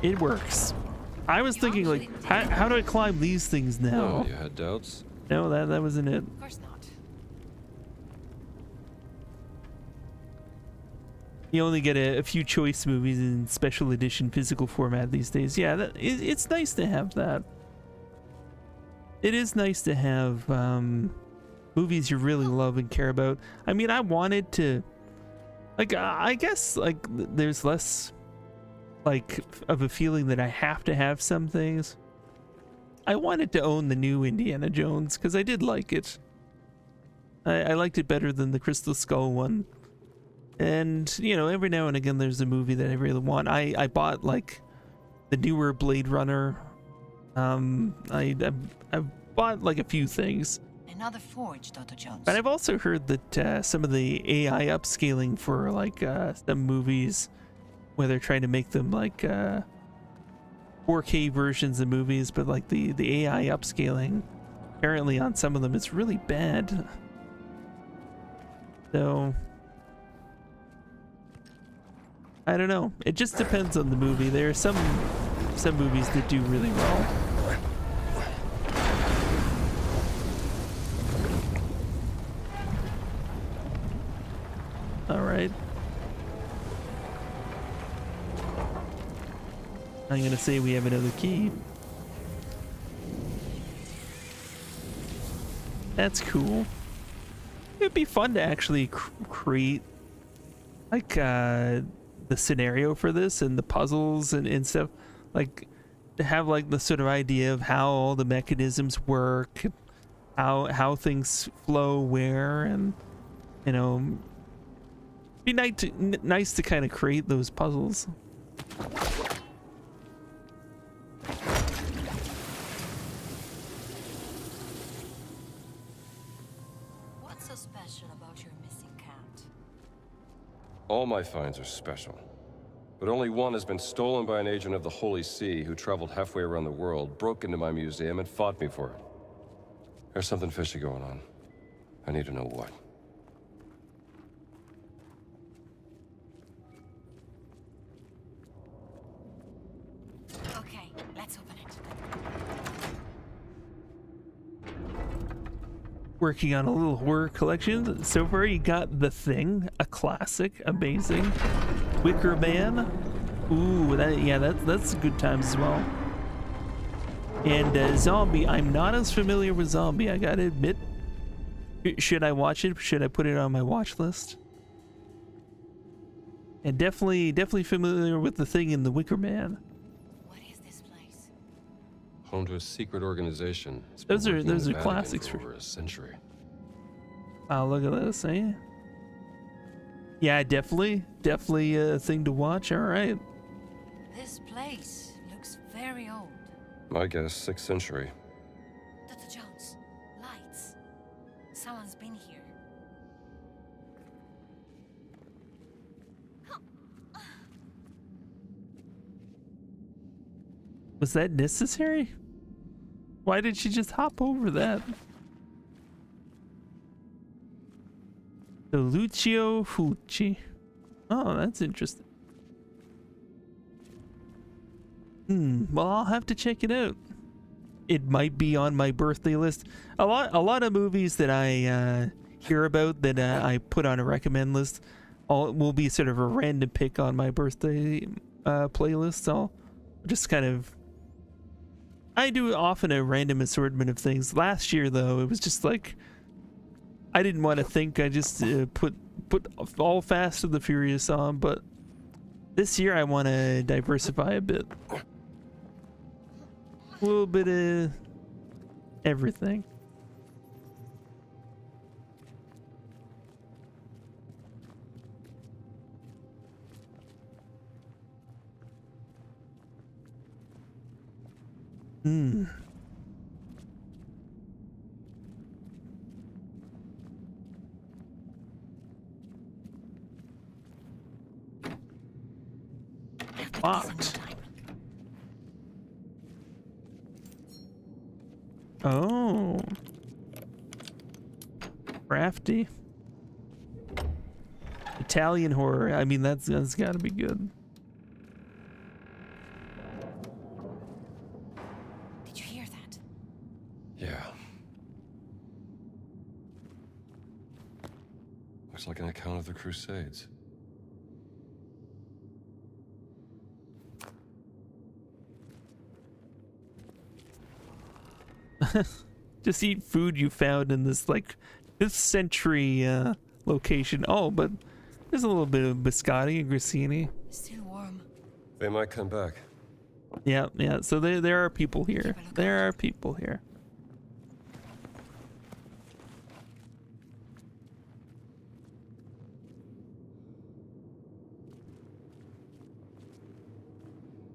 It works. I was thinking, like, how do I climb these things now? Oh, you had doubts? No, that wasn't it. Of course not. You only get a few choice movies in special edition physical format these days. Yeah, it's nice to have that. It is nice to have movies you really love and care about. I mean, I wanted to, like, I guess, like, there's less, like, of a feeling that I have to have some things. I wanted to own the new Indiana Jones because I did like it. I liked it better than the Crystal Skull one. And, you know, every now and again there's a movie that I really want. I bought, like, the newer Blade Runner. I've bought, like, a few things. Another forge, Dr. Jones. But I've also heard that some of the AI upscaling for, like, some movies, where they're trying to make them, like, 4K versions of movies, but, like, the AI upscaling, apparently on some of them, it's really bad. So I don't know. It just depends on the movie. There are some movies that do really well. All right. I'm gonna say we have another key. That's cool. It'd be fun to actually create. like the scenario for this and the puzzles and stuff, like to have like the sort of idea of how all the mechanisms work, how things flow where, and you know, be nice to kind of create those puzzles. What's so special about your missing cat? All my finds are special. But only one has been stolen by an agent of the Holy See who traveled halfway around the world, broke into my museum, and fought me for it. There's something fishy going on. I need to know what. Okay, let's open it. Working on a little horror collection. So far you got The Thing, a classic, amazing. Wicker Man. Ooh, that's good times as well. And Zombie. I'm not as familiar with Zombie, I gotta admit. Should I watch it? Should I put it on my watch list? And definitely familiar with The Thing and The Wicker Man. What is this place? Home to a secret organization. It's Those been are working in the Vatican classics for for over a century. Wow, look at this, eh? Yeah, definitely a thing to watch. All right. This place looks very old. My guess, 6th century. Dr. Jones, lights. Someone's been here. Was that necessary? Why did she just hop over that? The 𝐬𝐚𝐞. Oh, that's interesting. Well, I'll have to check it out. It might be on my birthday list. A lot of movies that I hear about that I put on a recommend list will be sort of a random pick on my birthday playlist. So I'll just kind of, I do often a random assortment of things. Last year though, it was just like, I didn't want to think. I just put all Fast and the Furious on, but this year I want to diversify a bit. A little bit of everything. Locked. Oh. Crafty. Italian horror. I mean, that's gotta be good. Did you hear that? Yeah. Looks like an account of the Crusades. Just eat food you found in this like 5th century location. Oh, but there's a little bit of biscotti and grissini. Still warm. They might come back. Yeah. So there are people here. There are people here.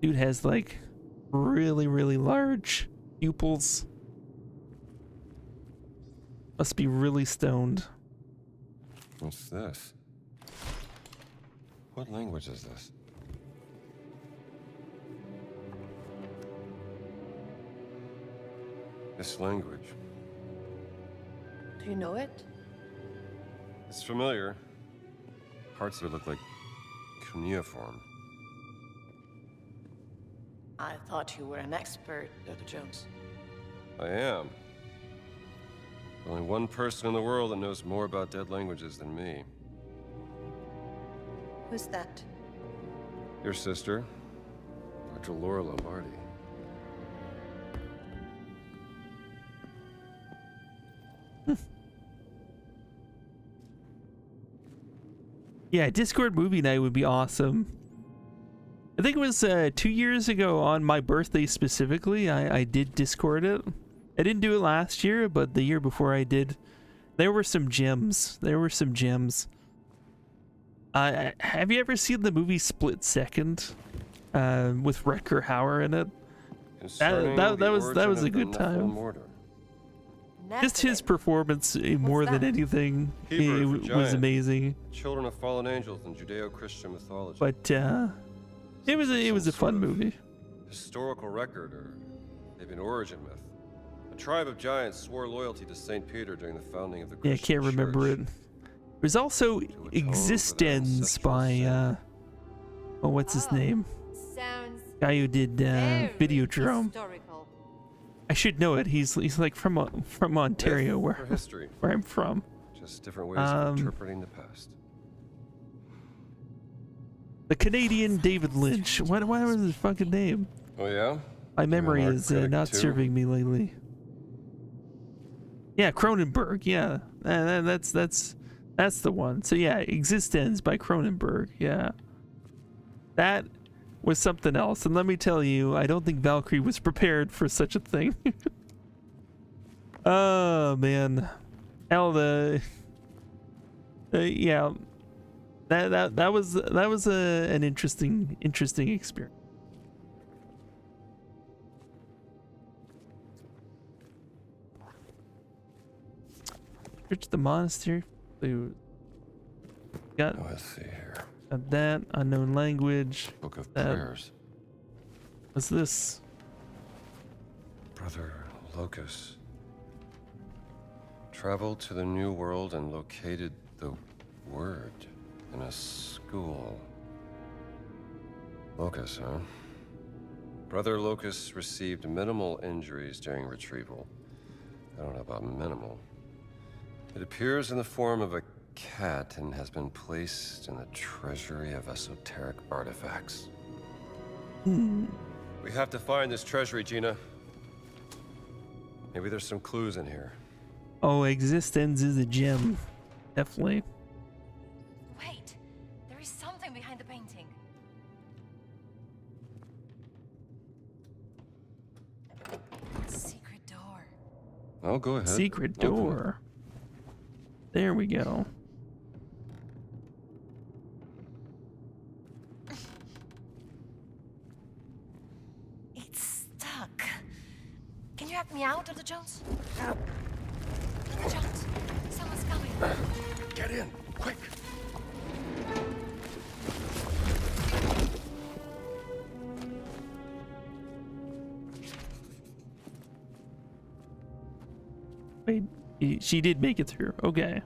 Dude has like really large pupils. Must be really stoned. What's this? What language is this? This language. Do you know it? It's familiar. Parts of it look like cuneiform. I thought you were an expert, Dr. Jones. I am. Only one person in the world that knows more about dead languages than me. Who's that? Your sister, Dr. Laura Lombardi. Yeah, Discord movie night would be awesome. I think it was 2 years ago on my birthday specifically. I did Discord it. I didn't do it last year, but the year before I did. There were some gems. There were some gems. Have you ever seen the movie Split Second with Rutger Hauer in it? That was a good time. Just his performance more than anything was amazing. Children of fallen angels in Judeo-Christian mythology. But it was a fun movie. Historical record, or maybe an origin myth. A tribe of giants swore loyalty to St. Peter during the founding of the Christian Yeah, I can't remember Church. it. There's also Existence by what's his name? Sounds Guy who did Videodrome. historical. I should know it. He's like from Ontario, Myth or history. where I'm from. Just different ways of interpreting the past. The Canadian David Lynch. What was his fucking name? Oh yeah? My memory art is critic not too? serving me lately. Yeah, Cronenberg. Yeah, that's the one. So yeah, Existence by Cronenberg. Yeah, that was something else. And let me tell you, I don't think Valkyrie was prepared for such a thing. Oh man, hell yeah, that was an interesting experience. Church, the monastery. Got Let's see here. that unknown language. Book of That- Prayers. What's this? Brother Locus traveled to the New World and located the word in a school. Locus, huh? Brother Locus received minimal injuries during retrieval. I don't know about minimal. It appears in the form of a cat and has been placed in the treasury of esoteric artifacts. We have to find this treasury, Gina. Maybe there's some clues in here. Oh, Existence is a gem. Definitely. Wait, there is something behind the painting. Secret door. Oh, go ahead. Secret Open it. door. There we go. It's stuck. Can you help me out, Dr. Jones? Dr. Jones, someone's coming. Get in, quick. Wait, she did make it through. Okay.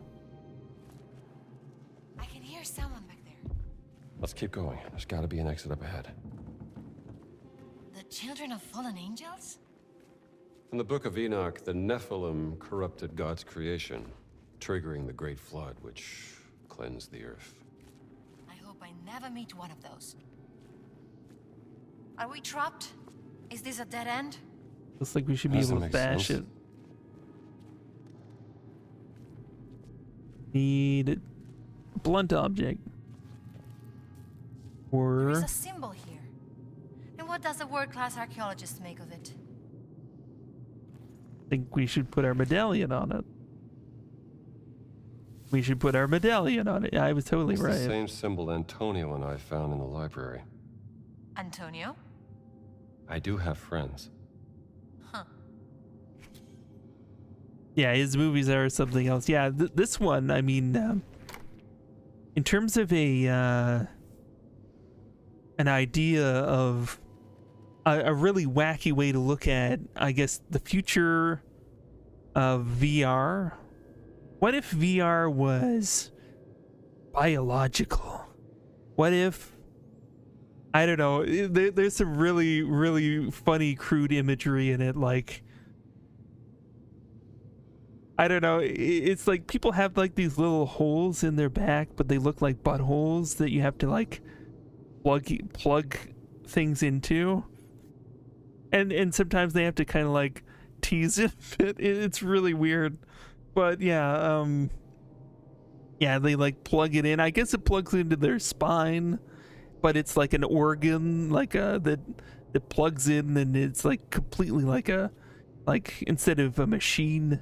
I can hear someone back there. Let's keep going. There's got to be an exit up ahead. The children of fallen angels? In the Book of Enoch, the Nephilim corrupted God's creation, triggering the Great Flood, which cleansed the earth. I hope I never meet one of those. Are we trapped? Is this a dead end? Looks like we should be Doesn't able to make bash sense. it. Need a blunt object. There is Or a symbol here. And what does a world-class archaeologist make of it? I think we should put our medallion on it. We should put our medallion on it. I was totally It's right. the same symbol Antonio and I found in the library. Antonio? I do have friends. Huh. Yeah, his movies are something else. Yeah, this one, I mean, in terms of an idea of a really wacky way to look at, I guess, the future of VR. What if VR was biological? What if, I don't know, there's some really, really funny, crude imagery in it, like, I don't know, it's like people have like these little holes in their back, but they look like buttholes that you have to like plug things into. And sometimes they have to kind of like tease it a bit. It's really weird. But yeah, Yeah, they like plug it in. I guess it plugs into their spine, but it's like an organ, like that plugs in, and it's like completely like instead of a machine,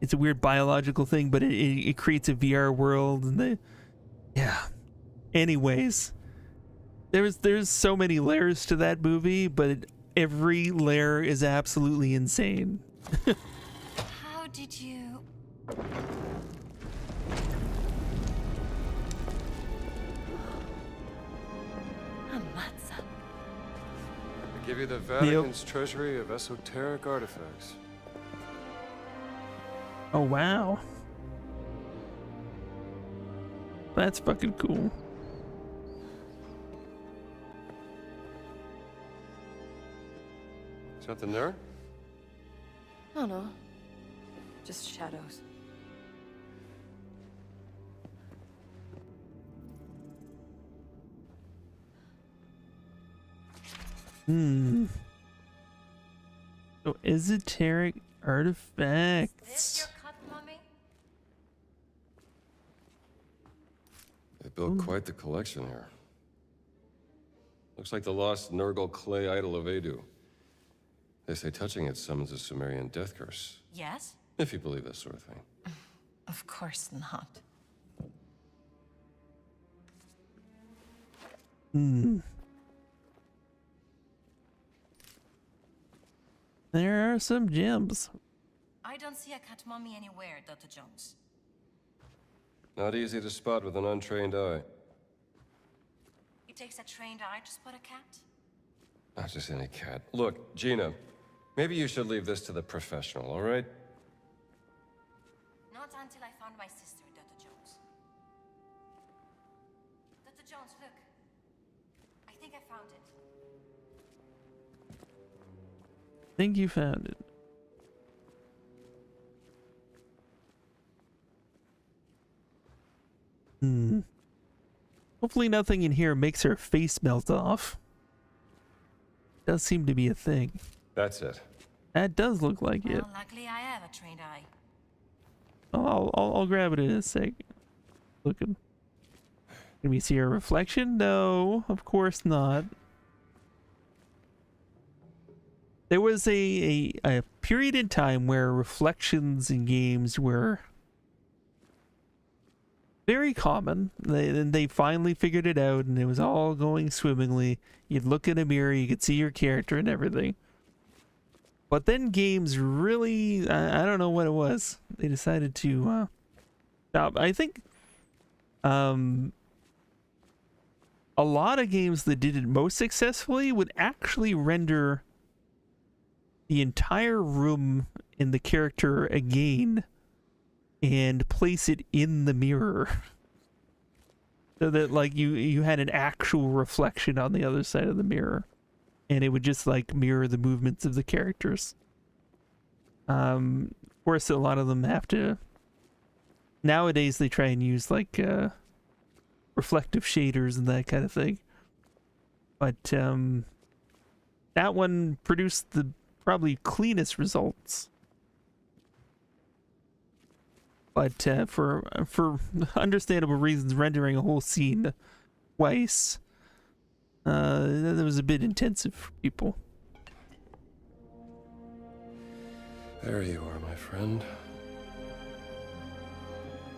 it's a weird biological thing, but it creates a VR world, and yeah. Anyways, there's so many layers to that movie, but every layer is absolutely insane. How did you... Amatsa. I give you the Vatican's treasury of esoteric artifacts. Oh wow, that's fucking cool. Something there? Oh no, just shadows. So esoteric artifacts. Is this your cut, Mommy? They built quite the collection here. Looks like the lost Nurgle clay idol of Edu. They say touching it summons a Sumerian death curse. Yes? If you believe that sort of thing. Of course not. There are some gems. I don't see a cat mummy anywhere, Dr. Jones. Not easy to spot with an untrained eye. It takes a trained eye to spot a cat? Not just any cat. Look, Gina, maybe you should leave this to the professional, all right? Not until I found my sister, Dr. Jones. Dr. Jones, look. I think I found it. Think you found it. Hopefully nothing in here makes her face melt off. Does seem to be a thing. That's it. That does look like it. Well, luckily I have a trained eye. I'll grab it in a sec. Looking. Can we see her reflection? No, of course not. There was a period in time where reflections in games were very common. They finally figured it out, and it was all going swimmingly. You'd look in a mirror, you could see your character and everything. But then games really, I don't know what it was. They decided to stop. I think a lot of games that did it most successfully would actually render the entire room in the character again and place it in the mirror, so that like you had an actual reflection on the other side of the mirror, and it would just like mirror the movements of the characters. Of course, a lot of them have to, nowadays they try and use like reflective shaders and that kind of thing, but that one produced the probably cleanest results. But for understandable reasons, rendering a whole scene twice, that was a bit intensive for people. There you are, my friend.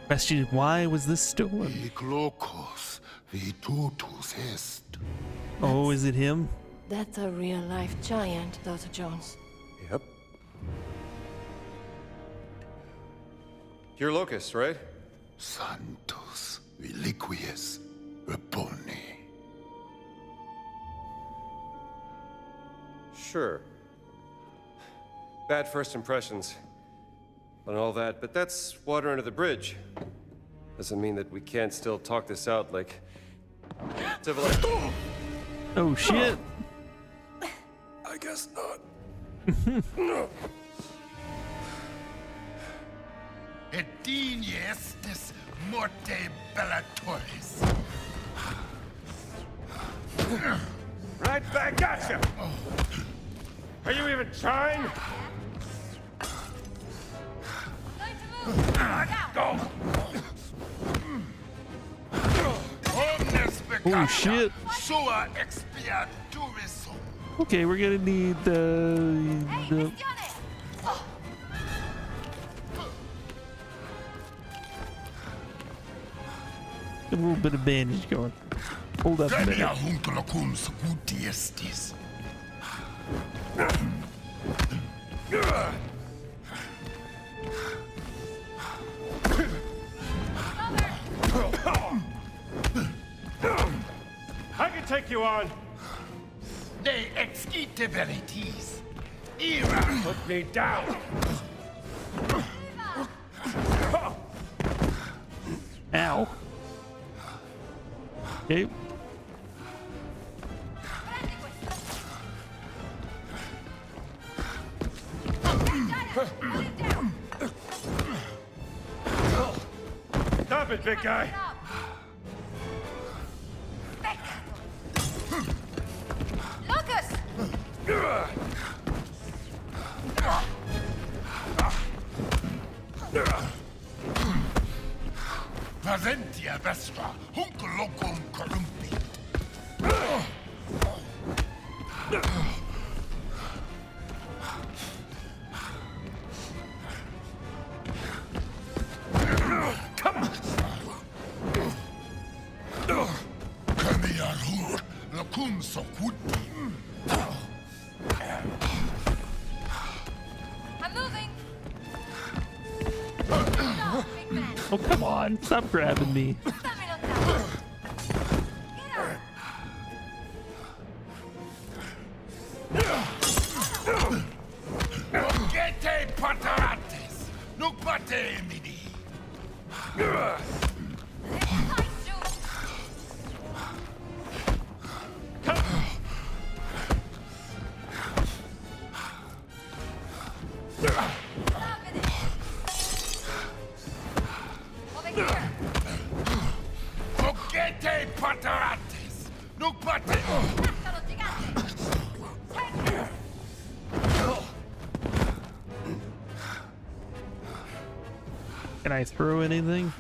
Question: why was this stolen? Oh, is it him? That's a real-life giant, Dr. Jones. Yep. You're Locust, right? Santos reliquies repone. Sure. Bad first impressions and all that, but that's water under the bridge. Doesn't mean that we can't still talk this out like civilized. Oh shit! I guess not. Edinies des morte bellatoris. Right back at you! Are you even trying? Going to move! Now! Go! Oh shit. Sua expiatoris. Okay, we're gonna need the a little bit of bandage going. Hold up a minute. 𝐬𝐜𝐚𝐿 guti estis. I can take you on. Ne exquite veritis. Ira. Put me down. Ow. Okay. Stop it, big guy. Lucas! Valentia vestra. 𝐬𝐜𝐚𝐿 corrumpi. I'm moving! Oh, come on. Stop grabbing me. Gete pateratis. Nunc bate emini. Gete pateratis. Nunc bate. Can I throw anything?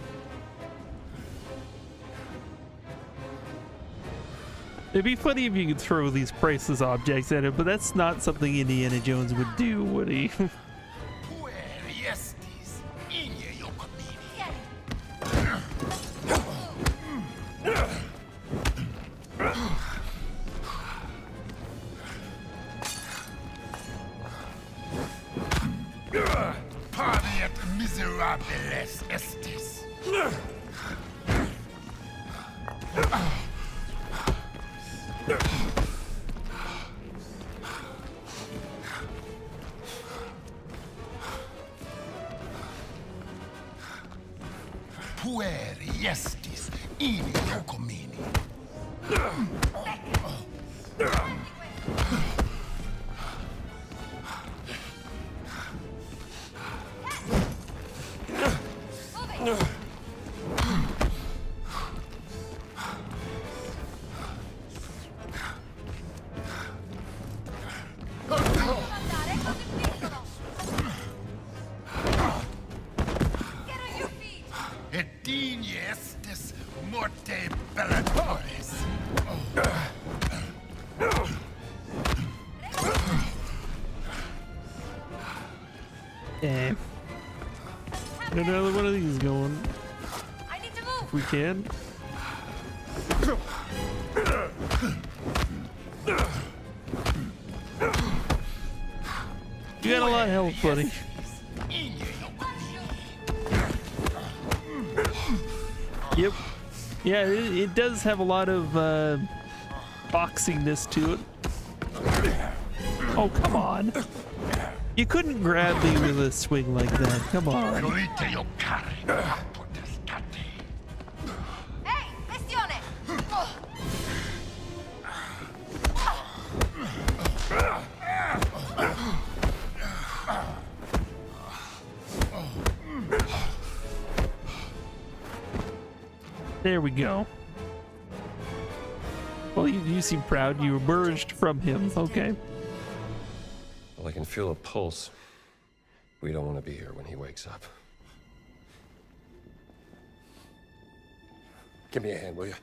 It'd be funny if you could throw these priceless objects at it, but that's not something Indiana Jones would do, would he? Puer estis. 𝐬𝐜𝐚𝐞. Pariet miserabiles estis. Puer estis 𝐬𝐜𝐚𝐞. Et digne estis morte bellatoris. Eh. Get another one of these going. I need to move! If we can. You got a lot of health, buddy. Yep. Yeah, it does have a lot of boxingness to it. Oh, come on. You couldn't grab me with a swing like that. Come on. Hey, bestione! There we go. Well, you seem proud. You emerged from him. Okay. Well, I can feel a pulse. We don't want to be here when he wakes up. Give me a hand, will you?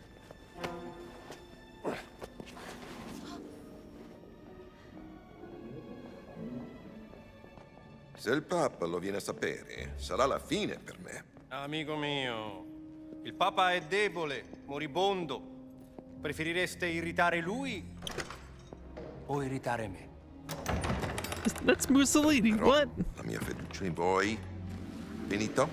Se il Papa lo viene a sapere, sarà la fine per me. Amico mio, il Papa è debole, moribondo. Preferireste irritare lui o irritare me? That's Mussolini. Però What? la mia fiducia in voi, finito?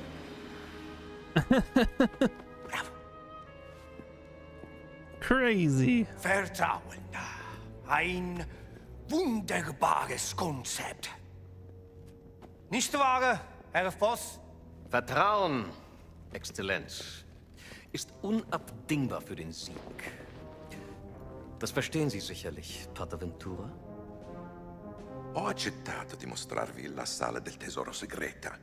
Crazy. Vertrauen. Ein wunderbares Konzept. Nicht wahr, Herr Voss? Vertrauen, Exzellenz, ist unabdingbar für den Sieg. Das verstehen Sie sicherlich, Pater Ventura. Ho accettato di mostrarvi la sala del tesoro segreta,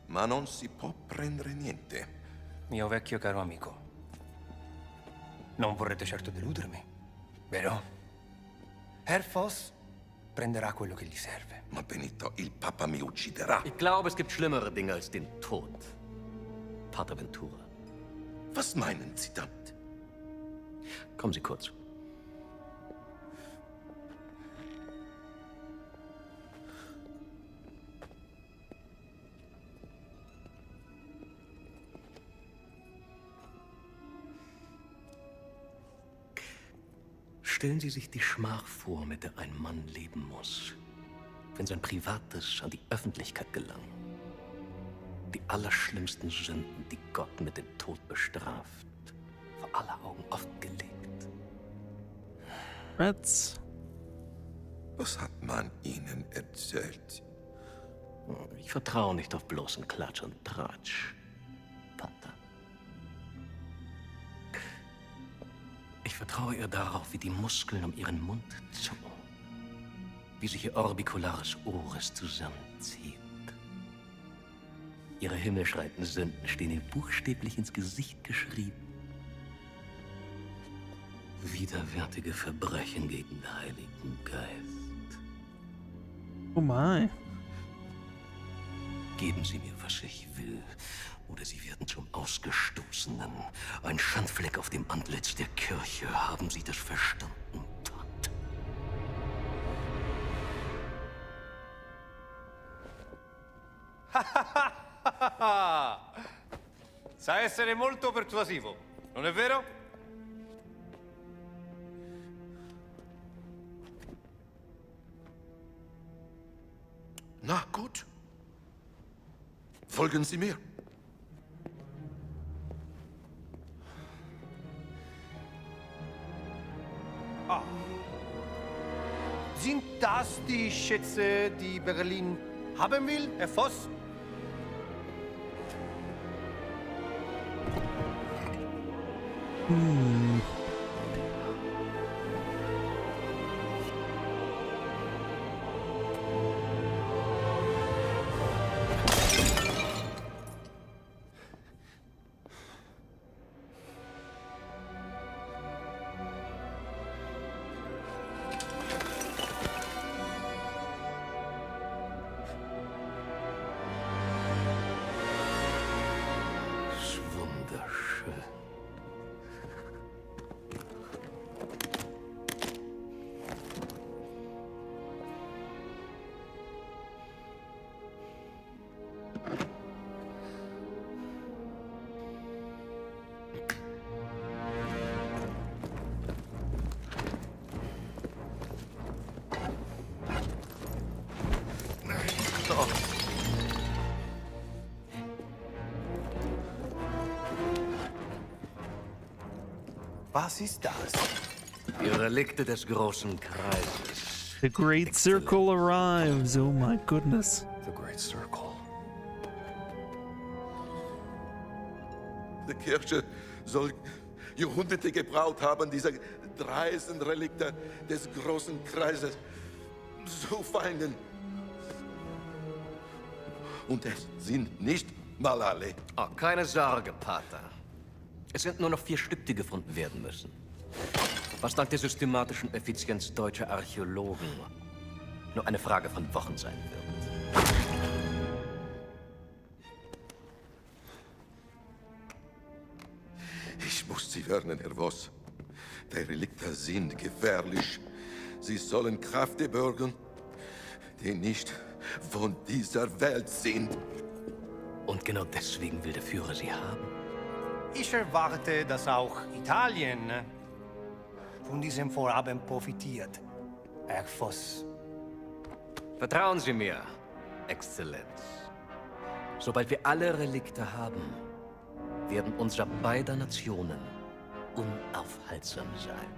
ma non si può prendere niente. Mio vecchio caro amico, non vorrete certo deludermi, vero? Herr Voss prenderà quello che gli serve. Ma Benito, il Papa mi ucciderà. Ich glaube, es gibt schlimmere Dinge als den Tod, Pater Ventura. Was meinen Sie damit? Kommen Sie kurz. Stellen Sie sich die Schmach vor, mit der ein Mann leben muss, wenn sein Privates an die Öffentlichkeit gelangt. Die allerschlimmsten Sünden, die Gott mit dem Tod bestraft, vor aller Augen offengelegt. Was hat man Ihnen erzählt? Ich vertraue nicht auf bloßen Klatsch und Tratsch, Pater. Ich vertraue ihr darauf, wie die Muskeln um ihren Mund zucken, wie sich ihr orbicularis oris zusammenzieht. Ihre himmelschreienden Sünden stehen ihr buchstäblich ins Gesicht geschrieben. Widerwärtige Verbrechen gegen den Heiligen Geist. Oh my. Geben Sie mir, was ich will, oder Sie werden zum Ausgestoßenen. Ein Schandfleck auf dem Antlitz der Kirche. Haben Sie das verstanden, Pater? Sa essere molto persuasivo, non è vero? Na gut. Folgen Sie mir. Sind das die Schätze, die Berlin haben will, Herr Voss? Wunderschön. Was ist das? Die Relikte des großen Kreises. The Great Circle arrives. Oh my goodness. The Great Circle. Die Kirche soll Jahrhunderte gebraucht haben, diese dreisten Relikte des großen Kreises zu finden. Und es sind nicht mal alle. Oh, keine Sorge, Pater. Es sind nur noch 4 Stück, die gefunden werden müssen. Was dank der systematischen Effizienz deutscher Archäologen nur eine Frage von Wochen sein wird. Ich muss Sie warnen, Herr Voss. Die Relikte sind gefährlich. Sie sollen Kräfte bürgen, die nicht von dieser Welt sind. Und genau deswegen will der Führer sie haben. Ich erwarte, dass auch Italien von diesem Vorhaben profitiert, Herr Voss. Vertrauen Sie mir, Exzellenz. Sobald wir alle Relikte haben, werden unser beider Nationen unaufhaltsam sein.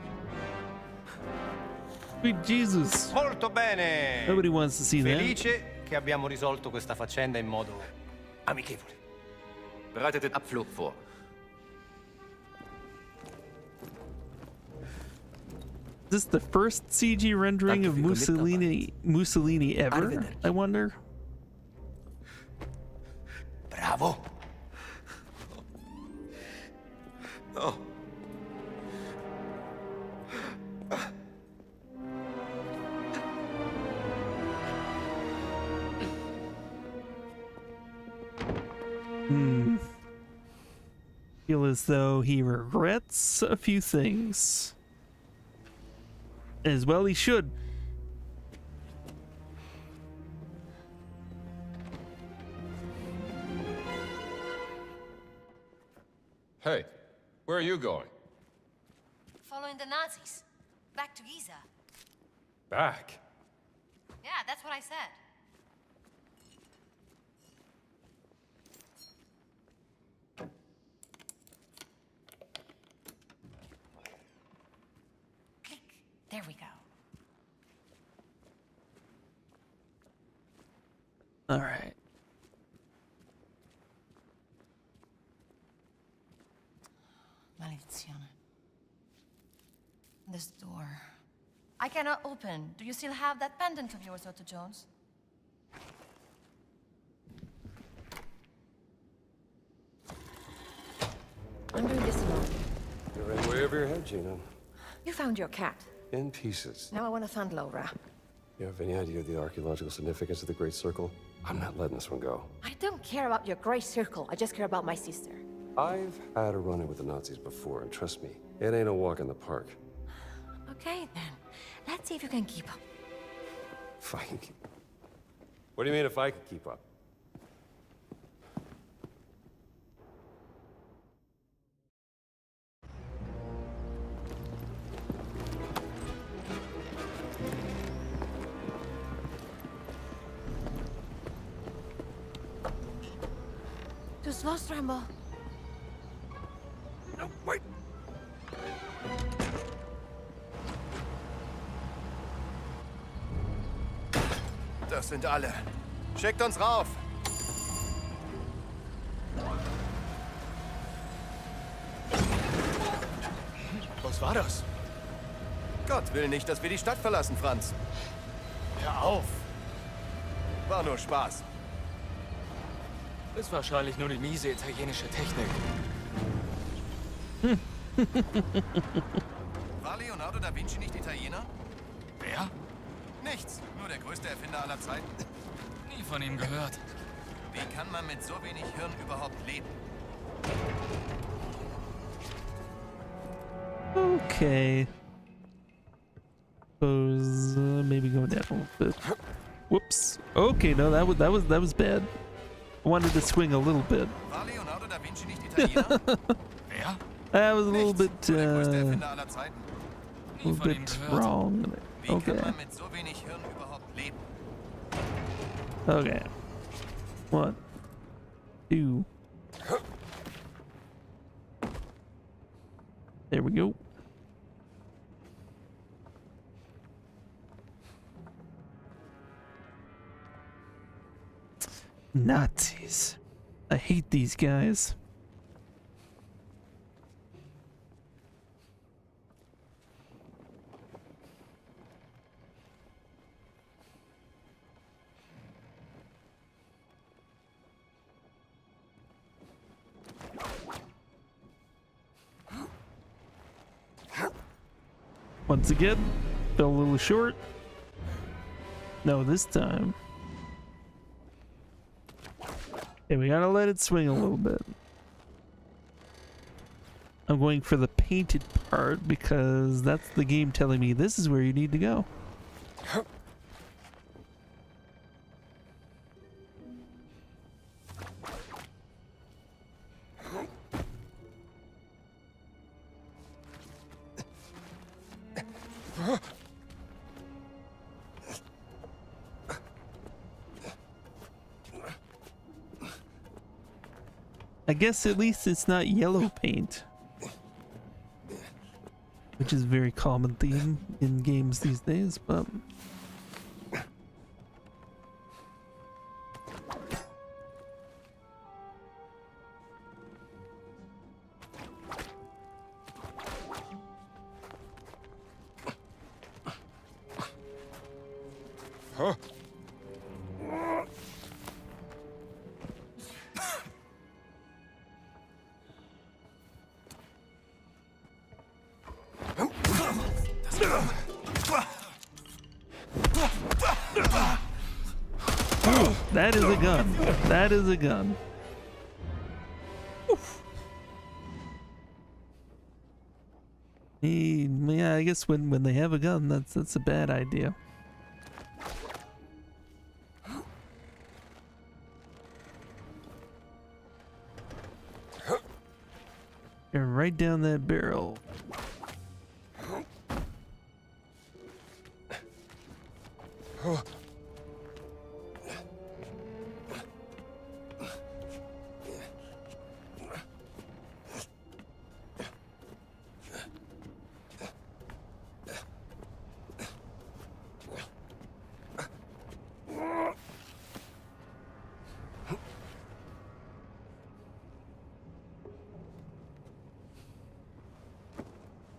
Sweet Jesus. Molto bene! Nobody wants to see that. Felice che abbiamo risolto questa faccenda in modo amichevole. Bereitet den Abflug vor. Is this the first CG rendering of Mussolini ever? I wonder. Bravo! No. Feel as though he regrets a few things. As well he should. Hey, where are you going? Following the Nazis. Back to Giza. Back? Yeah, that's what I said. Click. There we go. All right. Maledizione. This door. I cannot open. Do you still have that pendant of yours, Otto Jones? I'm doing this alone. You're in way over your head, Gina. You found your cat. In pieces. Now I want to find Laura. You have any idea of the archaeological significance of the Great Circle? I'm not letting this one go. I don't care about your gray circle. I just care about my sister. I've had a run-in with the Nazis before, and trust me, it ain't a walk in the park. Okay, then. Let's see if you can keep up. If I can keep... What do you mean if I can keep up? Too slow, Stramble. No, wait. Das sind alle. Schickt uns rauf! Was war das? Gott will nicht, dass wir die Stadt verlassen, Franz. Hör auf! War nur Spaß. Ist wahrscheinlich nur die miese italienische Technik. War Leonardo da Vinci nicht Italiener? Wer? Nichts. Nur der größte Erfinder aller Zeiten. Nie von ihm gehört. Wie kann man mit so wenig Hirn überhaupt leben? Okay. Suppose maybe go down a little bit. Whoops. Okay, no, that was bad. I wanted to swing a little bit. War Leonardo da Vinci nicht Italiener? Wer? That was a little bit, Nur der größte Erfinder aller Zeiten. a little bit wrong. Wie kann Okay. man mit so wenig Hirn überhaupt leben? Okay. 1, 2. There we go. Nazis. I hate these guys. Once again, fell a little short. No, this time. Okay, we gotta let it swing a little bit. I'm going for the painted part because that's the game telling me this is where you need to go. I guess at least it's not yellow paint, which is a very common theme in games these days, but that is a gun. That is a gun. Oof. Yeah, I guess when they have a gun, that's a bad idea. You're right down that barrel.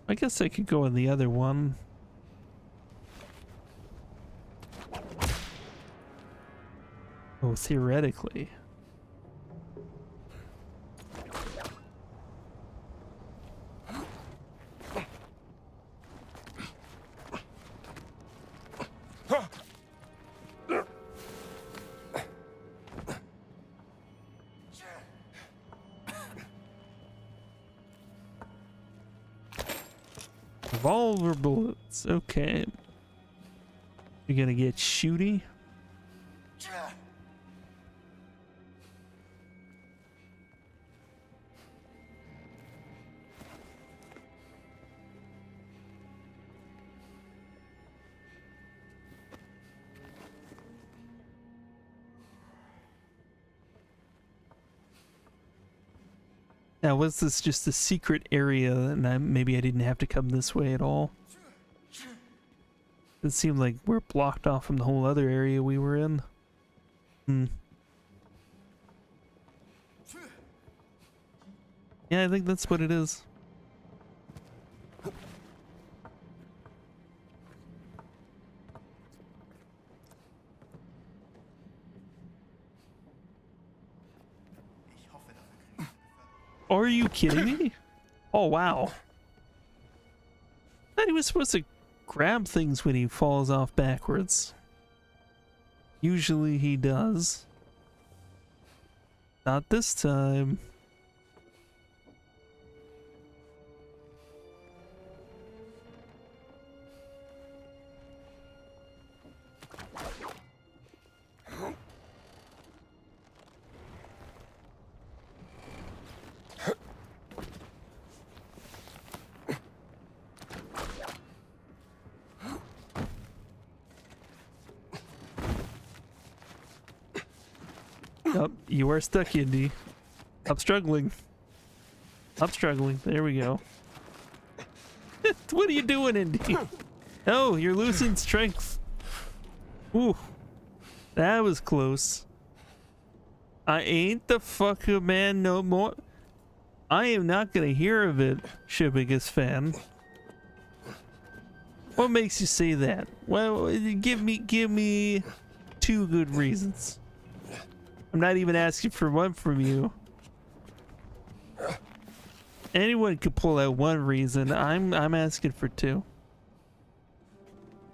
I guess I could go in the other one. Oh, theoretically. Revolver bullets, okay. You're gonna get shooty? Now, was this just a secret area and maybe I didn't have to come this way at all? It seemed like we're blocked off from the whole other area we were in. Yeah, I think that's what it is. Are you kidding me? Oh, wow. I thought he was supposed to grab things when he falls off backwards. Usually he does. Not this time. Oh, you are stuck, Indy. I'm struggling. I'm struggling. There we go. What are you doing, Indy? Oh, you're losing strength. Ooh. That was close. I ain't the fucker man no more. I am not gonna hear of it, Shibbigus fan. What makes you say that? Well, give me 2 good reasons. I'm not even asking for one from you. Anyone could pull out 1 reason. I'm asking for 2.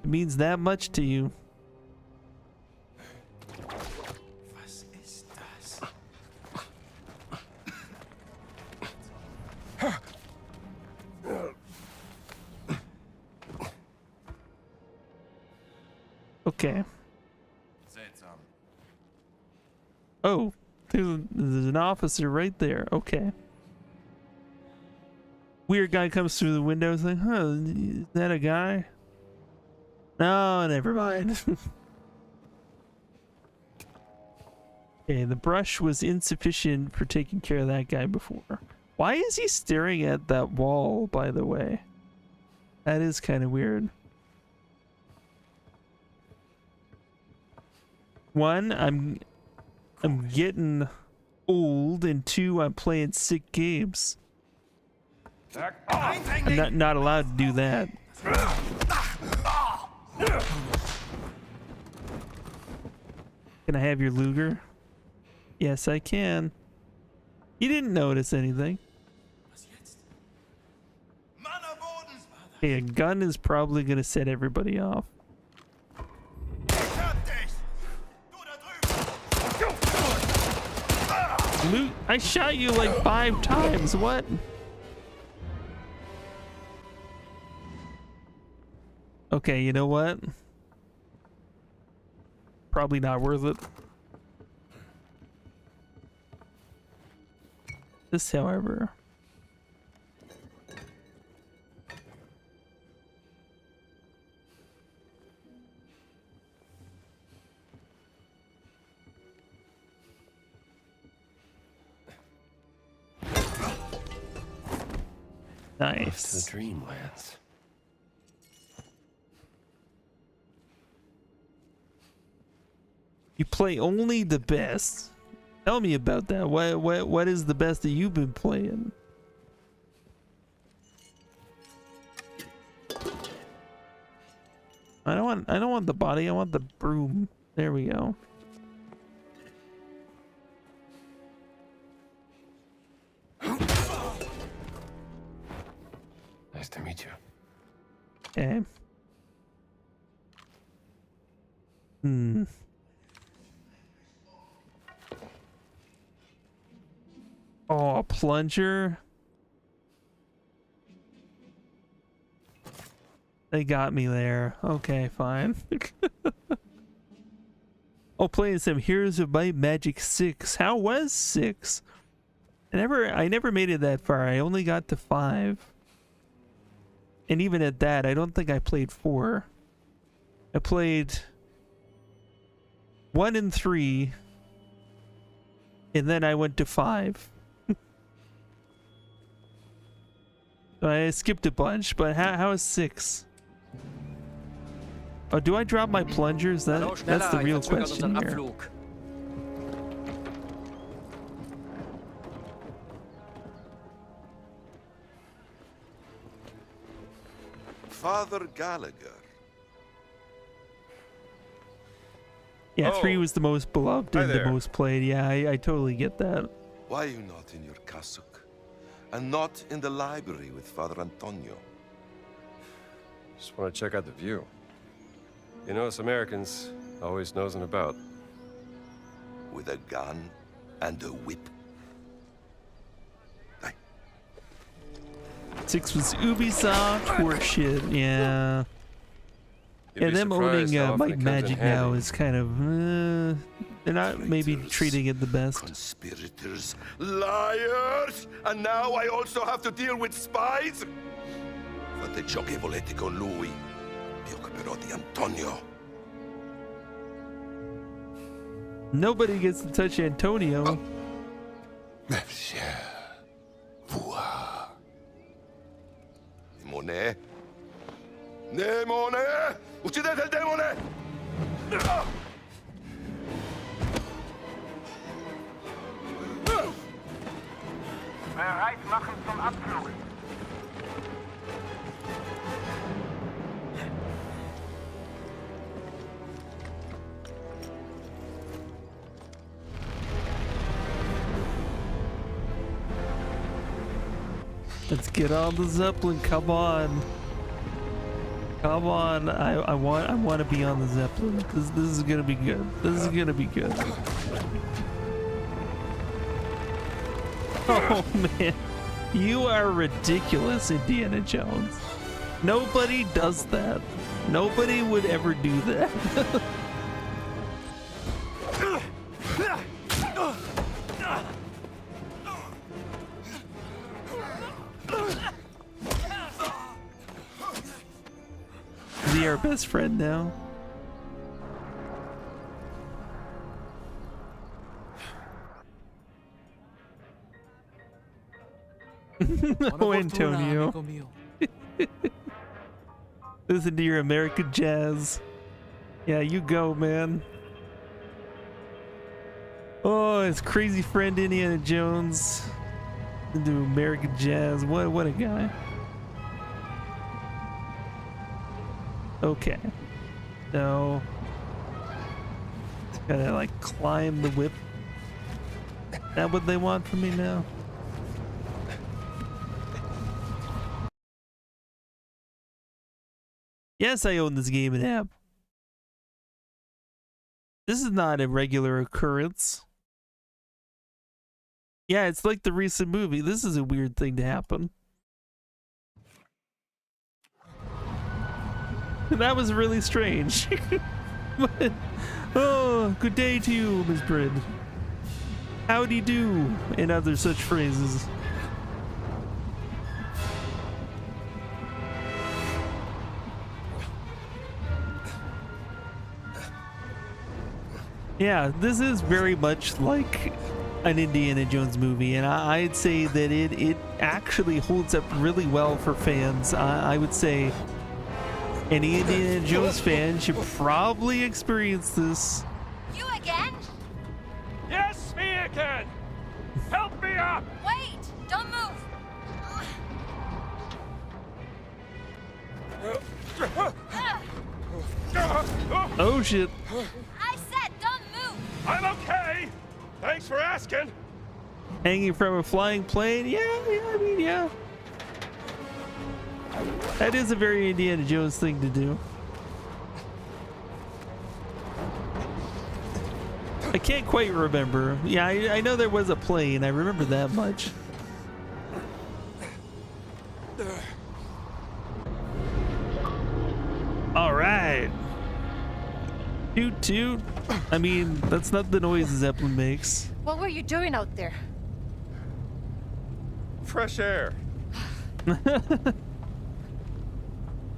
It means that much to you. Was ist das? Okay. Oh, there's an officer right there. Okay. Weird guy comes through the window. It's like, huh, is that a guy? No, never mind. Okay, the brush was insufficient for taking care of that guy before. Why is he staring at that wall, by the way? That is kind of weird. One, I'm getting old, and two, I'm playing sick games. I'm not allowed to do that. Can I have your Luger? Yes, I can. You didn't notice anything. Okay, a gun is probably gonna set everybody off. Luke, I shot you like 5 times. What? Okay, you know what? Probably not worth it. This, however. Nice. The Dreamlands. You play only the best. Tell me about that. What is the best that you've been playing? I don't want the body. I want the broom. There we go. Nice to meet you. Okay. Oh, a plunger. They got me there. Okay, fine. Oh, playing some Heroes of Might Magic 6. How was 6? I never made it that far. I only got to 5. And even at that, I don't think I played 4. I played 1 and 3. And then I went to 5. So I skipped a bunch, but how is 6? Oh, do I drop my plungers? That's the real question here. Father Gallagher. Yeah, 3 was the most beloved and the most played. Yeah, I totally get that. Why are you not in your cassock? And not in the library with Father Antonio? Just want to check out the view. You know, us Americans always nosing about. With a gun and a whip. 6 was Ubisoft horseshit, yeah. You'd Yeah, be them owning surprised how often Might it comes in Magic now handy. is kind of, they're not maybe treating it the best. Conspirators, liars! And now I also have to deal with spies? Fate ciò che volete con lui. Mi occuperò di Antonio. Nobody gets to touch Antonio. Monsieur. Demone? Demone! Uccidete il demone! Bereit machen zum Abflug. Let's get on the Zeppelin. Come on. Come on. I want to be on the Zeppelin. This is gonna be good. This is gonna be good. Oh man. You are ridiculous, Indiana Jones. Nobody does that. Nobody would ever do that. Is he our best friend now? Oh, Antonio. Listen to your American jazz. Yeah, you go, man. Oh, his crazy friend Indiana Jones into American jazz. What a guy. Okay. So gotta like climb the whip. That what they want from me now? Yes, I own this game and app. This is not a regular occurrence. Yeah, it's like the recent movie. This is a weird thing to happen. That was really strange. But, oh, good day to you, Miss Brid. Howdy do, and other such phrases. Yeah, this is very much like an Indiana Jones movie, and I'd say that it actually holds up really well for fans. I would say any Indiana Jones fan should probably experience this. You again? Yes, me again! Help me up! Wait! Don't move! Oh shit. I said don't move! I'm okay! Thanks for asking! Hanging from a flying plane? Yeah, I mean, yeah. That is a very Indiana Jones thing to do. I can't quite remember. Yeah, I know there was a plane. I remember that much. All right. Toot toot. I mean, that's not the noise Zeppelin makes. What were you doing out there? Fresh air.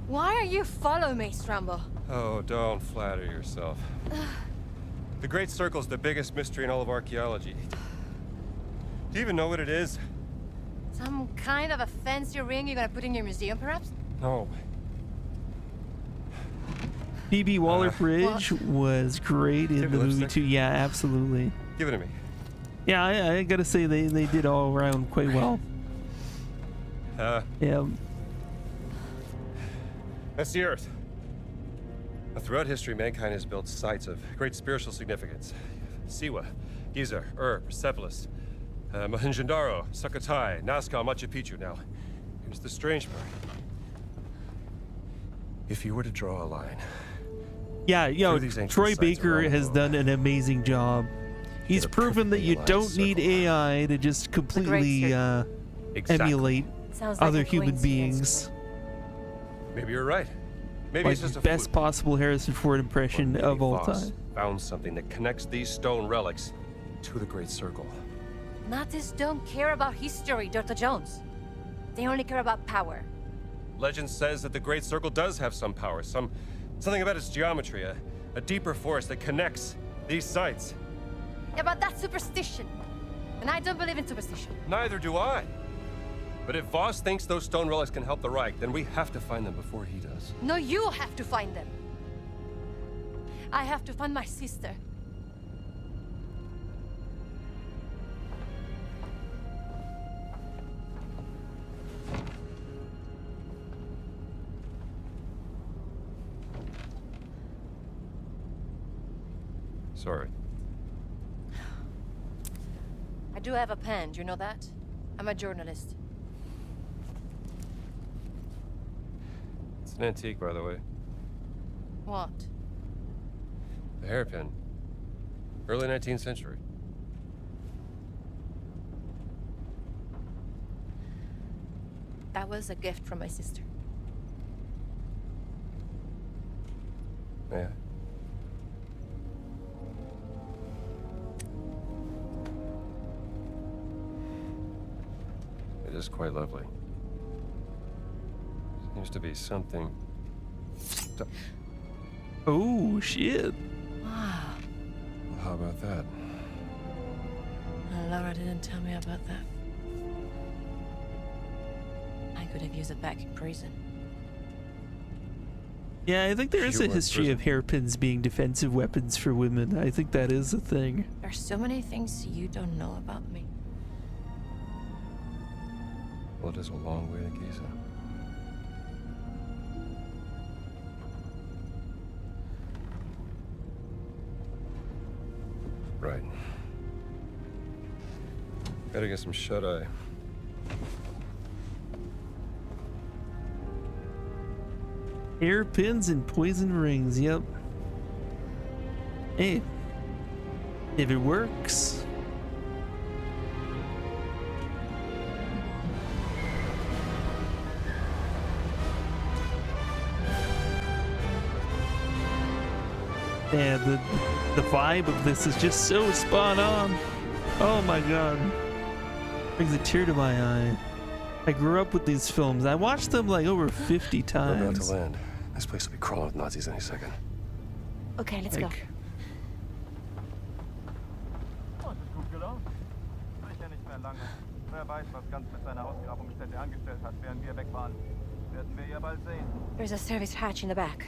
Why are you following me, Strambo? Oh, don't flatter yourself. The Great Circle's the biggest mystery in all of archaeology. Do you even know what it is? Some kind of a fancy ring you're gonna put in your museum, perhaps? No. Phoebe Waller-Bridge was great in the movie too. Yeah, absolutely. Give it to me. Yeah, I gotta say they did all around quite well. Yeah. That's the Earth. Throughout history, mankind has built sites of great spiritual significance. Siwa, Giza, Persepolis, Mohenjo-Daro, Sukhothai, Nazca, Machu Picchu. Now, here's the strange part. If you were to draw a line... Yeah, Troy Baker has done an amazing job. He's proven that you don't need AI to just completely emulate other human beings. Maybe you're right. Maybe Like it's just a best possible Harrison Ford impression of all Voss time. found something that connects these stone relics to the Great Circle. Nazis don't care about history, Dr. Jones. They only care about power. Legend says that the Great Circle does have some power, something about its geometry, a deeper force that connects these sites. Yeah, but that's superstition. And I don't believe in superstition. Neither do I. But if Voss thinks those stone relics can help the Reich, then we have to find them before he does. No, you have to find them. I have to find my sister. Sorry. I do have a pen, do you know that? I'm a journalist. It's an antique, by the way. What? The hairpin. Early 19th century. That was a gift from my sister. Yeah. It is quite lovely. Seems to be something Oh, shit. Wow. Well, how about that? Laura didn't tell me about that. I could have used it back in prison. Yeah, I think there is You a were in history of hairpins being defensive weapons for women. I think that is a thing. There's so many things you don't know about me. Well, it is a long way to Giza. Right. Gotta get some shut-eye. Hairpins and poison rings, yep. Hey, if it works. Yeah, the vibe of this is just so spot on. Oh my god. Brings a tear to my eye. I grew up with these films. I watched them like over 50 times. We're about to land. This place will be crawling with Nazis any second. Okay, let's go. Oh, das ist gut gelaufen. Sicher nicht mehr lange. Wer weiß, was ganz mit seiner Ausgrabungsstätte angestellt hat, während wir weg waren. Werden wir ja bald sehen. There's a service hatch in the back.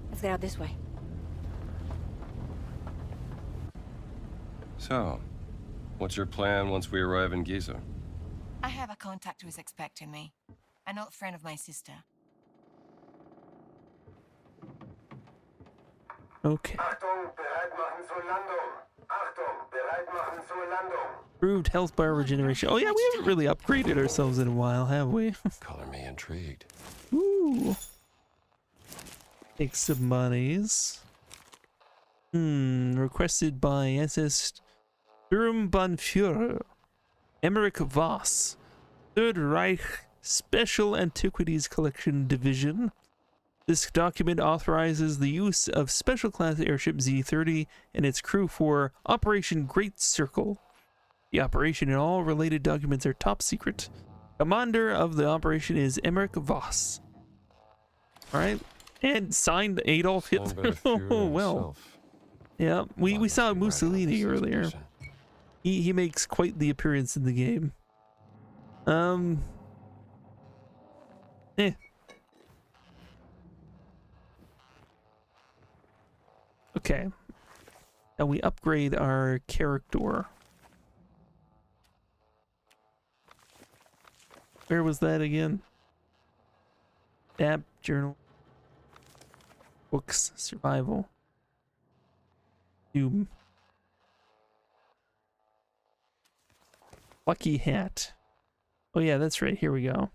Let's get out this way. So, what's your plan once we arrive in Giza? I have a contact who is expecting me. An old friend of my sister. Okay. Achtung, bereit machen zur Landung. Achtung, bereit machen zur Landung. Improved health bar regeneration. Oh yeah, we haven't really upgraded ourselves in a while, have we? Color me intrigued. Ooh. Take some monies. Requested by SS Sturmbannführer Emmerich Voss, Third Reich Special Antiquities Collection Division. This document authorizes the use of Special Class Airship Z-30 and its crew for Operation Great Circle. The operation and all related documents are top secret. Commander of the operation is Emmerich Voss. Alright, and signed Adolf Hitler. Oh, well. Yeah, we saw Mussolini earlier. He makes quite the appearance in the game. Okay. Now we upgrade our character. Where was that again? App, journal, books, survival, doom. Lucky hat. Oh yeah, that's right. Here we go.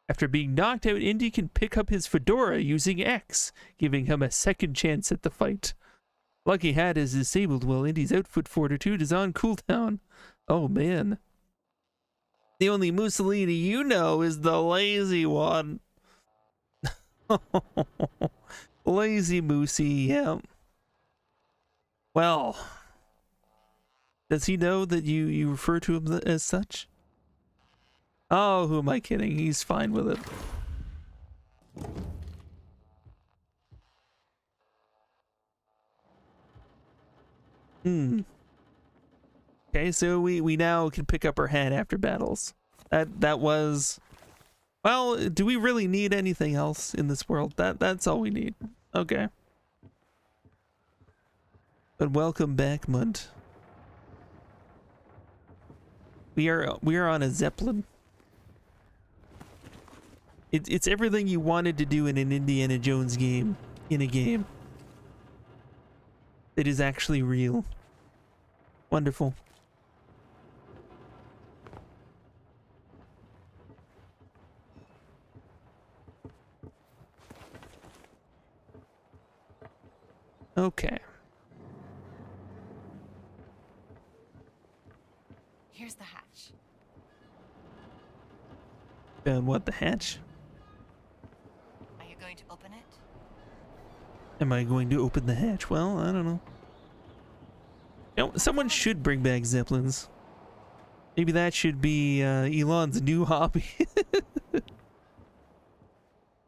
After being knocked out, Indy can pick up his fedora using X, giving him a second chance at the fight. Lucky Hat is disabled while Indy's outfit fortitude is on cooldown. Oh man. The only Mussolini you know is the lazy one. Lazy Moosey, yeah. Well, does he know that you refer to him as such? Oh, who am I kidding? He's fine with it. Okay, so we now can pick up our hat after battles. That was... Well, do we really need anything else in this world? That's all we need. Okay. But welcome back, Munt. We are on a Zeppelin. It's everything you wanted to do in an Indiana Jones game, in a game. It is actually real. Wonderful. Okay. Here's the hatch. And what, the hatch? Are you going to open it? Am I going to open the hatch? Well, I don't know. You know, someone should bring back Zeppelins. Maybe that should be Elon's new hobby.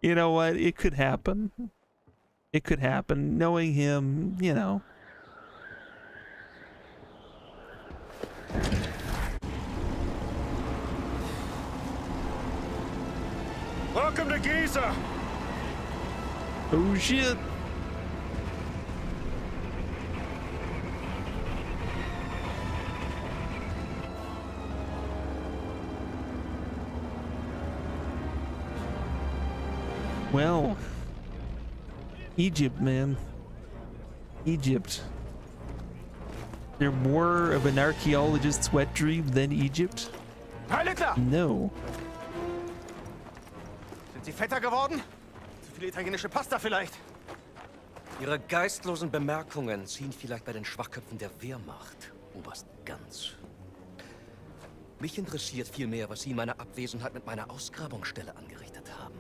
You know what? It could happen. It could happen. Knowing him, you know. Welcome to 𝐬𝐜𝐚𝐫𝐲! Oh shit. Well, Egypt, man. Egypt. They're more of an archaeologist's wet dream than Egypt? Herr Littler! No. Sind Sie fetter geworden? Zu viel italienische Pasta vielleicht? Ihre geistlosen Bemerkungen ziehen vielleicht bei den Schwachköpfen der Wehrmacht, Oberst Ganz. Mich interessiert vielmehr, was Sie in meiner Abwesenheit mit meiner Ausgrabungsstelle angerichtet haben.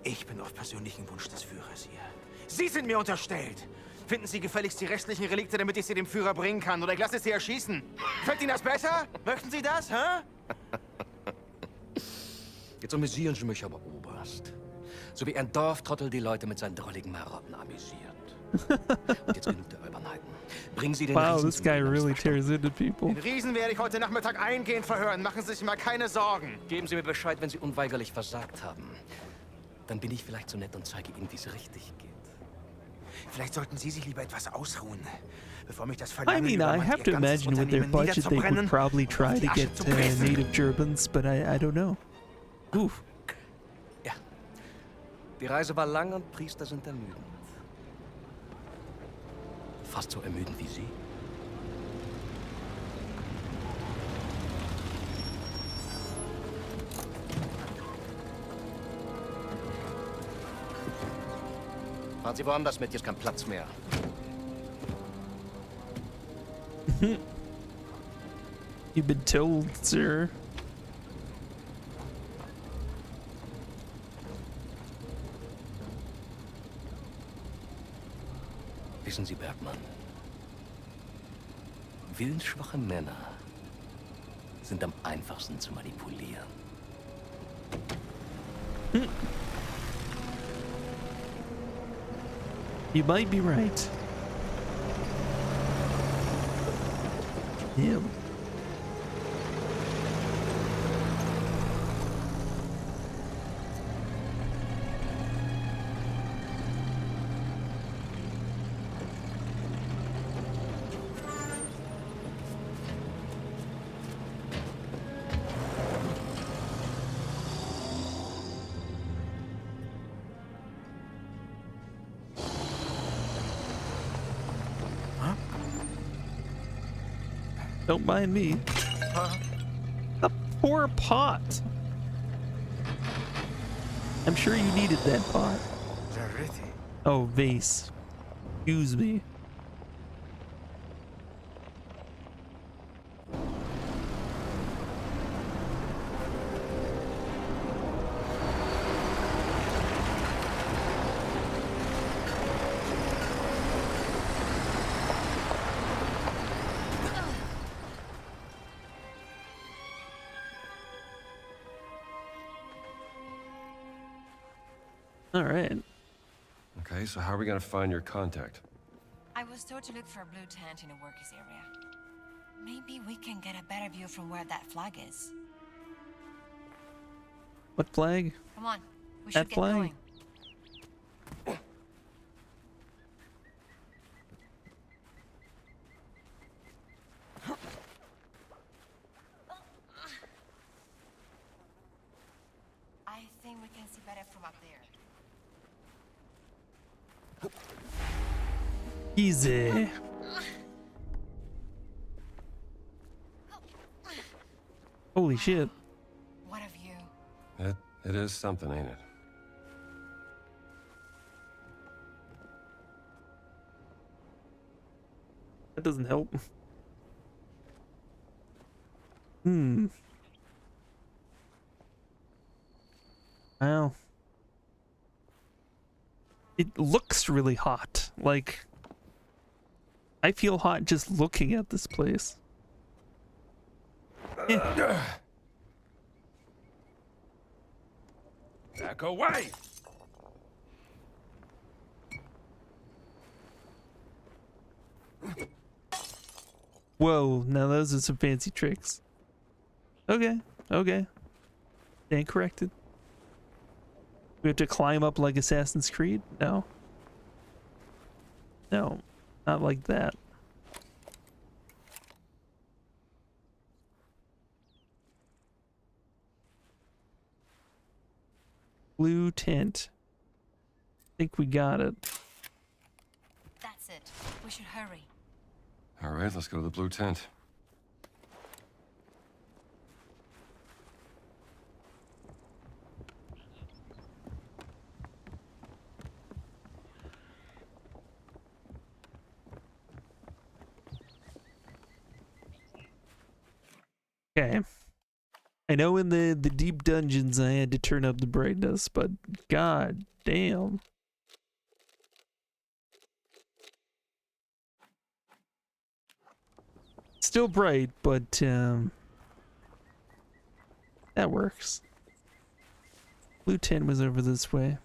Ich bin auf persönlichen Wunsch des Führers hier. Sie sind mir unterstellt. Finden Sie gefälligst die restlichen Relikte, damit ich sie dem Führer bringen kann, oder ich lasse sie erschießen. Fällt Ihnen das besser? Möchten Sie das, hä? Jetzt amüsieren Sie mich aber, Oberst. So wie ein Dorftrottel die Leute mit seinen drolligen Marotten amüsiert. Und jetzt genug der Albernheiten. Bringen Sie den Wow, Riesen this guy really tears into people. Den Riesen werde ich heute Nachmittag eingehend verhören. Machen Sie sich mal keine Sorgen. Geben Sie mir Bescheid, wenn Sie unweigerlich versagt haben. Dann bin ich vielleicht so nett und zeige Ihnen, wie es richtig geht. Vielleicht sollten Sie sich lieber etwas ausruhen, bevor mich das I Verlangen mean, I have to imagine with their budget they would probably try to get native Gerbils, but I don't know. Oof. Ja. Die Reise war lang und Priester sind ermüdend. Fast so ermüdend wie Sie. Fahren Sie woanders mit, hier ist kein Platz mehr. You've been told, sir. Wissen Sie, Bergmann, willensschwache Männer sind am einfachsten zu manipulieren. You might be right. Yeah. Don't mind me. A poor pot. I'm sure you needed that pot. Oh, vase. Excuse me. All right. Okay, so how are we gonna find your contact? I was told to look for a blue tent in a workers' area. Maybe we can get a better view from where that flag is. What flag? Come on, we That should get flag? going. I think we can see better from up there. Easy. Holy shit. What of you? It is something, ain't it? That doesn't help. Hmm. Wow. It looks really hot. Like, I feel hot just looking at this place. Back away! Whoa, now those are some fancy tricks. Okay, okay. Stand corrected. We have to climb up like Assassin's Creed? No. No, not like that. Blue tent. I think we got it. That's it. We should hurry. All right, let's go to the blue tent. Okay. I know in the deep dungeons I had to turn up the brightness, but god damn. Still bright, but that works. Blue tent was over this way.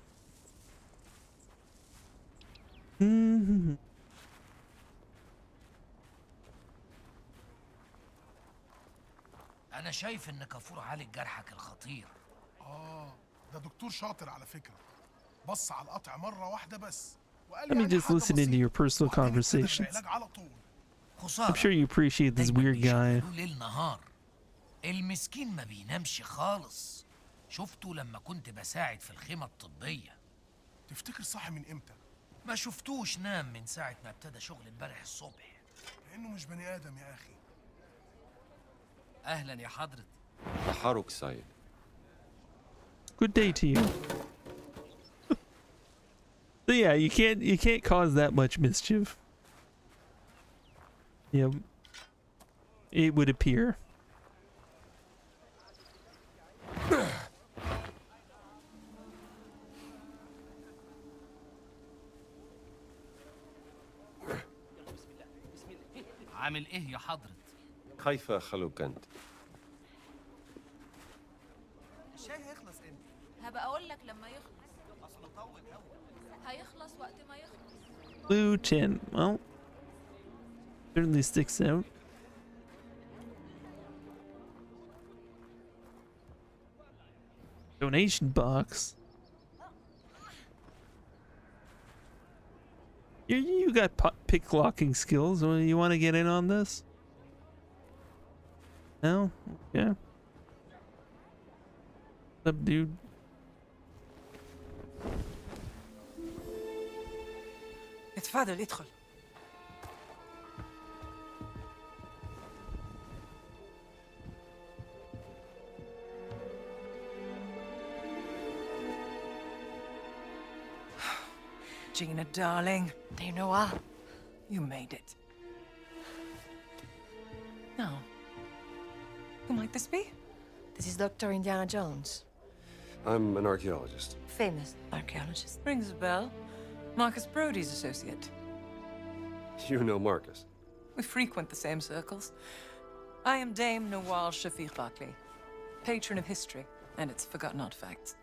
أنا شايف إن كافور عالج جرحك الخطير. ده دكتور شاطر على فكرة. بص على القطع مرة واحدة بس. Let me just listen into your personal conversations. I'm sure you appreciate this weird guy. ليل نهار. المسكين ما بينامش خالص. شفته لما كنت بساعد في الخيمة الطبية. تفتكر صاحي من إمتى؟ ما شفتوش نام من ساعة ما ابتدى شغل امبارح الصبح. لأنه مش بني آدم يا أخي. أهلا يا حضرة. حاروك سعيد. Good day to you. So yeah, you can't cause that much mischief. Yep. It would appear. عامل إيه يا حضرة؟ كيف خلوك أنت؟ الشاي هيخلص امتى؟ هبقى اقول لك لما يخلص. اصله طول قوي. هيخلص وقت ما يخلص. Blue tin. Well, certainly sticks out. Donation box. You got pick locking skills. You want to get in on this? No? Yeah. What's up, dude? اتفضل ادخل. Gina, darling. 𝕁𝕠🕟𝐼. You made it. Now, who might this be? This is Dr. Indiana Jones. I'm an archaeologist. Famous archaeologist. Rings a bell. Marcus Brody's associate. You know Marcus. We frequent the same circles. I am Dame Nawal Shafiq Barclay, patron of history and its forgotten artifacts.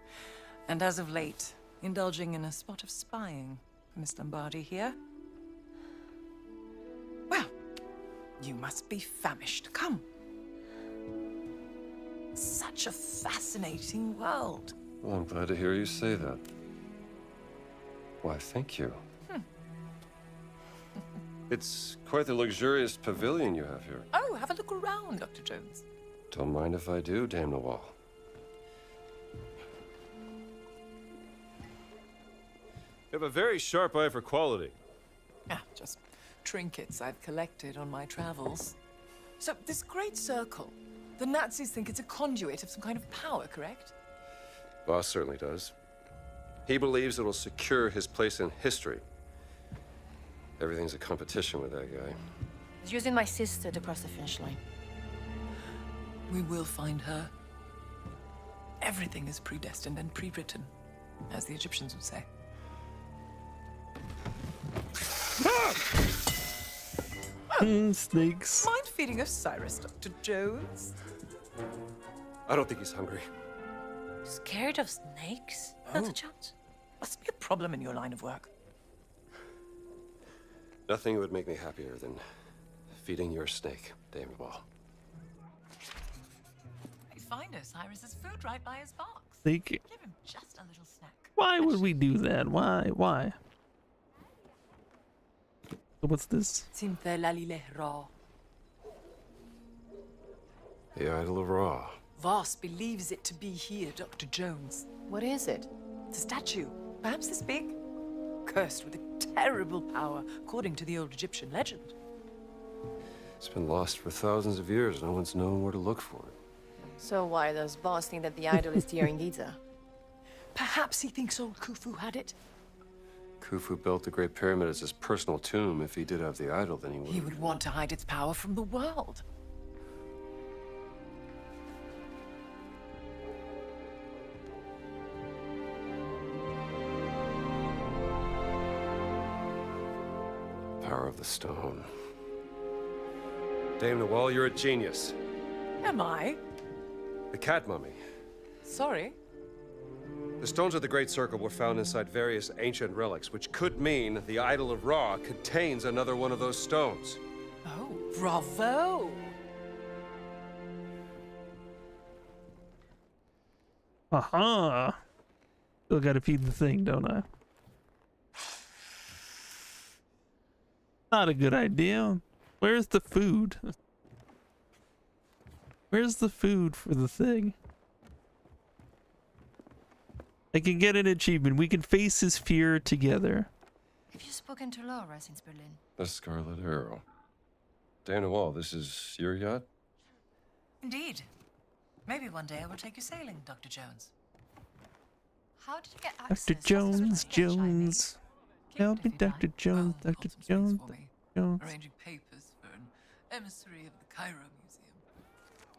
And as of late, indulging in a spot of spying for Miss Lombardi here. Well, you must be famished. Come. Such a fascinating world. Well, I'm glad to hear you say that. Why, thank you. It's quite the luxurious pavilion you have here. Oh, have a look around, Dr. Jones. Don't mind if I do, Dame Nawal. You have a very sharp eye for quality. Just trinkets I've collected on my travels. So, this great circle, the Nazis think it's a conduit of some kind of power, correct? Boss certainly does. He believes it'll secure his place in history. Everything's a competition with that guy. He's using my sister to cross the finish line. We will find her. Everything is predestined and pre-written, as the Egyptians would say. Snakes. Mind feeding Osiris, Dr. Jones? I don't think he's hungry. Scared of snakes? Dr. Jones? Must be a problem in your line of work. Nothing would make me happier than feeding your snake, 𝕁𝕠𝕟. Hey, find Osiris's food right by his box. Thank you. Give him just a little snack. Why would we do that? Why? So what's this? 𝕁𝕠𝕟𝕣𝕪. The idol of Ra. Voss believes it to be here, Dr. Jones. What is it? It's a statue, perhaps this big, cursed with a terrible power, according to the old Egyptian legend. It's been lost for thousands of years. No one's known where to look for it. So why does Boss think that the idol is here in Giza? Perhaps he thinks old Khufu had it. Khufu built the Great Pyramid as his personal tomb. If he did have the idol, then he would. He would want to hide its power from the world. Power of the stone. 𝕁𝕠🔼, you're a genius. Am I? The cat mummy. Sorry. The stones of the Great Circle were found inside various ancient relics, which could mean the idol of Ra contains another one of those stones. Oh, bravo! Aha! Still gotta feed the thing, don't I? Not a good idea. Where's the food? Where's the food for the thing? I can get an achievement. We can face his fear together. Have you spoken to Laura since Berlin? The Scarlet Arrow. 𝕁𝕠🔼, this is your yacht? Indeed. Maybe one day I will take you sailing, Dr. Jones. How did you get access? Dr. Jones. Help me, Dr. Jones, Dr. Jones, Dr. Jones. Arranging papers for an emissary of the Cairo Museum.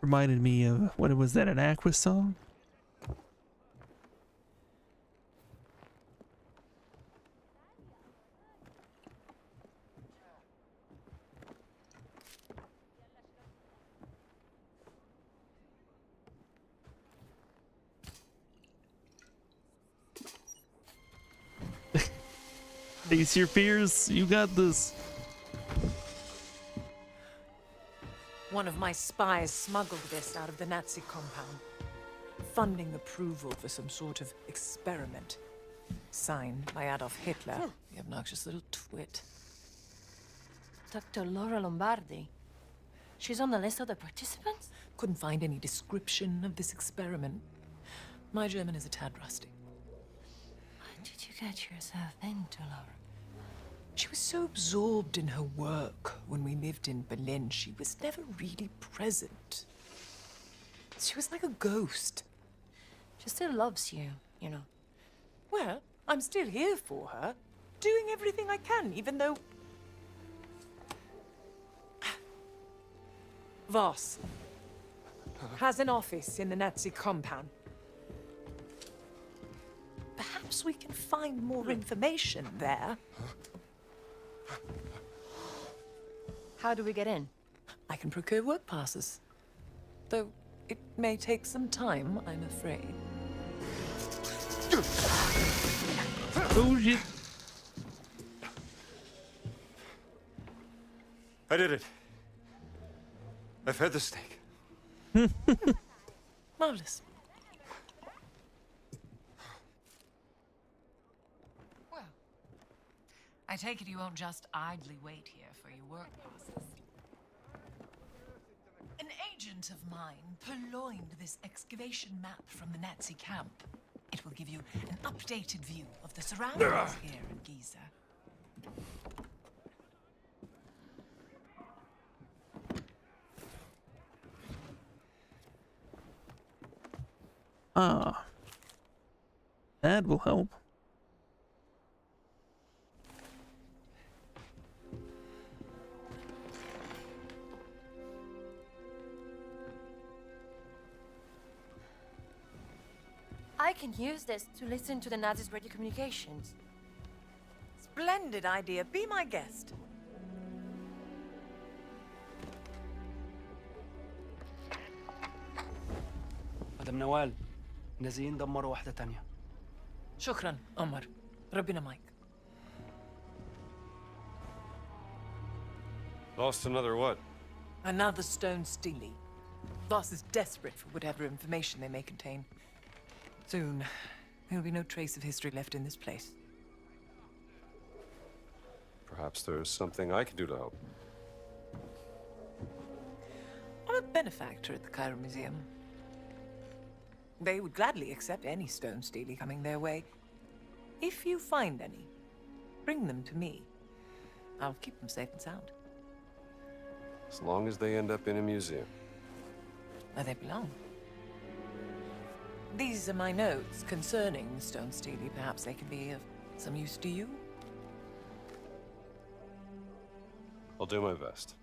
Reminded me of, what was that, an Aqua song? Face your fears. You got this. One of my spies smuggled this out of the Nazi compound, funding approval for some sort of experiment. Signed by Adolf Hitler, the obnoxious little twit. Dr. Laura Lombardi. She's on the list of the participants? Couldn't find any description of this experiment. My German is a tad rusty. What did you get yourself into, Laura? She was so absorbed in her work when we lived in Berlin, she was never really present. She was like a ghost. She still loves you, you know. Well, I'm still here for her, doing everything I can, even though... Voss has an office in the Nazi compound. Perhaps we can find more information there. How do we get in? I can procure work passes. Though it may take some time, I'm afraid. Oh shit. I did it. I fed the snake. Marvelous. Well, I take it you won't just idly wait here for your work passes. An agent of mine purloined this excavation map from the Nazi camp. It will give you an updated view of the surroundings here in Giza. Ah. That will help. I can use this to listen to the Nazis' radio communications. Splendid idea. Be my guest. مدام نوال نازلين دمروا واحدة تانية. شكرا عمر. ربنا معك. Lost another what? Another stone steely. Voss is desperate for whatever information they may contain. Soon, there'll be no trace of history left in this place. Perhaps there's something I can do to help. I'm a benefactor at the Cairo Museum. They would gladly accept any stone steely coming their way. If you find any, bring them to me. I'll keep them safe and sound. As long as they end up in a museum. Where they belong. These are my notes concerning the stone steely. Perhaps they can be of some use to you. I'll do my best.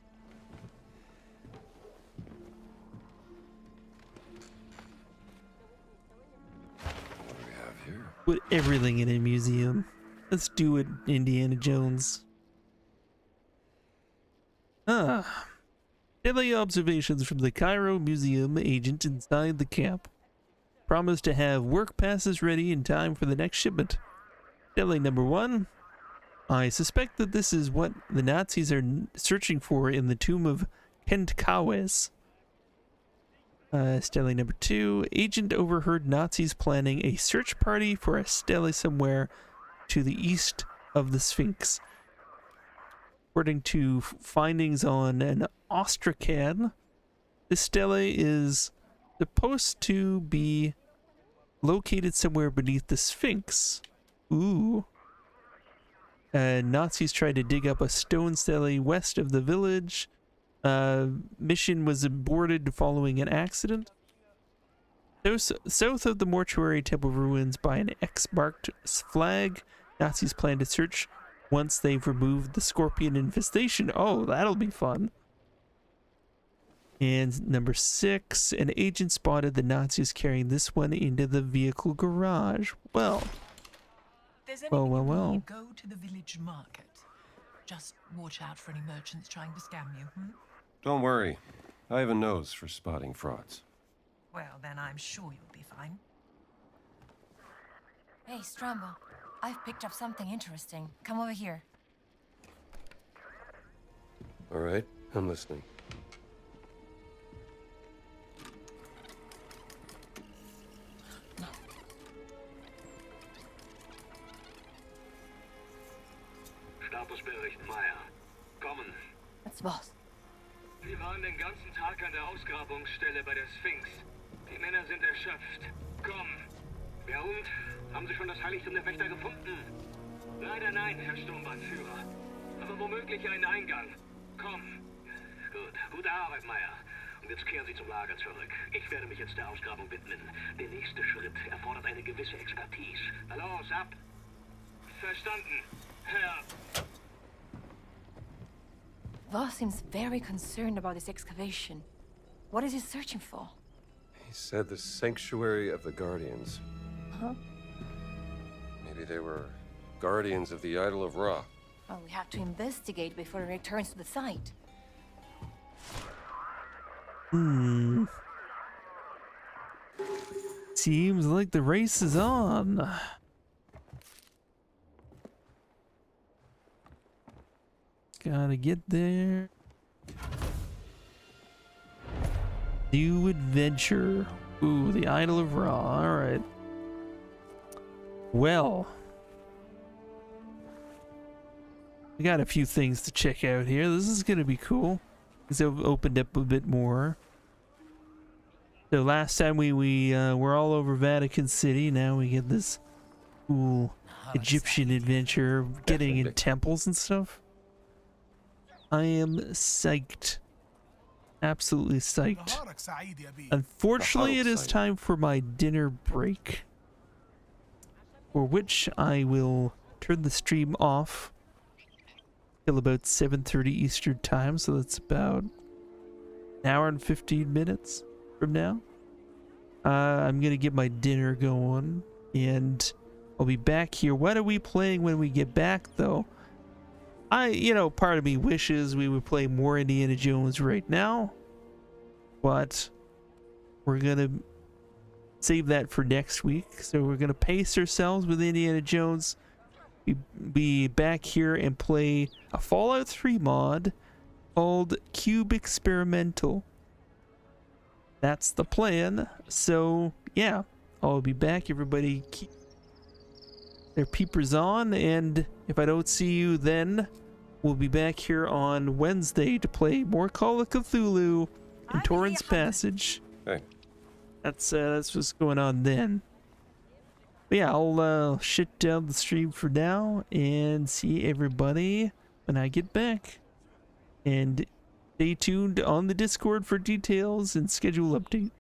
What do we have here? Put everything in a museum. Let's do it, Indiana Jones. Daily observations from the Cairo Museum agent inside the camp. Promised to have work passes ready in time for the next shipment. Daily number 1. I suspect that this is what the Nazis are searching for in the tomb of 𝐻𝐿. Stele number 2. Agent overheard Nazis planning a search party for a stele somewhere to the east of the Sphinx. According to findings on an ostracad, this stele is supposed to be located somewhere beneath the Sphinx. Ooh. Nazis tried to dig up a stone stele west of the village. Mission was aborted following an accident. South of the mortuary temple ruins by an X-marked flag, Nazis plan to search once they've removed the scorpion infestation. Oh, that'll be fun. And number 6, an agent spotted the Nazis carrying this one into the vehicle garage. Well. Well. Go to the village market. Just watch out for any merchants trying to scam you, Don't worry. I have a nose for spotting frauds. Well, then I'm sure you'll be fine. Hey, Strombo. I've picked up something interesting. Come over here. All right, I'm listening. Statusbericht Meyer. Kommen. That's Boss. Wir waren den ganzen Tag an der Ausgrabungsstelle bei der Sphinx. Die Männer sind erschöpft. Komm. Wer und? Haben Sie schon das Heiligtum der Wächter gefunden? Leider nein, Herr Sturmbannführer. Aber womöglich einen Eingang. Komm. Gut. Gute Arbeit, Meyer. Und jetzt kehren Sie zum Lager zurück. Ich werde mich jetzt der Ausgrabung widmen. Der nächste Schritt erfordert eine gewisse Expertise. Na los, ab. Verstanden, Herr. Voss seems very concerned about this excavation. What is he searching for? He said the sanctuary of the Guardians. Huh? Maybe they were guardians of the idol of Ra. Well, we have to investigate before he returns to the site. Seems like the race is on. Gotta get there. New adventure. Ooh, the Idol of Ra. Alright. Well. We got a few things to check out here. This is gonna be cool. It's opened up a bit more. So last time we were all over Vatican City. Now we get this cool Egyptian adventure, getting in temples and stuff. I am psyched. Absolutely psyched. Unfortunately, it is time for my dinner break, for which I will turn the stream off till about 7:30 Eastern time, so that's about an hour and 15 minutes from now. I'm gonna get my dinner going, and I'll be back here. What are we playing when we get back, though? Part of me wishes we would play more Indiana Jones right now, but we're gonna save that for next week. So we're gonna pace ourselves with Indiana Jones. Be back here and play a Fallout 3 mod called Cube Experimental. That's the plan. So yeah, I'll be back. Everybody keep their peepers on, and if I don't see you then, we'll be back here on Wednesday to play more Call of Cthulhu in Torrance Passage. Hey. That's what's going on then. But yeah, I'll shut down the stream for now and see everybody when I get back. And stay tuned on the Discord for details and schedule update.